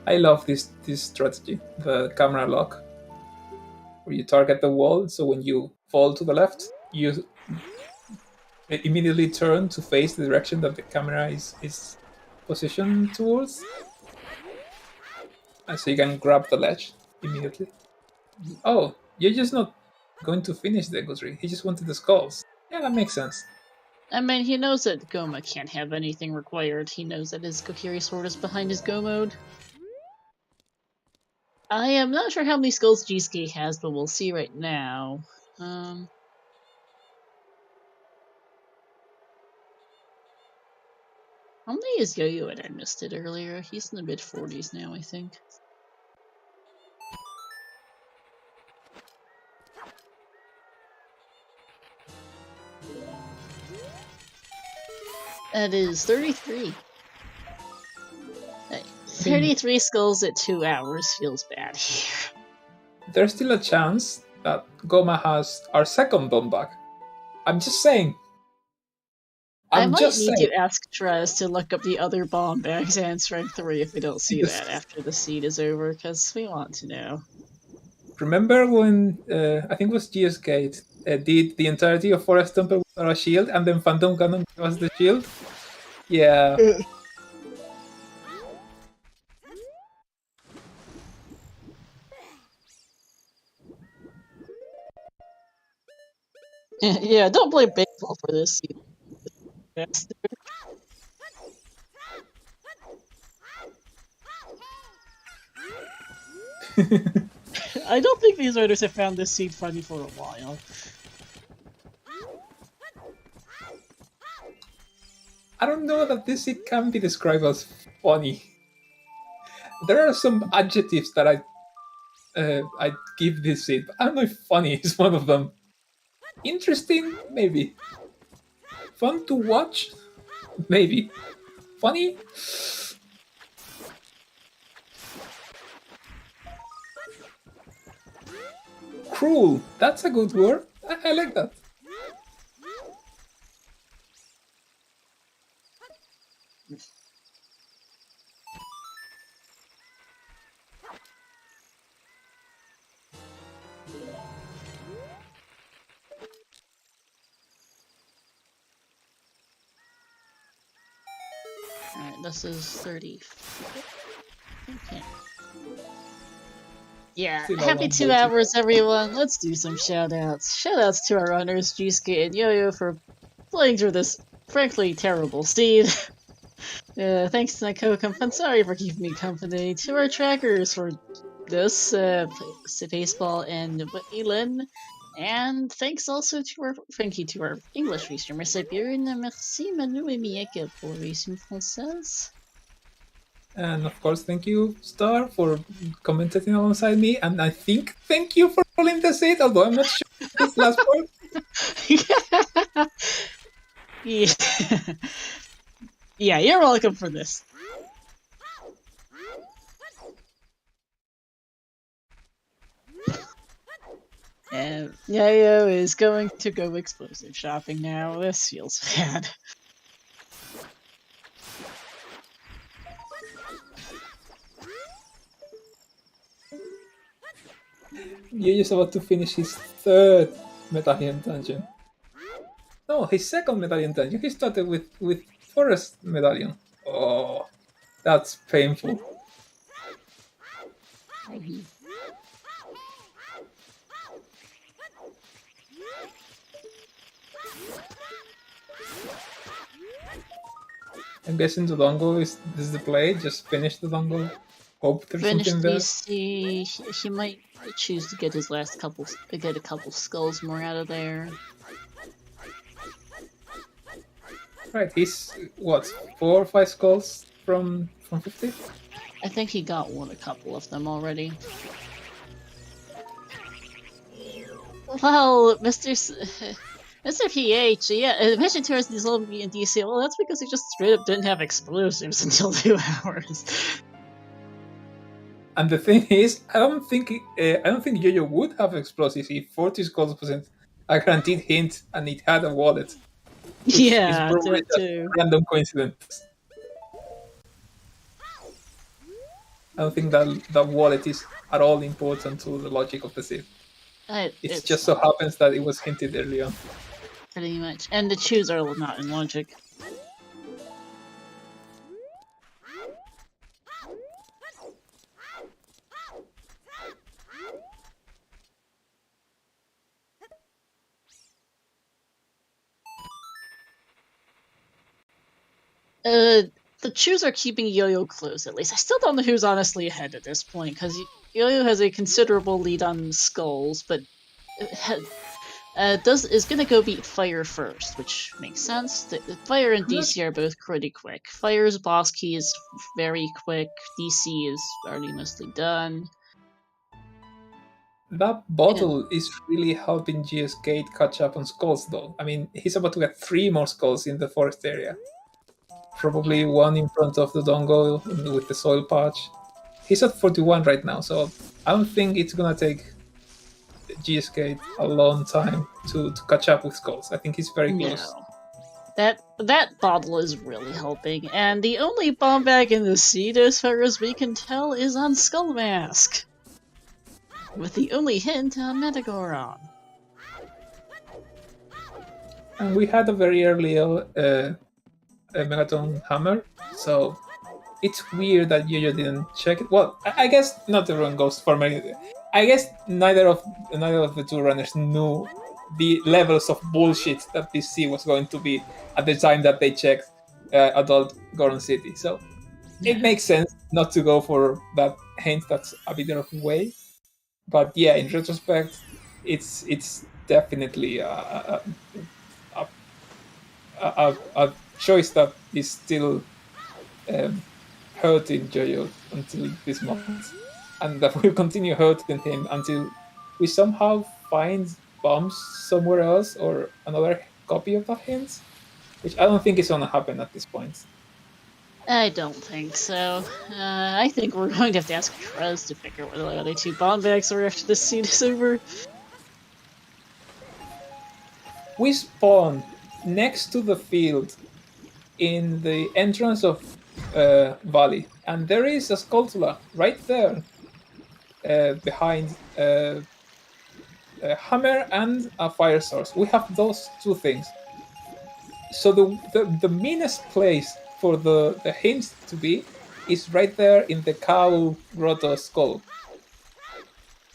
I love this strategy, the camera lock, where you target the wall, so when you fall to the left, you immediately turn to face the direction that the camera is positioned towards. And so you can grab the ledge immediately. Oh, you're just not going to finish the Deku Tree. He just wanted the skulls. Yeah, that makes sense. I mean, he knows that Goma can't have anything required. He knows that his Kokiri sword is behind his Go mode. I am not sure how many skulls gsk8 has, but we'll see right now. How many is Yo-Yo at? I missed it earlier. He's in the mid-40s now, I think. That is 33. 33 skulls at 2 hours feels bad here. There's still a chance that Goma has our second bomb bag. I'm just saying. I might need to ask Trez to look up the other bomb bags and strength 3 if we don't see that after the seed is over, because we want to know. Remember when, I think it was gsk8, did the entirety of Forest Temple without a shield, and then Phantom Cannon gave us the shield? Yeah. Yeah, don't blame Baseball for this. I don't think these writers have found this seed funny for a while. I don't know that this seed can be described as funny. There are some adjectives that I give this seed, but I don't know if funny is one of them. Interesting, maybe. Fun to watch, maybe. Funny? Cruel, that's a good word. I like that. Alright, this is 30. Okay. Yeah, Still happy around 2 40. hours, everyone. Let's do some shoutouts. Shoutouts to our runners, gsk8 and Yo-Yo, for playing through this frankly terrible seed. Thanks to my co-company, for keeping me company. To our trackers for this, Baseball and Waylon. And thanks also to our English restreamer, Siberian. Merci, Manu et Mieke, pour Racing Française. And of course, thank you, Star, for commentating alongside me. And I think thank you for rolling the seed, although I'm not sure this last part. Yeah. Yeah, you're welcome for this. And Yayo is going to go explosive shopping now. This feels bad. Yoyo's about to finish his 3rd medallion dungeon. No, his 2nd medallion dungeon. He started with Forest medallion. Oh, that's painful. I'm guessing the dongle is the play. Just finish the dongle. Hope there's Finish something there. DC. He might choose to get his last get a couple skulls more out of there. Right, he's what, 4 or 5 skulls from 50? I think he got a couple of them already. Well, Mr. PH, yeah, Mission Tours these little in DC. Well, that's because he just straight up didn't have explosives until 2 hours. And the thing is, I don't think Yo-Yo would have explosives if 40 skulls wasn't a guaranteed hint and it had a wallet. Yeah, is probably that too. Random coincidence. I don't think that wallet is at all important to the logic of the Sith. It just so happens that it was hinted early on. Pretty much. And the chews are not in logic. The chews are keeping Yo-Yo close, at least. I still don't know who's honestly ahead at this point, because Yo-Yo has a considerable lead on skulls, but is gonna go beat Fire first, which makes sense. The Fire and DC are both pretty quick. Fire's boss key is very quick, DC is already mostly done. That bottle is really helping gsk8 catch up on skulls, though. I mean, he's about to get 3 more skulls in the forest area. Probably 1 in front of the dongle with the soil patch. He's at 41 right now, so I don't think it's gonna take gsk8 a long time to catch up with skulls. I think he's very close. No. That bottle is really helping, and the only bomb bag in the seed, as far as we can tell, is on Skull Mask, with the only hint on Metagoron. And we had a very early Megaton Hammer, so it's weird that Yo-Yo didn't check it. Well, I guess not everyone goes for Megaton. I guess neither of the 2 runners knew the levels of bullshit that this sea was going to be at the time that they checked Adult Goron City. So it makes sense not to go for that hint that's a bit of a way. But yeah, in retrospect, it's definitely a choice that is still hurting Jojo until this moment, and that will continue hurting him until we somehow find bombs somewhere else or another copy of the hint, which I don't think is gonna happen at this point. I don't think so. I think we're going to have to ask Trez to figure out where the other 2 bomb bags are after this scene is over. We spawn next to the field in the entrance of Valley, and there is a Skulltula right there behind a hammer and a fire source. We have those 2 things. So the meanest place for the hint to be is right there in the cow grotto skull.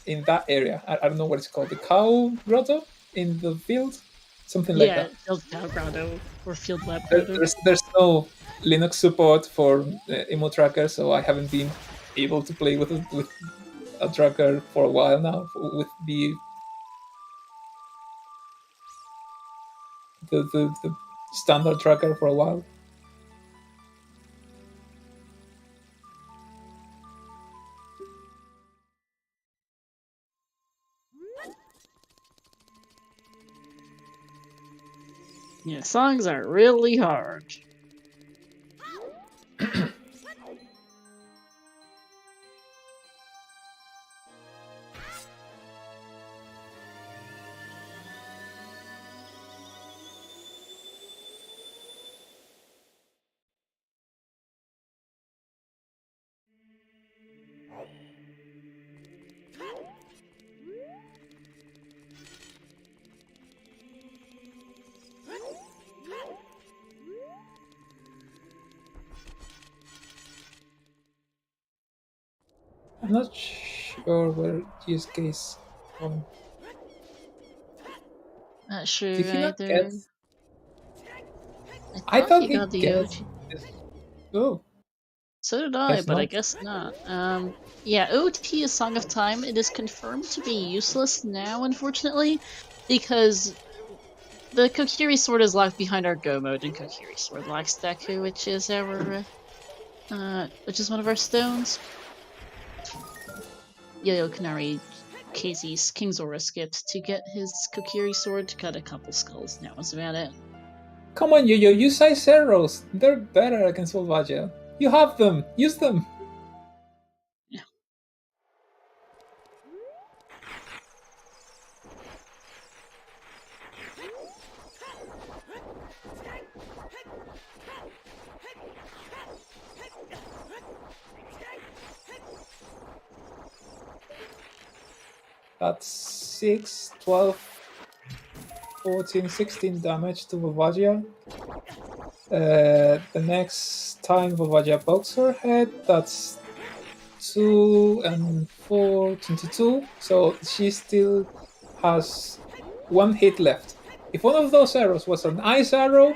In that area. I don't know what it's called. The cow grotto in the field? Something like that. Field Cow Grotto or Field Lab There- Grotto. There's no Linux support for Emo Tracker, so I haven't been able to play with a tracker for a while now. With the standard tracker for a while. Yeah, songs are really hard. I'm not sure where GSK is from. Not sure Did he not either. get? I I thought he he got the gets. OG. Oh, So did I, guess but I not. guess not. Yeah, OT is Song of Time. It is confirmed to be useless now, unfortunately, because the Kokiri sword is locked behind our Go mode, and Kokiri sword locks Deku, which is one of our stones. Yoyocanari Casey's King Zora skipped to get his Kokiri sword to cut a couple skulls, and that was about it. Come on, Yo-Yo, use ice arrows. They're better against Volvagia. You have them. Use them. Yeah. That's 6, 12, 14, 16 damage to Volvagia. The next time Volvagia pokes her head, that's 2 and 4, 22. So she still has 1 hit left. If one of those arrows was an ice arrow,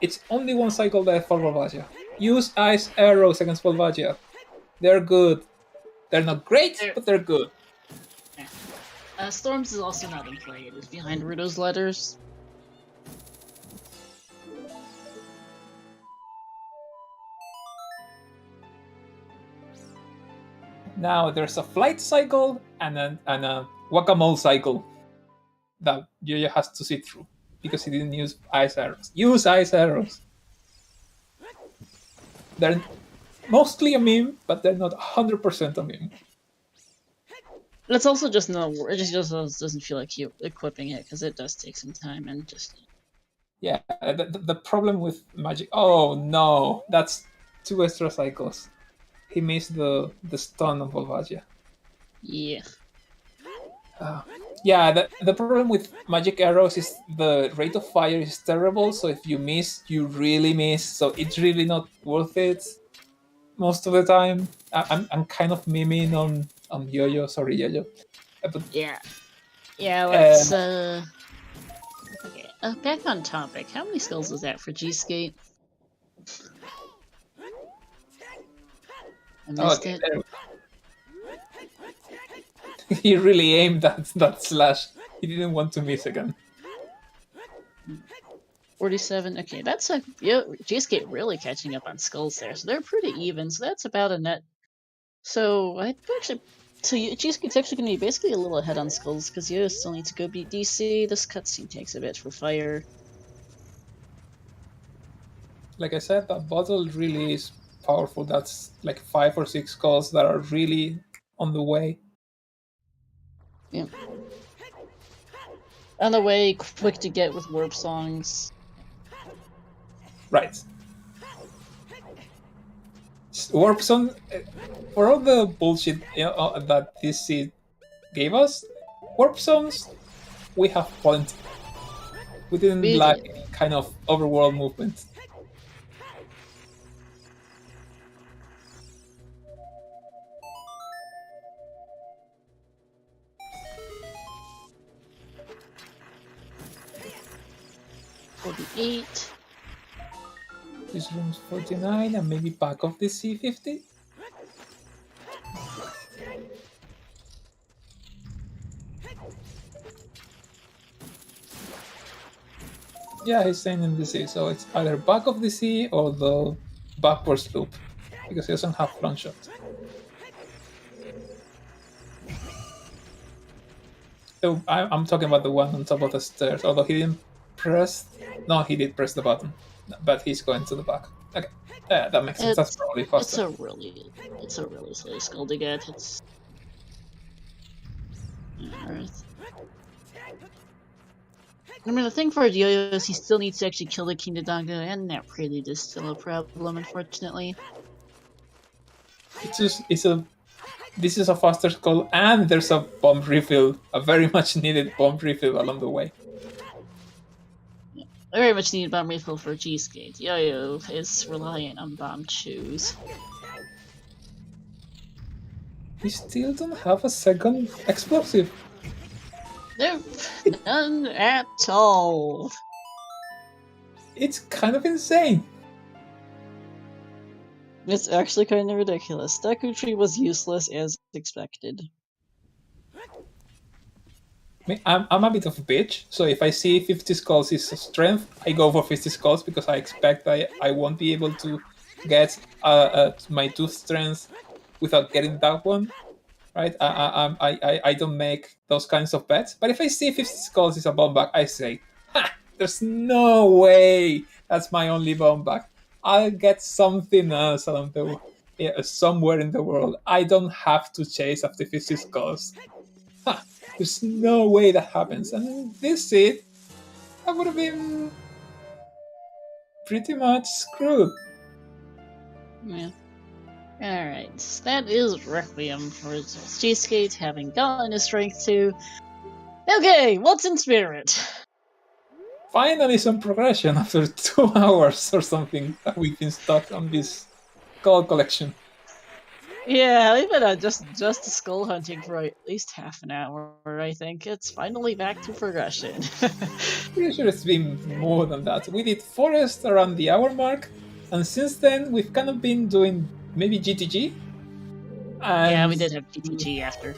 it's only 1 cycle left for Volvagia. Use ice arrows against Volvagia. They're good. They're not great, but they're good. Storms is also not in play. It is behind Rudo's letters. Now there's a flight cycle and a whack-a-mole cycle that Yuya has to sit through because he didn't use ice arrows. Use ice arrows. They're mostly a meme, but they're not 100% a meme. It's also just no. It just doesn't feel like you equipping it because it does take some time and just. Yeah, the problem with magic. Oh no, that's 2 extra cycles. He missed the stun of Volvagia. Yeah. Yeah, the problem with magic arrows is the rate of fire is terrible. So if you miss, you really miss. So it's really not worth it most of the time. I'm kind of miming on Yo-Yo. Sorry, Yo-Yo. But Yeah. Let's Okay. Back on topic. How many skulls is that for gsk8? I missed it. he really aimed that slash. He didn't want to miss again. 47. Okay, that's a gsk8 really catching up on skulls there, so they're pretty even. So that's about a net. So gsk8's actually going to be basically a little ahead on skulls because you still need to go beat DC. This cutscene takes a bit for fire. Like I said, that bottle really is powerful. That's like 5 or 6 skulls that are really on the way. Yeah. On the way, quick to get with warp songs. Right. Warp song, for all the bullshit that this seed gave us, warp songs we have plenty. We didn't lack any kind of overworld movement. $48. This room's 49 and maybe back of the C50. Yeah, he's staying in the sea, so it's either back of the sea or the backwards loop, because he doesn't have front shot. So I'm talking about the one on top of the stairs, although he didn't press... No, he did press the button, but he's going to the back. Okay, yeah, that makes sense. That's probably faster. It's a really silly skull to get. It's... Alright. I mean, the thing for Yo-Yo is he still needs to actually kill the King Dodongo, and that really is still a problem, unfortunately. This is a faster skull, and there's a bomb refill, a very much needed bomb refill along the way. Yeah, very much needed bomb refill for gsk8. Yo-Yo is reliant on bomb chews. We still don't have a second explosive. Nope, none at all. It's kind of insane. It's actually kind of ridiculous. Deku Tree was useless as expected. I mean, I'm a bit of a bitch, so if I see 50 skulls is a strength, I go for 50 skulls because I expect I won't be able to get my 2 strengths without getting that one. Right? I don't make those kinds of bets. But if I see 50 skulls is a bomb back, I say, ha! There's no way that's my only bomb back. I'll get something else along the somewhere in the world. I don't have to chase after 50 skulls. Ha! There's no way that happens. And this seed, I would have been pretty much screwed. Yeah. Alright, that is Requiem for gsk8 having gotten his strength 2. Okay, what's in spirit? Finally some progression after 2 hours or something that we've been stuck on this skull collection. Yeah, we've been just skull hunting for at least half an hour, I think. It's finally back to progression. Pretty sure it's been more than that. We did forest around the hour mark, and since then we've kind of been doing maybe GTG. And yeah, we did have GTG after.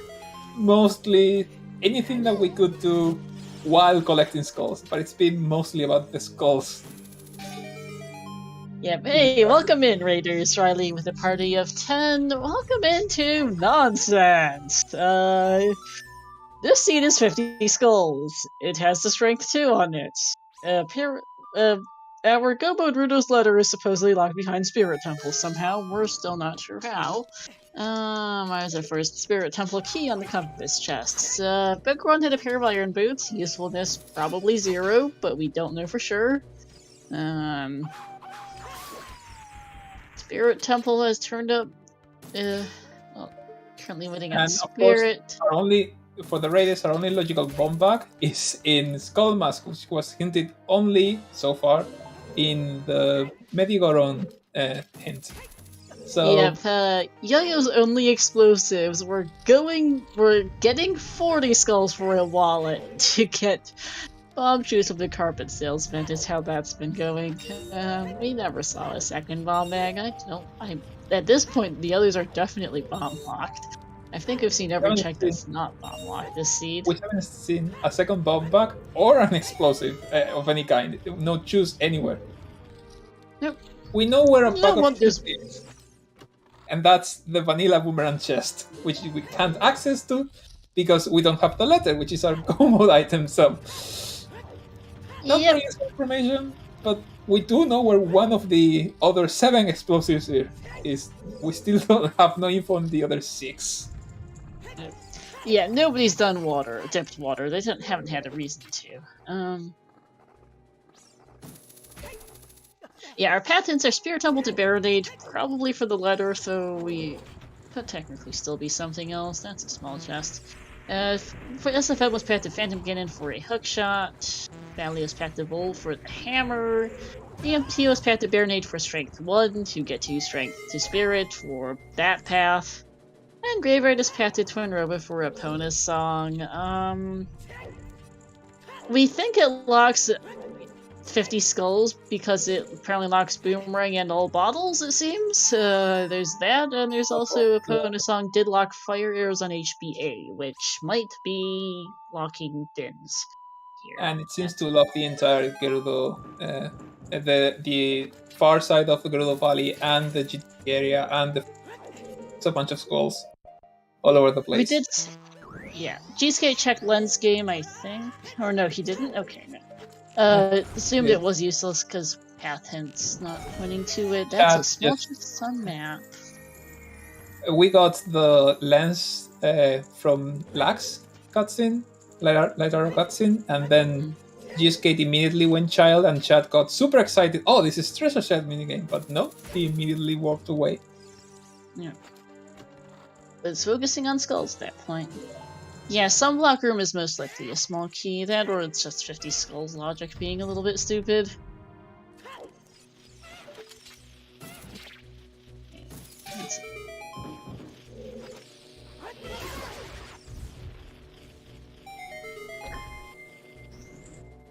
Mostly anything that we could do while collecting skulls, but it's been mostly about the skulls. Yep, hey, welcome in, Raiders. Riley with a party of 10. Welcome into Nonsense. This seed is 50 skulls. It has the strength 2 on it. Our Gobo Rudo's letter is supposedly locked behind Spirit Temple somehow. We're still not sure how. There's our first Spirit Temple key on the compass chest. Bugron had a pair of iron boots. Usefulness probably 0, but we don't know for sure. Spirit Temple has turned up. Well, currently waiting on Spirit. For the Raiders, our only logical bomb back is in Skull Mask, which was hinted only so far in the Medigoron hint. So yep, Yo-Yo's only explosives. We're getting 40 skulls for a wallet to get bomb shoes from the carpet salesman is how that's been going. We never saw a second bomb bag. At this point, the others are definitely bomb locked. I think we've seen every haven't check seen- that's not bomb locked this seed. We haven't seen a second bomb bag or an explosive of any kind. No choose anywhere. Nope. We know where a No bag one of does- chips is. And that's the vanilla boomerang chest, which we can't access to because we don't have the letter, which is our go mode item. So, not Yep. very useful information, but we do know where one of the other 7 explosives here is. We still don't have no info on the other 6. Yeah, nobody's done water, dipped water. They haven't had a reason to. Yeah, our patents are Spirit Temple to Barricade, probably for the letter, so we could technically still be something else. That's a small chest. For SFM was patented Phantom Cannon for a hookshot. Valley was patented Vol for the hammer. EMT was patented Barricade for Strength 1 to get to Strength to Spirit for that path. And Graveyard is patented Twin Robot for a Ponus song. We think it locks 50 skulls because it apparently locks Boomerang and all bottles, it seems. There's that, and there's also a Ponus song did lock Fire Arrows on HBA, which might be locking Dins here. And it seems to lock the entire Gerudo, the far side of the Gerudo Valley and the GT area, and it's a bunch of skulls all over the place. We did, yeah. gsk8 checked Lens Game, I think. Or no, he didn't? Okay, no. Assumed it was useless because Path Hint's not pointing to it. That's a small sun map. We got the lens from Lax cutscene, later cutscene, and then gsk8 immediately went child, and Chad got super excited. Oh, this is treasure shed minigame, but no, he immediately walked away. Yeah. But it's focusing on skulls at that point. Yeah, Sunblock Room is most likely a small key, that or it's just 50 skulls logic being a little bit stupid.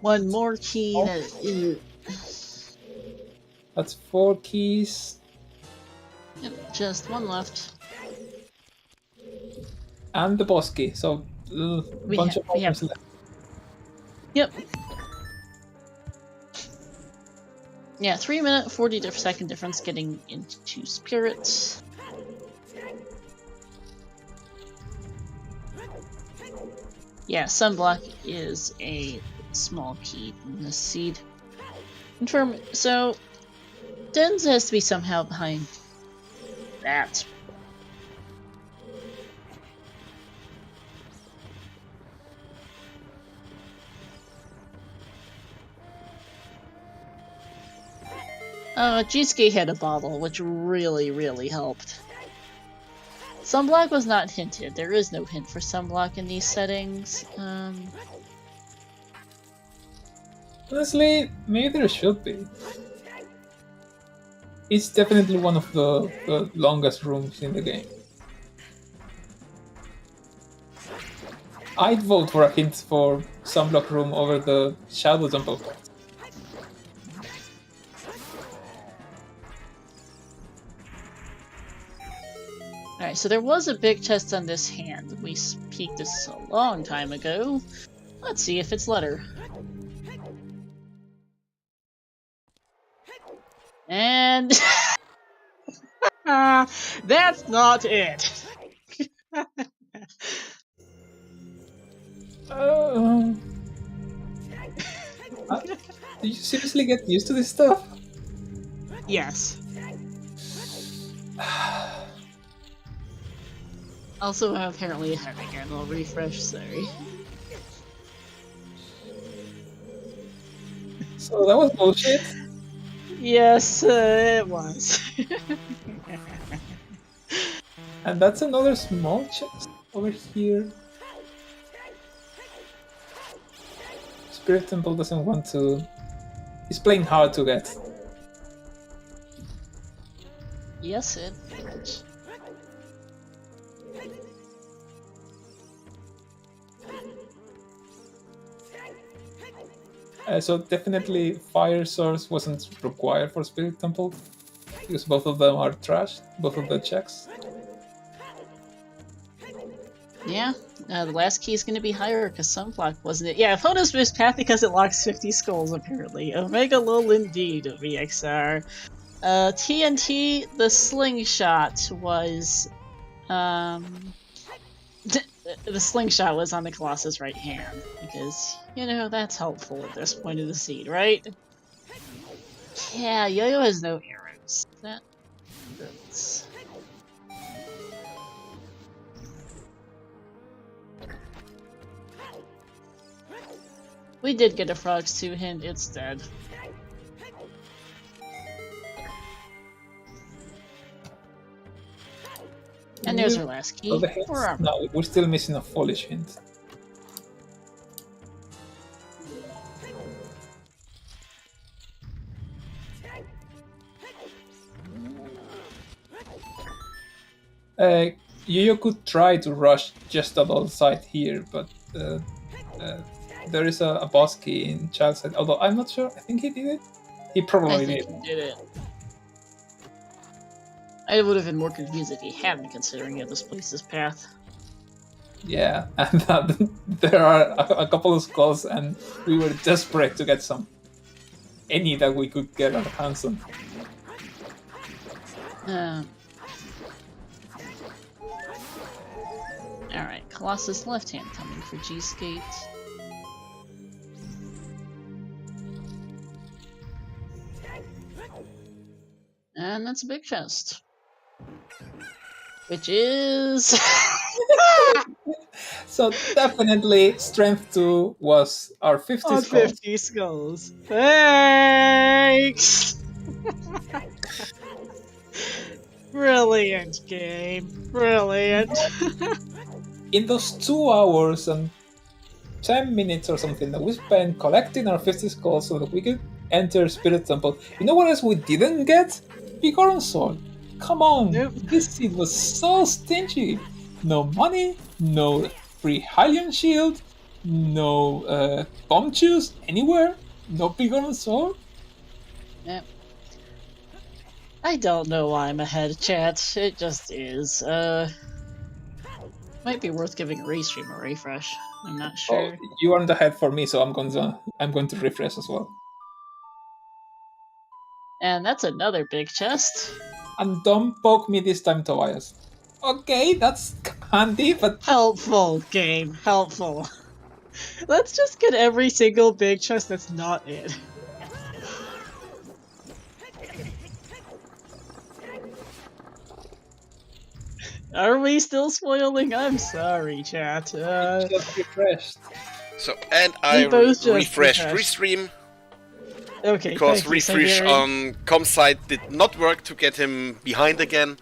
One more key That's 4 keys. Yep, just one left. And the boss key, so a bunch of items left. Yep. Yeah, 3-minute, 40-second difference getting into Spirit. Yeah, Sunblock is a small key in this seed. So, Dens has to be somehow behind that. gsk8 had a bottle, which really, really helped. Sunblock was not hinted. There is no hint for Sunblock in these settings. Honestly, maybe there should be. It's definitely one of the longest rooms in the game. I'd vote for a hint for Sunblock Room over the Shadow Temple. Alright, so there was a big chest on this hand. We peeked this a long time ago. Let's see if it's letter. And... that's not it! Do you seriously get used to this stuff? Yes. Also, apparently having a little refresh, sorry. So that was bullshit. Yes, it was. And that's another small chest over here. Spirit Temple doesn't want to... He's playing hard to get. Yes, it is. So definitely Fire Source wasn't required for Spirit Temple, because both of them are trashed, both of the checks. Yeah, the last key is going to be higher because Sunblock wasn't it? Yeah, opponents miss path because it locks 50 skulls apparently. Omega lol indeed, VXR. TNT, the slingshot was the slingshot was on the Colossus' right hand because that's helpful at this point of the seed, right? Yeah, Yo-Yo has no arrows. That's... We did get a Frogs 2 hint, it's dead. And there's our last key. No, we're still missing a Foliage hint. You could try to rush just outside here, but there is a boss key in Child's Head. Although I'm not sure. I think he did it. He probably did. He did it. I would have been more confused if he hadn't, considering it displaces path. Yeah, and there are a couple of skulls, and we were desperate to get any that we could get our hands on. Alright, Colossus left hand coming for gsk8. And that's a big chest. Which is... So definitely Strength 2 was our 50 skulls. 50 skulls. Thanks! Brilliant game. Brilliant. In those 2 hours and 10 minutes or something that we spent collecting our 50 skulls so that we could enter Spirit Temple, you know what else we didn't get? Vigor Sword. Come on, Nope. This seed was so stingy. No money, no free Hylian shield, no bomb juice anywhere, no Vigor Sword. Yep. I don't know why I'm ahead, chat. It just is. Might be worth giving Restream a refresh. I'm not sure. Oh, you aren't ahead for me, so I'm going to refresh as well. And that's another big chest. And don't poke me this time, Tobias. Okay, that's handy, but... Helpful, game. Helpful. Let's just get every single big chest that's not it. Are we still spoiling? I'm sorry, chat. Just refreshed. So, and I refreshed Restream. Okay, because refresh on com's side did not work to get him behind again.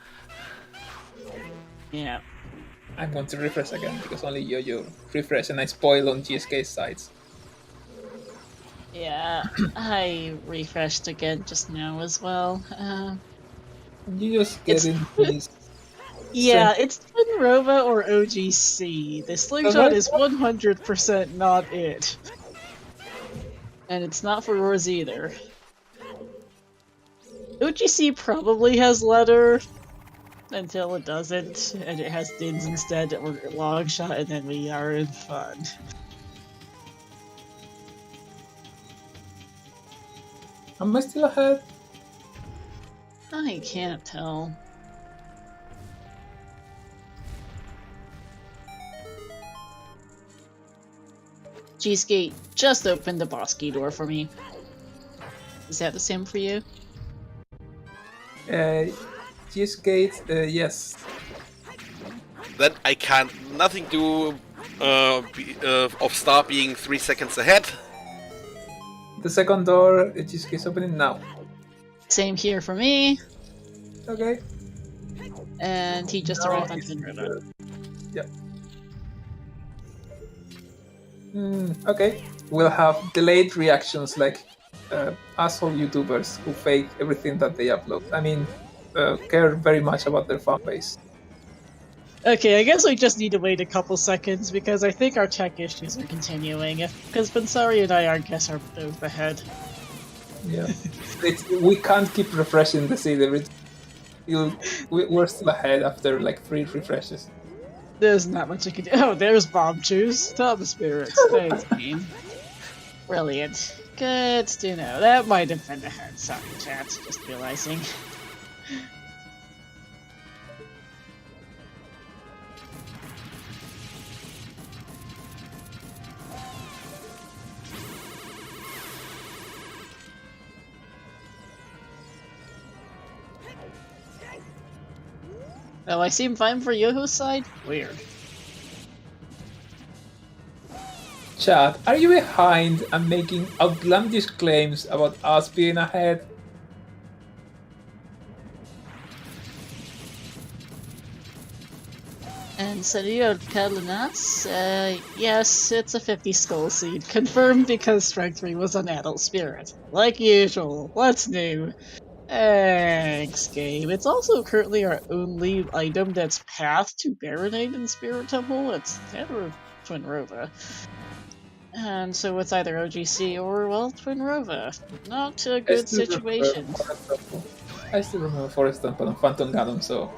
Yeah. I'm going to refresh again because only Yo-Yo refresh and I spoil on GSK's sides. Yeah, I refreshed again just now as well. You just get in these. Yeah, it's Twinrova or OGC. The slingshot is 100% not it. And it's not for Roars either. OGC probably has letter until it doesn't, and it has Dins instead or Longshot, and then we are in fun. Am I still ahead? I can't tell. gsk8 just opened the boss key door for me. Is that the same for you? gsk8, yes. Then I can't nothing do of Star being 3 seconds ahead. The second door, gsk is opening now. Same here for me. Okay. And he just arrived on Twinrova. Yep. Okay. We'll have delayed reactions like asshole YouTubers who fake everything that they upload. I mean, care very much about their fan base. Okay, I guess we just need to wait a couple seconds because I think our tech issues are continuing. Because Bansari and I, guess, are both ahead. Yeah. We can't keep refreshing the seed. We're still ahead after like 3 refreshes. There's not much I can do. Oh, there's Bomb Juice. Top of Spirits. Thanks, game. Brilliant. Good to know. That might have been the head. Sorry, chat. Just realizing. Oh, I seem fine for Yoho's side? Weird. Chad, are you behind and making outlandish claims about us being ahead? And Sergio Calinas, yes, it's a 50 skull seed. Confirmed because Strength 3 was an adult spirit. Like usual, what's new? Thanks, game. It's also currently our only item that's path to Baronade and Spirit Temple. It's never Twin Rova. And so it's either OGC or, well, Twin Rova. Not a good situation. I still remember Forest Temple and Phantom Ganon, so...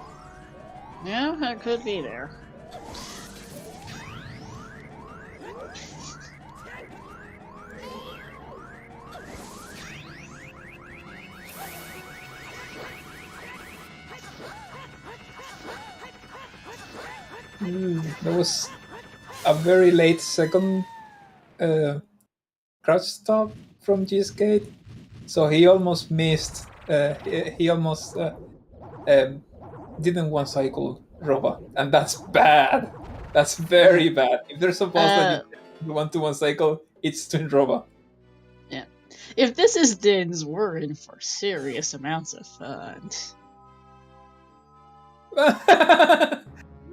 Yeah, that could be there. There was a very late second crouch stop from gsk8, so he almost missed. He almost didn't one cycle Roba, and that's bad. That's very bad. If there's a boss that you want to one cycle, it's Twin Roba. Yeah. If this is Dins, we're in for serious amounts of fun.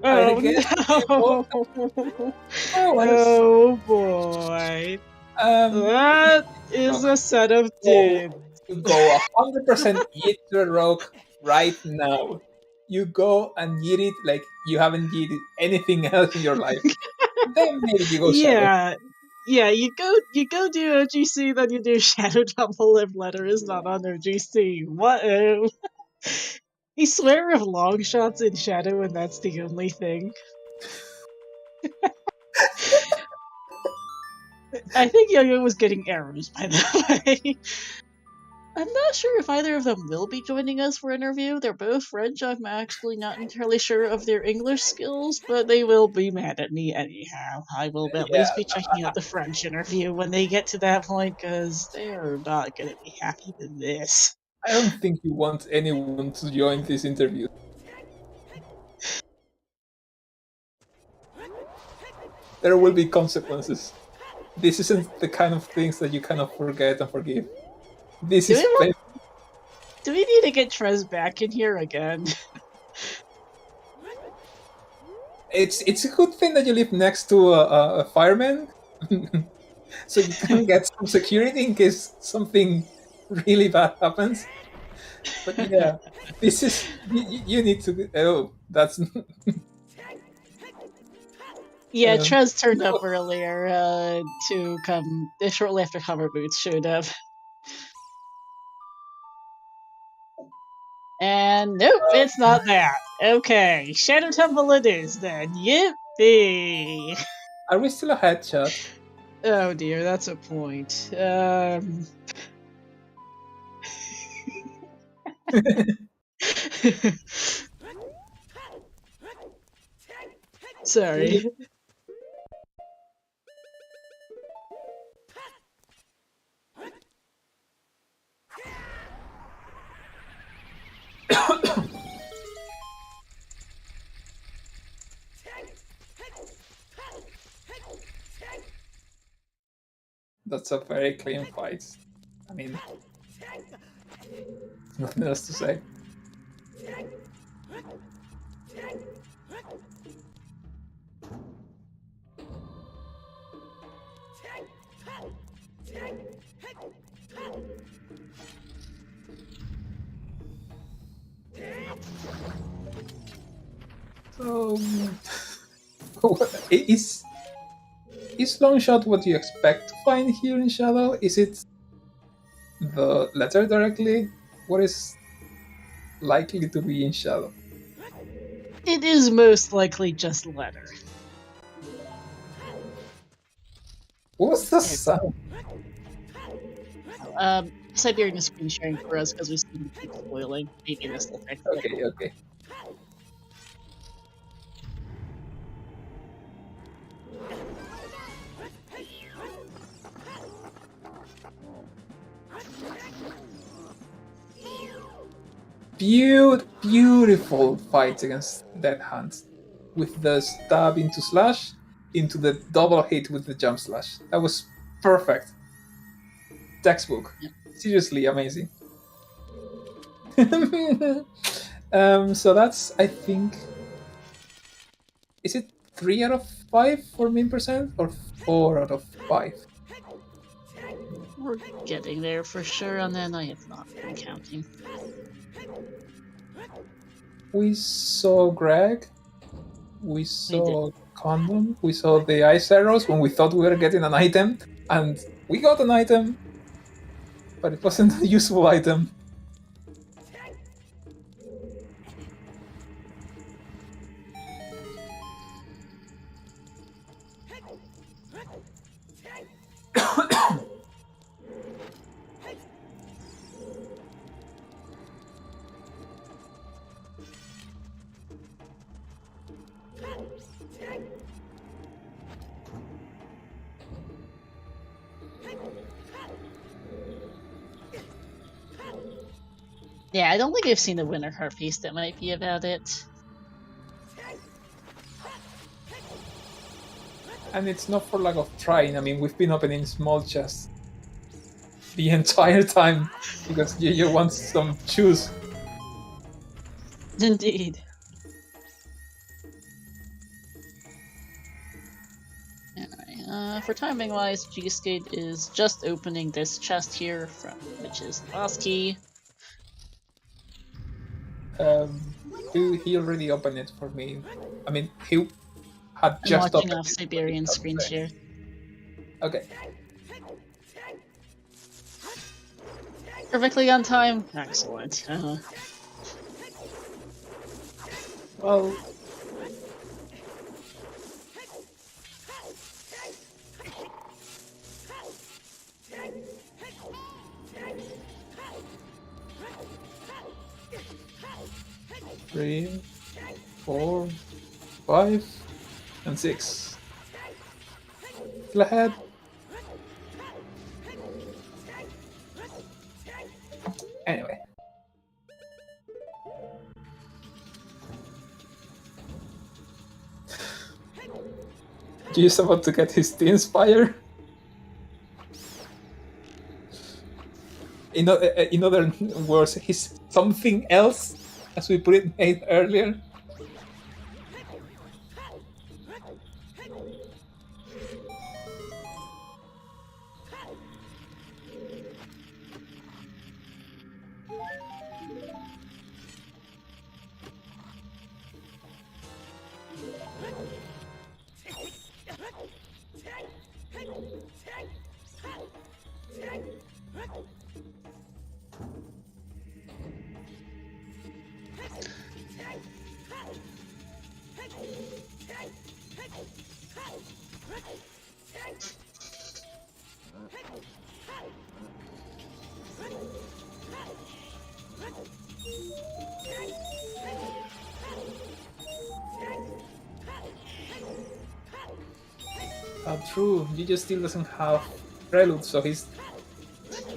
Oh no! Oh boy! That is a set of Dins. You go 100% eat the rock right now. You go and eat it like you haven't eaten anything else in your life. Then maybe you go Shadow. Yeah, you go do OGC, then you do Shadow Temple if letter is not on OGC. What? You swear of long shots in Shadow and that's the only thing. I think Yo-Yo was getting arrows, by the way. I'm not sure if either of them will be joining us for interview. They're both French. I'm actually not entirely sure of their English skills, but they will be mad at me anyhow. I will at least be checking out the French interview when they get to that point, because they're not going to be happy with this. I don't think you want anyone to join this interview. There will be consequences. This isn't the kind of things that you kind of forget and forgive. This is painful. Do we need to get Trez back in here again? It's a good thing that you live next to a fireman, so you can get some security in case something really bad happens. But yeah, this is you need to. Oh, that's. Yeah, Trez turned up earlier to come shortly after Hover Boots showed up. And nope, it's not that. Okay, Shadow Temple it is then. Yippee! Are we still ahead, chat? Oh dear, that's a point. Sorry. That's a very clean fight. I mean, nothing else to say. So, is long shot what you expect to find here in Shadow? Is it the letter directly? What is likely to be in Shadow? It is most likely just letter. What was the sound? Siberian is screen sharing for us because we seem to keep spoiling. Maybe this will fix it. Okay, okay. Beautiful fight against Dead Hands with the stab into slash into the double hit with the jump slash. That was perfect. Textbook. Seriously amazing. So that's, I think, is it 3 out of 5 for min percent or 4 out of 5? We're getting there for sure, and then I have not been counting. We saw Greg. We saw Condom. We saw the ice arrows when we thought we were getting an item, and we got an item, but it wasn't a useful item. Yeah, I don't think I've seen a winner card piece that might be about it. And it's not for lack of trying. I mean, we've been opening small chests the entire time because you want some shoes. Indeed. Alright, for timing wise, gsk8 is just opening this chest here, which is the boss key. He already opened it for me. I mean, he had just I'm watching opened off it. Siberian screen share. Okay. Perfectly on time. Excellent. Well, three, 4, 5, and 6. Still ahead. Anyway. He's about to get his tea inspire. In other words, he's something else, as we put it earlier. True, Gigi still doesn't have Prelude, so he's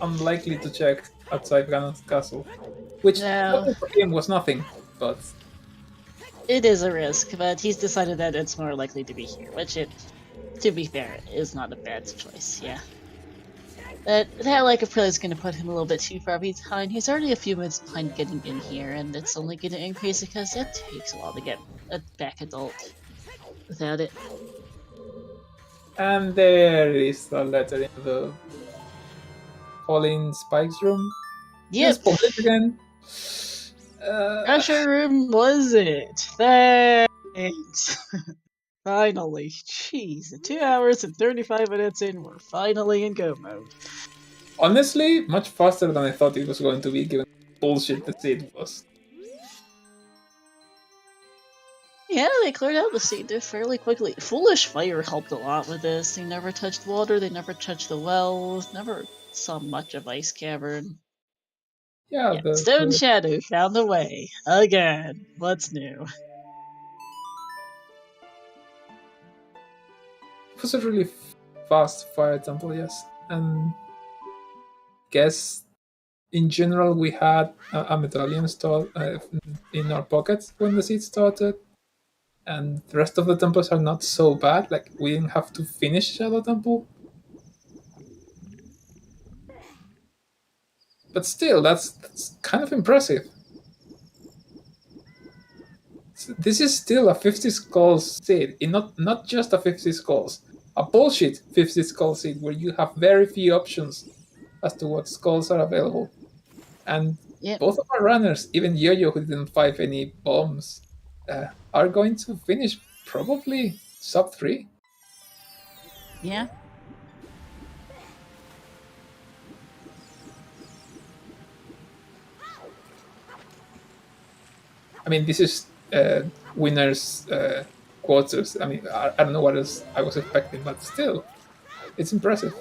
unlikely to check outside Ganon's castle. Which for him was nothing, but... It is a risk, but he's decided that it's more likely to be here, which to be fair, is not a bad choice, yeah. That lack of Prelude is going to put him a little bit too far behind. He's already a few minutes behind getting in here, and it's only going to increase because it takes a while to get a back adult without it. And there is the letter in the Falling Spike's room. Yep. Yes, again. Pressure room was it. Thanks. Finally. Jeez, 2 hours and 35 minutes in, we're finally in go mode. Honestly, much faster than I thought it was going to be, given the bullshit that it was. Yeah, they cleared out the seed fairly quickly. Foolish Fire helped a lot with this. They never touched water, they never touched the wells, never saw much of Ice Cavern. Yeah, Stone Shadow found the way. Again. What's new? it was a really fast fire temple, yes. And guess in general we had a medallion in our pockets when the seed started. And the rest of the temples are not so bad. Like, we didn't have to finish Shadow Temple. But still, that's kind of impressive. This is still a 50 skulls seed, not just a 50 skulls, a bullshit 50 skull seed where you have very few options as to what skulls are available. And both of our runners, even Yo-Yo, who didn't find any bombs, are going to finish probably sub 3. Yeah. I mean, this is winners' quarters. I mean, I don't know what else I was expecting, but still, it's impressive.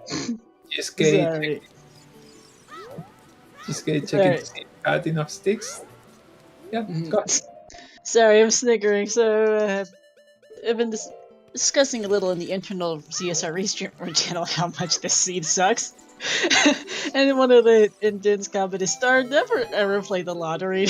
Sorry. gsk8 checking to see if I had enough sticks. Yeah, go ahead. Sorry, I'm sniggering. So, I've been discussing a little in the internal CSRE streamer channel how much this seed sucks. And one of the Indians comment is, Star, never ever play the lottery.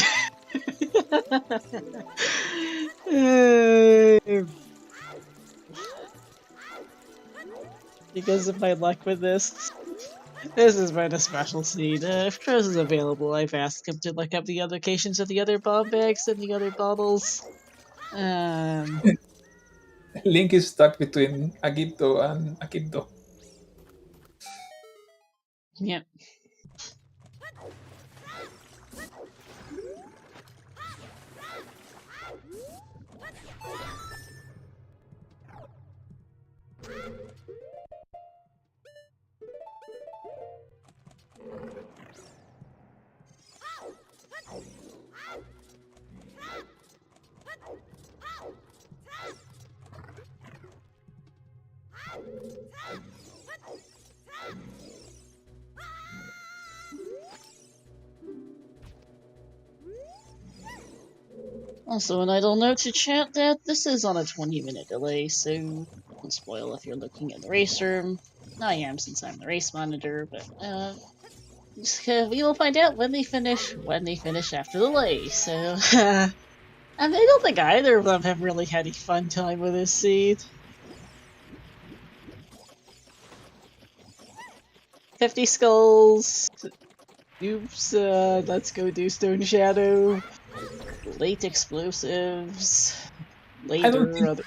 Because of my luck with this. This has been a special seed. If Troz is available, I've asked him to look up the other locations of the other bomb bags and the other bottles. Link is stuck between Agipto and Agipto. Yep. Also, an idle note to chat that this is on a 20-minute delay, so don't spoil if you're looking at the race room. I am, since I'm the race monitor, but we will find out when they finish after the delay, so I don't think either of them have really had a fun time with this seed. 50 skulls. Oops, let's go do Stone Shadow. Late explosives. Later other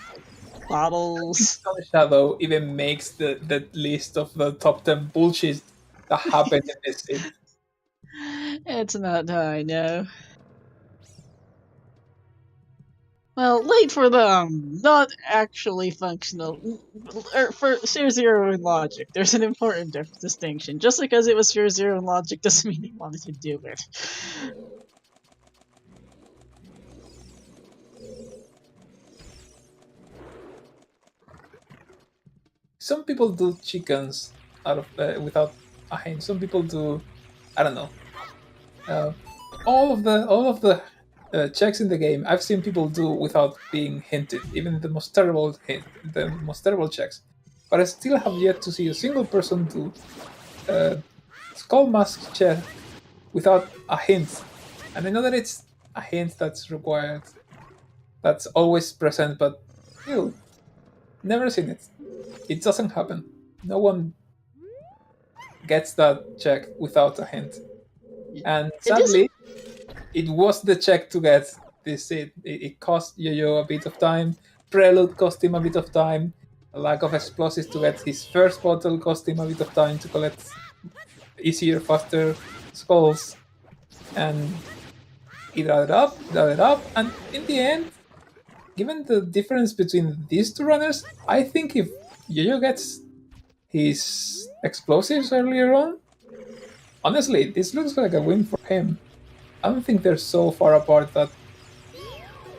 bottles. Stone Shadow even makes the list of the top 10 bullshit that happened in this seed. It's not high, no. Well, late for the not actually functional. For Sphere Zero and Logic, there's an important distinction. Just because it was Sphere Zero and Logic doesn't mean they wanted to do it. Some people do chickens out of without a hint. Some people do, I don't know. All of the checks in the game I've seen people do without being hinted, even the most terrible checks. But I still have yet to see a single person do skull mask check without a hint. And I know that it's a hint that's required, that's always present, but still, never seen it. It doesn't happen. No one gets that check without a hint. And sadly, it was the check to get this. It cost Yo-Yo a bit of time. Prelude cost him a bit of time. A lack of explosives to get his first bottle cost him a bit of time to collect easier, faster skulls. And it added up, and in the end, given the difference between these two runners, I think if Yo-Yo gets his explosives earlier on, honestly, this looks like a win for him. I don't think they're so far apart that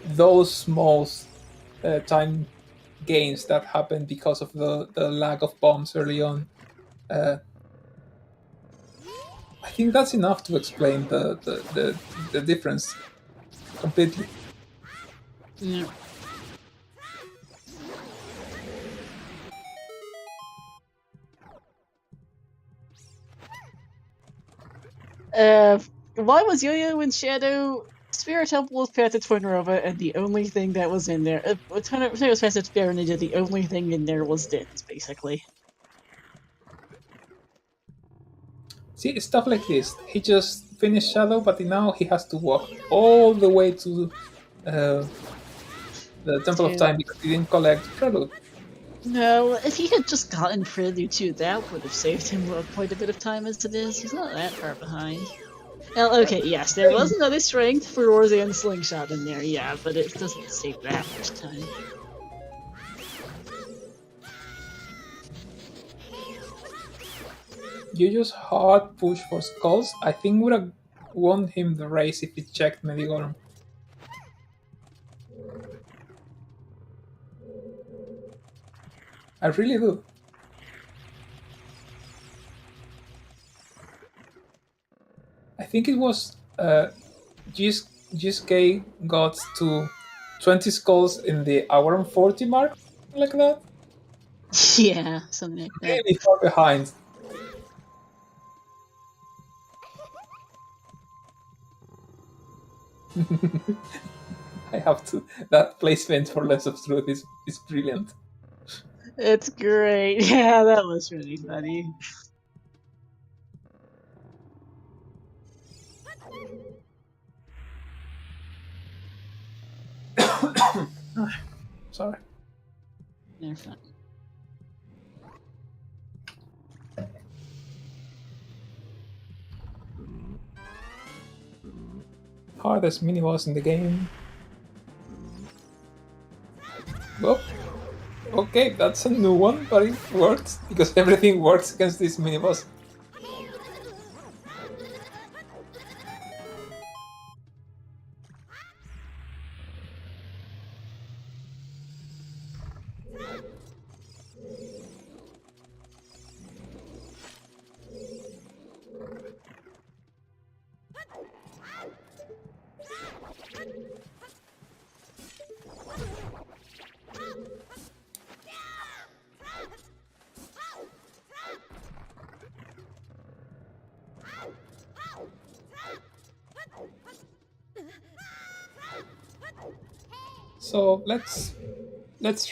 those small time gains that happen because of the lack of bombs early on. I think that's enough to explain the difference completely. Yeah. Why was Yo-Yo in Shadow? Spirit Temple was Path to Twinrova, and the only thing that was in there, Twinrova was Path to Spirit Ninja, the only thing in there was Dins, basically. See, stuff like this. He just finished Shadow, but now he has to walk all the way to the Temple of Time because he didn't collect Prelude. No, if he had just gotten Prelude too, that would have saved him quite a bit of time as it is. He's not that far behind. Well, okay, yes, there was another strength for Roseanne Slingshot in there, yeah, but it doesn't save that much time. You just hard push for Skulls. I think would have won him the race if he checked Medigorum. I really do. I think it was GSK got to 20 skulls in the hour and 40 mark, like that. Yeah, something like that. Really far behind. I have to. That placement for Lens of Truth is brilliant. It's great. Yeah, that was really funny. Sorry. They're fun. Hardest mini boss in the game. Well, okay, that's a new one, but it works because everything works against this mini boss. So let's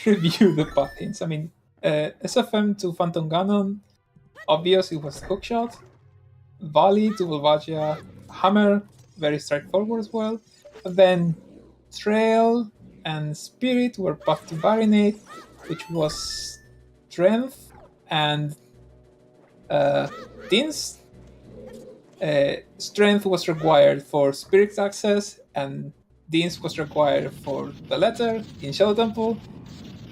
review the path hints. I mean, SFM to Phantom Ganon, obvious it was hookshot. Valley to Volvagia, Hammer, very straightforward as well. But then Trail and Spirit were path to Barinate, which was Strength and Dins. Strength was required for Spirit access, and Dins was required for the letter in Shadow Temple,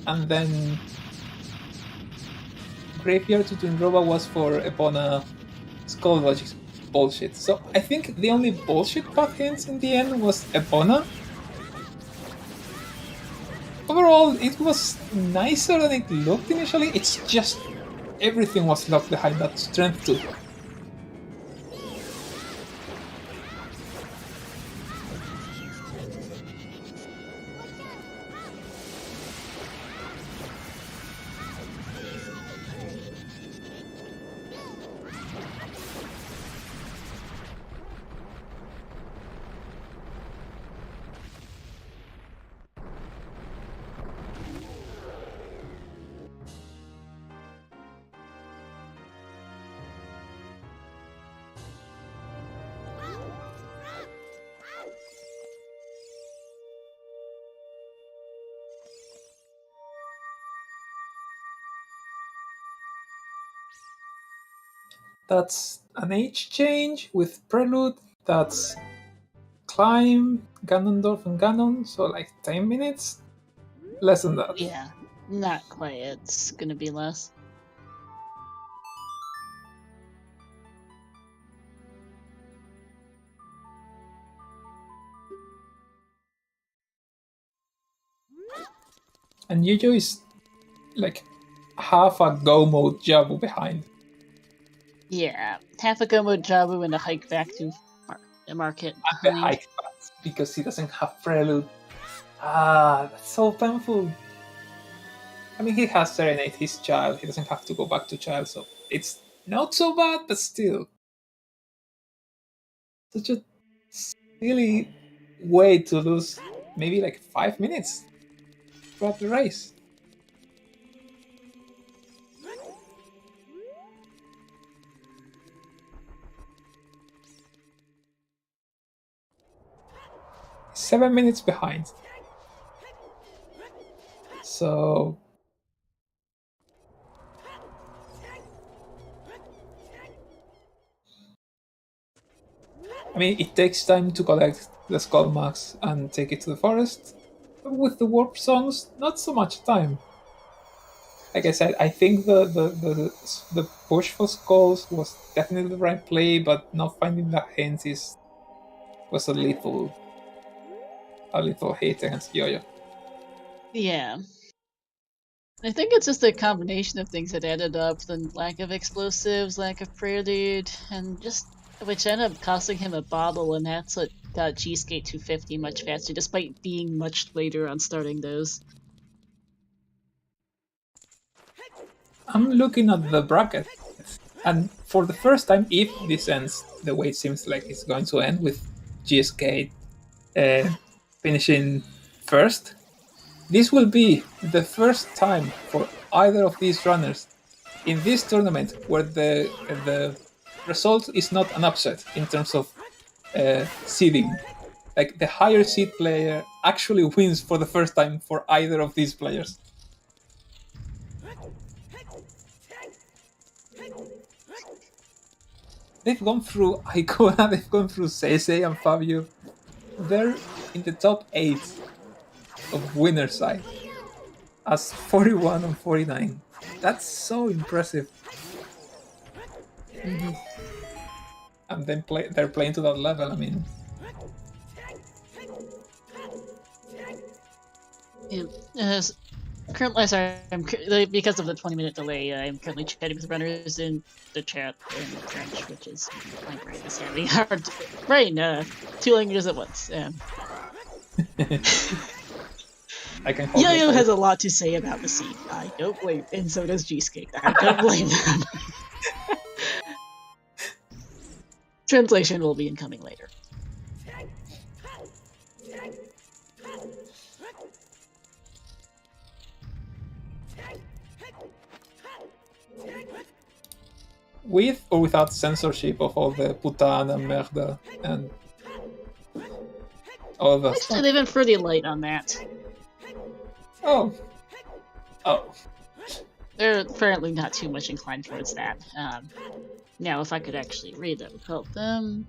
and then Graveyard to Twinrova was for Epona Skull Logic bullshit. So I think the only bullshit path hints in the end was Epona. Overall, it was nicer than it looked initially. It's just everything was locked behind that strength too. That's an age change with Prelude. That's Climb, Ganondorf, and Ganon. So like 10 minutes? Less than that. Yeah, not quite. It's gonna be less. And Yoyo is like half a go mode Jabu behind. Yeah, half a Gomo Jabu and a hike back to the market The behind. hike path, because he doesn't have Prelude. That's so painful. I mean, he has Serenade his child. He doesn't have to go back to child, so it's not so bad, but still. Such a silly way to lose maybe like 5 minutes throughout the race. He's 7 minutes behind. So I mean, it takes time to collect the Skull Max and take it to the forest. But with the warp songs, not so much time. Like I said, I think the push for skulls was definitely the right play, but not finding the hints was a little hate against Yoyo. Yeah. I think it's just a combination of things that added up: the lack of explosives, lack of prelude, and just which ended up costing him a bottle, and that's what got gsk8 250 much faster, despite being much later on starting those. I'm looking at the bracket, and for the first time, if this ends the way it seems like it's going to end, with gsk8 finishing first, this will be the first time for either of these runners in this tournament where the result is not an upset in terms of seeding. Like, the higher seed player actually wins for the first time for either of these players. They've gone through Icona, they've gone through Sese and Fabio. They're in the top 8 of winner side as 41 and 49. That's so impressive. And then they're playing to that level. I mean, Yeah. Currently, sorry, because of the 20-minute delay, I'm currently chatting with runners in the chat in French, which is my brain is having hard brain. 2 languages at once. I can. Yo-Yo has a lot to say about the scene. I don't blame, and so does gsk8. I don't blame them. Translation will be incoming later. With or without censorship of all the putana, merda, and all of that Actually, stuff. they've been pretty light on that. Oh. They're apparently not too much inclined towards that. Now, if I could actually read, that would help them.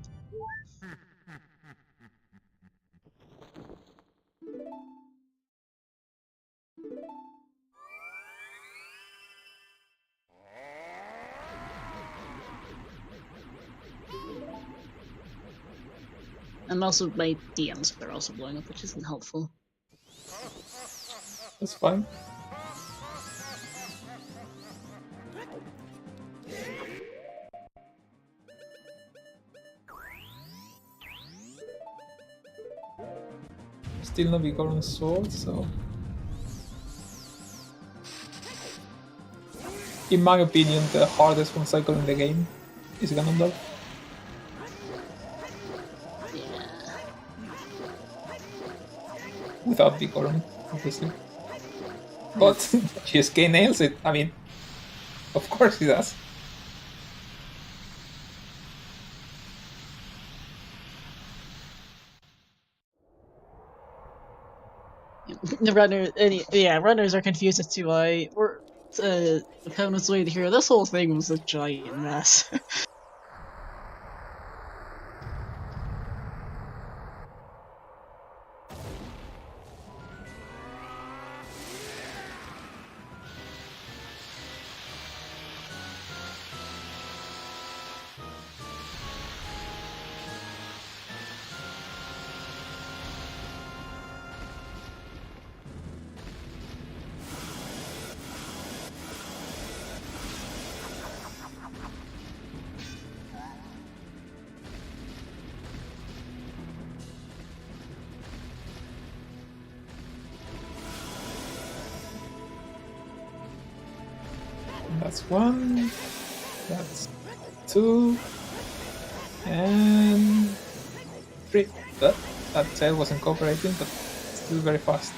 And also, my DMs are also blowing up, which isn't helpful. That's fine. Still no Vigoron sword, so in my opinion, the hardest one cycle in the game is Ganondorf. Without Vigoron, obviously. But gsk nails it. I mean, of course he does. The runners are confused as to why opponents waited here. This whole thing was a giant mess. That's 1. That's 2. And 3. That tail wasn't cooperating, but still very fast.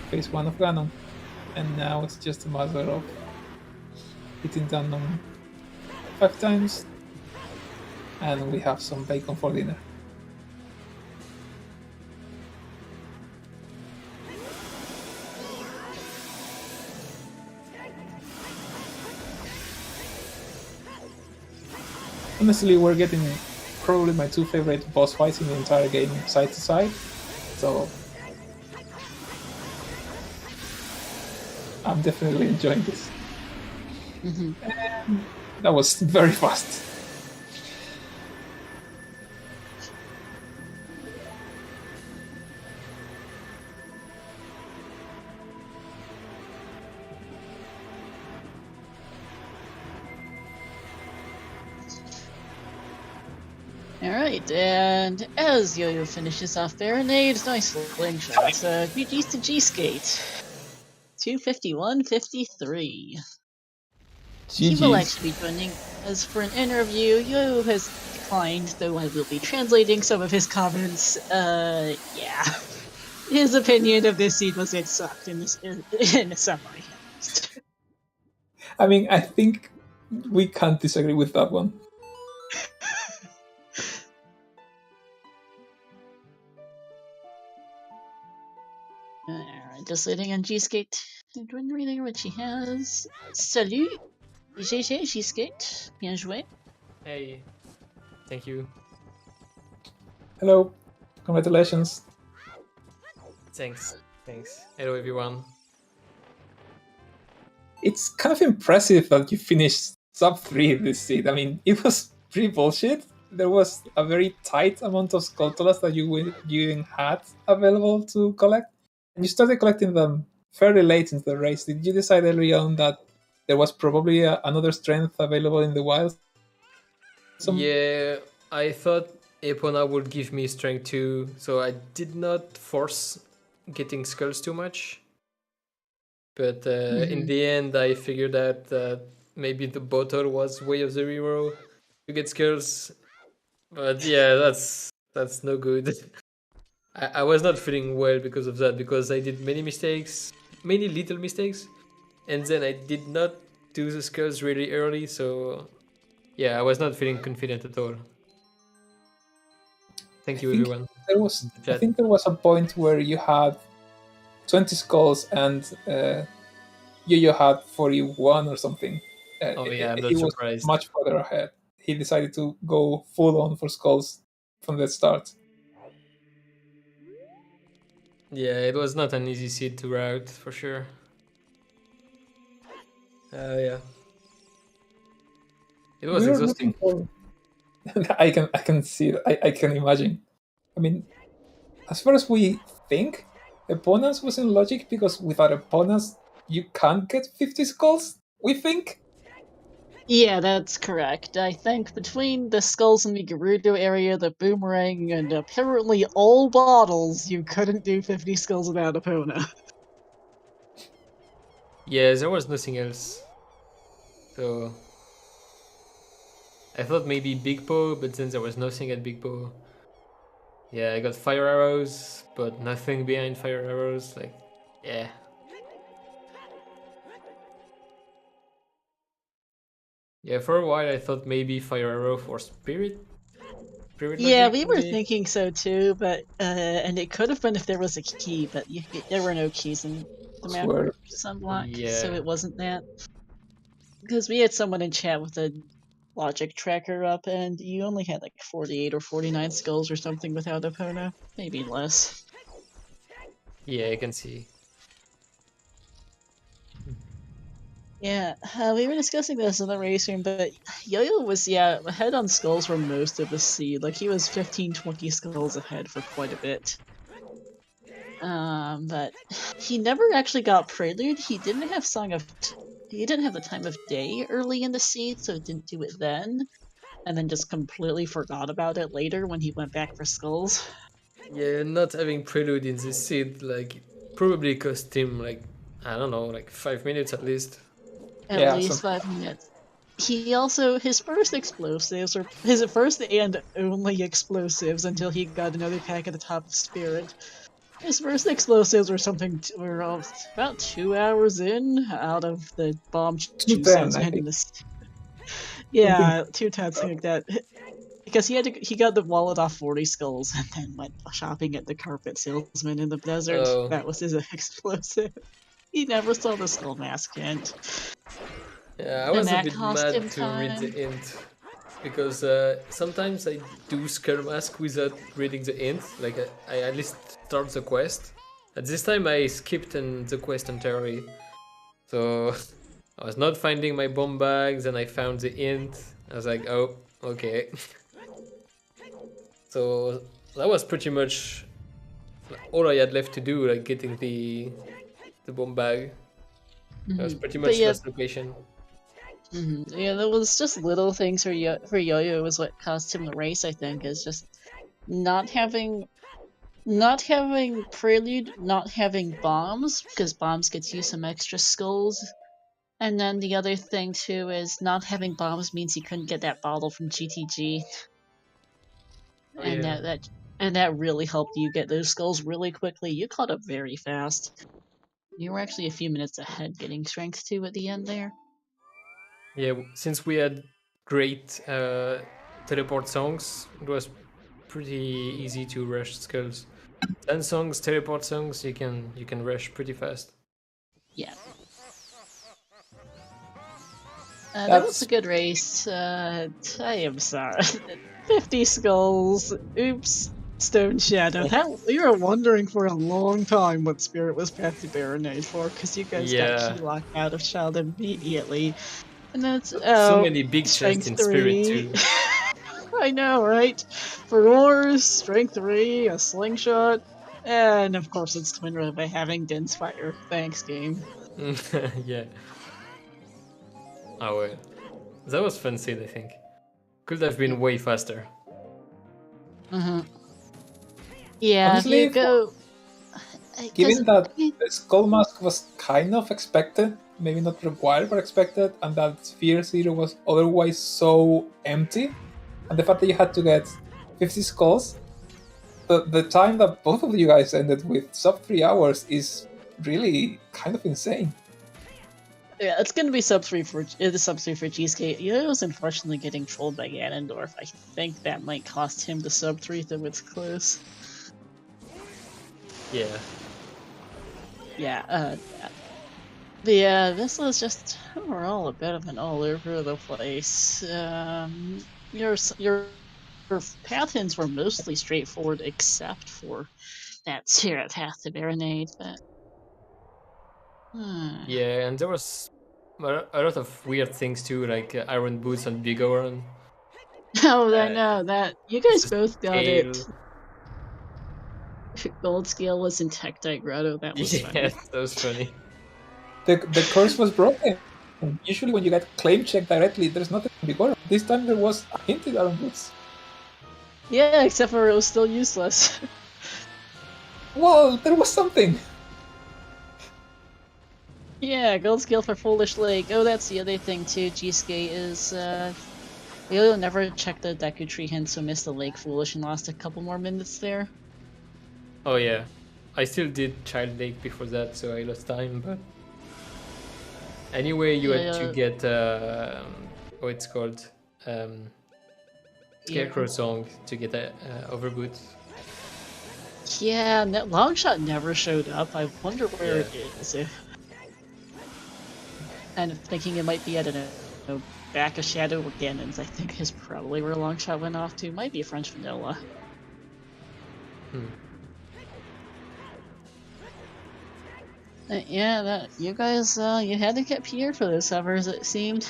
Phase 1 of Ganon. And now it's just a matter of hitting Ganon 5 times. And we have some bacon for dinner. Honestly, we're getting probably my 2 favorite boss fights in the entire game, side to side. So I'm definitely enjoying this. Mm-hmm. And that was very fast. Alright, and as Yo-Yo finishes off Baronade, nice slingshot. GG's to gsk8. 251.53. He will actually be joining us for an interview. Yo has declined, though I will be translating some of his comments. Yeah. His opinion of this scene was it sucked in a summary. I mean, I think we can't disagree with that one. Alright, just waiting on gsk8 and reading what she has. Salut! gsk8, bien joué. Hey, thank you. Hello, congratulations. Thanks. Hello, everyone. It's kind of impressive that you finished sub 3 this seed. I mean, it was pretty bullshit. There was a very tight amount of Skulltulas that you had available to collect. And you started collecting them fairly late into the race. Did you decide early on that there was probably another strength available in the wild? Yeah, I thought Epona would give me strength too, so I did not force getting skulls too much. But in the end, I figured out that maybe the bottle was way of the hero to get skulls. But yeah, that's no good. I was not feeling well because of that, because I did many little mistakes, and then I did not do the skulls really early, so yeah, I was not feeling confident at all. Thank you, everyone. I think there was a point where you had 20 skulls and Yo-Yo had 41 or something. Oh yeah, I'm not he was surprised. much further ahead. He decided to go full on for skulls from the start. Yeah, it was not an easy seed to route, for sure. Yeah. It was exhausting. I can see that. I can imagine. I mean, as far as we think, opponents was in logic, because without opponents, you can't get 50 skulls, we think? Yeah, that's correct. I think between the skulls in the Gerudo area, the boomerang, and apparently all bottles, you couldn't do 50 skulls without Epona. Yeah, there was nothing else. So I thought maybe Big Paw, but then there was nothing at Big Paw. Yeah, I got fire arrows, but nothing behind fire arrows. Like, yeah. Yeah, for a while I thought maybe fire arrow for spirit. Yeah, logic, we were maybe? thinking so too, but and it could have been if there was a key, but there were no keys in the map or sunblock, so Yeah. it wasn't that. Because we had someone in chat with a logic tracker up, and you only had like 48 or 49 skulls or something without Epona, maybe less. Yeah, I can see. Yeah, we were discussing this in the race room, but Yo-Yo was, ahead on skulls for most of the seed. Like, he was 15-20 skulls ahead for quite a bit. But he never actually got Prelude. He didn't have he didn't have the Time of Day early in the seed, so didn't do it then. And then just completely forgot about it later when he went back for skulls. Yeah, not having prelude in this seed, like, probably cost him, like, I don't know, like 5 minutes at least. At least 5 minutes. He also, his first explosives, or his first and only explosives until he got another pack at the top of Spirit. His first explosives were about 2 hours in out of the bomb 210, juices I and think. this. Yeah, 210, something like that. Because he got the wallet off 40 skulls and then went shopping at the carpet salesman in the desert. Oh. That was his explosive. He never saw the skull mask hint. Yeah, I was a that bit cost him mad to read the time. int because sometimes I do Skull Mask without reading the int. Like I at least start the quest. At this time I skipped the quest entirely, so I was not finding my bomb bags, and I found the int. I was like, oh, okay. So that was pretty much all I had left to do, like getting the bomb bag. That was pretty much last location. Yeah, there was just little things for Yo-Yo was what cost him the race. I think is just not having Prelude, not having bombs, because bombs gets you some extra skulls. And then the other thing too is not having bombs means he couldn't get that bottle from GTG. Oh, and yeah. that really helped you get those skulls really quickly. You caught up very fast. You were actually a few minutes ahead getting strength 2 at the end there. Yeah, since we had great teleport songs, it was pretty easy to rush skulls. 10 songs, teleport songs, you can rush pretty fast. Yeah. That was a good race. I am sorry. 50 skulls. Oops. Stone Shadow. You were wondering for a long time what Spirit was path to Baronade for, because you guys got key locked out of Child immediately. And that's so many big Strength chests in 3. Spirit too. I know, right? For Wars, Strength 3, a Slingshot, and of course it's Twin Road by having Dense Fire. Thanks, game. Yeah. Oh well. That was fun scene, I think. Could have been way faster. Yeah, Honestly, if you go... Given that the Skull Mask was kind of expected, maybe not required, but expected, and that Sphere Zero was otherwise so empty, and the fact that you had to get 50 skulls, the time that both of you guys ended with sub 3 hours is really kind of insane. Yeah, it's gonna be sub 3 for gsk8. It was unfortunately getting trolled by Ganondorf. I think that might cost him the sub 3, though it's close. Yeah. Yeah, but yeah, this was just overall a bit of an all over the place. Your path hints were mostly straightforward, except for that Spirit path to Baronade, but... Yeah, and there was a lot of weird things too, like Iron Boots and Big Oran. Oh, I know that. You guys both got scale. it. Gold Scale was in Tektite Grotto. That was funny. Yeah, that was funny. The curse was broken. Usually when you get claim check directly, there's nothing before. This time there was a hinted Iron Boots. Yeah, except for it was still useless. Well, there was something. Yeah, Gold Scale for Foolish Lake. Oh, that's the other thing too. G-Skate is, we'll never check the Deku Tree hint, so missed the Lake Foolish and lost a couple more minutes there. Oh yeah, I still did Child Lake before that, so I lost time, but... Anyway, you had to get, what it's called, Scarecrow Song to get a Overboot. Yeah, Longshot never showed up. I wonder where it is. And thinking it might be at back of Shadow or Ganon's, I think is probably where Longshot went off to. Might be French Vanilla. Yeah, that you guys, you had to get Pierre for those hovers, it seemed.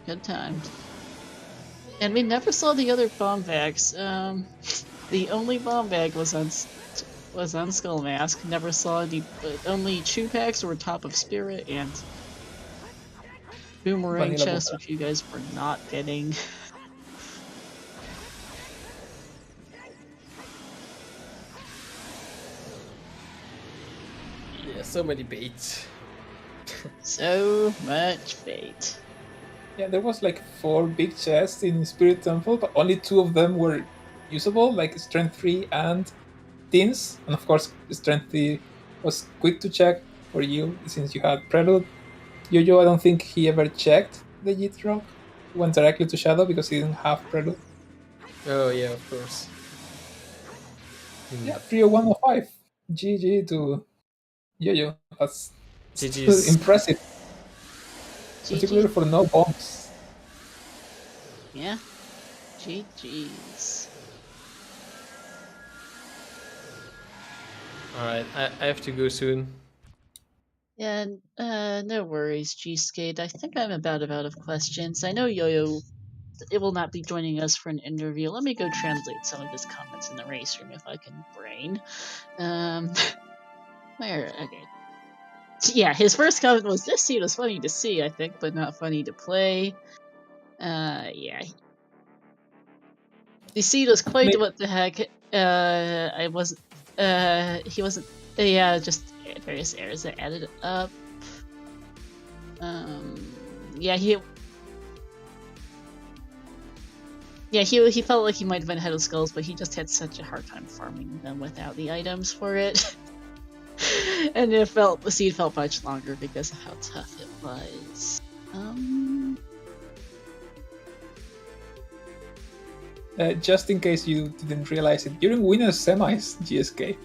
Good times. And we never saw the other bomb bags. The only bomb bag was on Skull Mask. Never saw any. Only Chew packs were top of Spirit and Boomerang chest, which you guys were not getting. Yeah, so many baits. So much fate. Yeah, there was like 4 big chests in Spirit Temple, but only 2 of them were usable, like Strength 3 and Teens. And of course, Strength 3 was quick to check for you since you had Prelude. Yo-Yo, I don't think he ever checked the Jit Rock. He went directly to Shadow because he didn't have Prelude. Oh yeah, of course. Yeah, 30105. GG to Yo-Yo. That's still GG's. impressive, particularly GG. for no bombs. Yeah. GG's. Alright, I have to go soon. Yeah, no worries, gsk8. I think I'm about out of questions. I know Yo-Yo it will not be joining us for an interview. Let me go translate some of his comments in the race room if I can brain. Where? Okay. Yeah, his first comment was, "This seed was funny to see, I think, but not funny to play." Yeah. The seed was quite what the heck. I wasn't. He wasn't. Yeah, just various errors that added up. Yeah, he felt like he might have been ahead of Skulls, but he just had such a hard time farming them without the items for it. And the seed felt much longer because of how tough it was. Just in case you didn't realize it, you're in winners semis, GSK.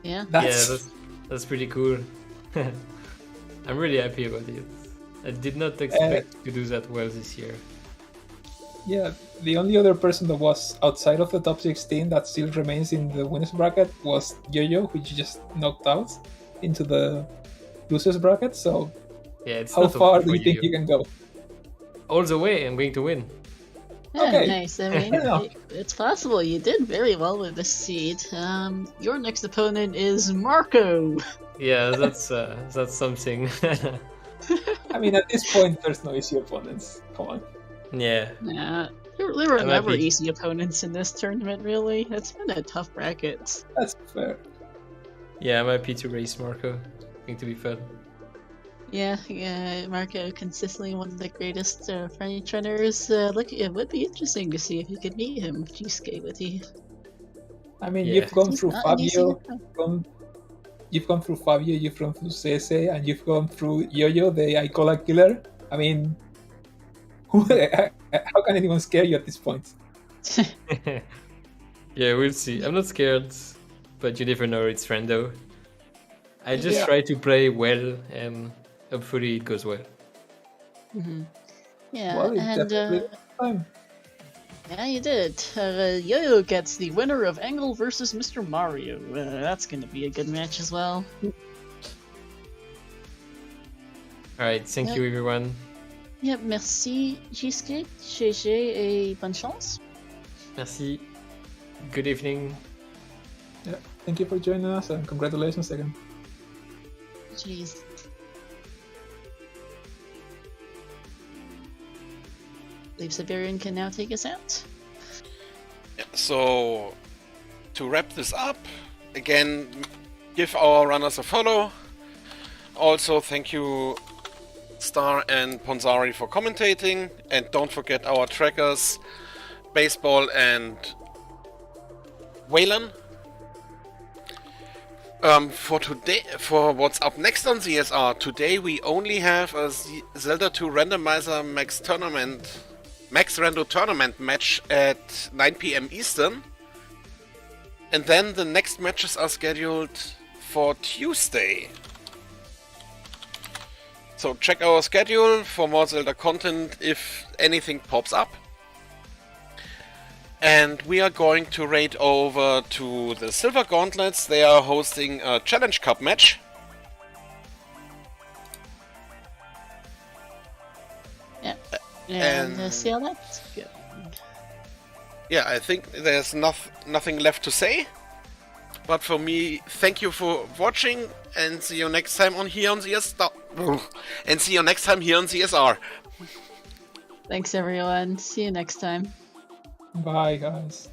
Yeah. That's pretty cool. I'm really happy about it. I did not expect to do that well this year. Yeah, the only other person that was outside of the top 16 that still remains in the winners bracket was Yo-Yo, which you just knocked out into the losers bracket. So, yeah, it's how far do you think you can go? All the way. I'm going to win. Yeah, Okay. nice. I mean, it's possible. You did very well with this seed. Your next opponent is Marco. Yeah, that's something. I mean, at this point, there's no easy opponents. Come on. Yeah. Yeah, there were I'm never happy. easy opponents in this tournament, really. It's been a tough bracket. That's fair. Yeah, I'm happy to race Marco. Going to be fun. Yeah, Marco consistently one of the greatest friendly trainers. Look, it would be interesting to see if you could meet him, G-Skate with you. I mean, Yeah. you've gone He's through not an easy Fabio, opponent. you've gone through Fabio, you've gone through CSA, and you've gone through Yo-Yo, the Icola killer. I mean, how can anyone scare you at this point? Yeah, we'll see. I'm not scared, but you never know. It's Rando. I just Yeah. try to play well, and hopefully it goes well. Yeah, Well, it and definitely was time. yeah, you did. Yo-Yo gets the winner of Angle versus Mr. Mario. That's going to be a good match as well. Alright, thank you everyone. Yep, merci G-Skate, GG et bonne chance. Merci. Good evening. Yeah, thank you for joining us, and congratulations again. Jeez. I believe Siberian can now take us out. Yeah, so, to wrap this up, again, give our runners a follow. Also, thank you Star and Ponzari for commentating, and don't forget our trackers, Baseball and Waylon. For today, for what's up next on ZSR, today we only have a Zelda 2 Randomizer Max Rando Tournament match at 9 PM Eastern. And then the next matches are scheduled for Tuesday. So check our schedule for more Zelda content if anything pops up. And we are going to raid over to the Silver Gauntlets. They are hosting a Challenge Cup match. Yeah. And And- see how that's good. Yeah, I think there's nothing left to say. But for me, thank you for watching, and see you next time on here on ZSR. And see you next time here on ZSR. Thanks everyone. See you next time. Bye, guys.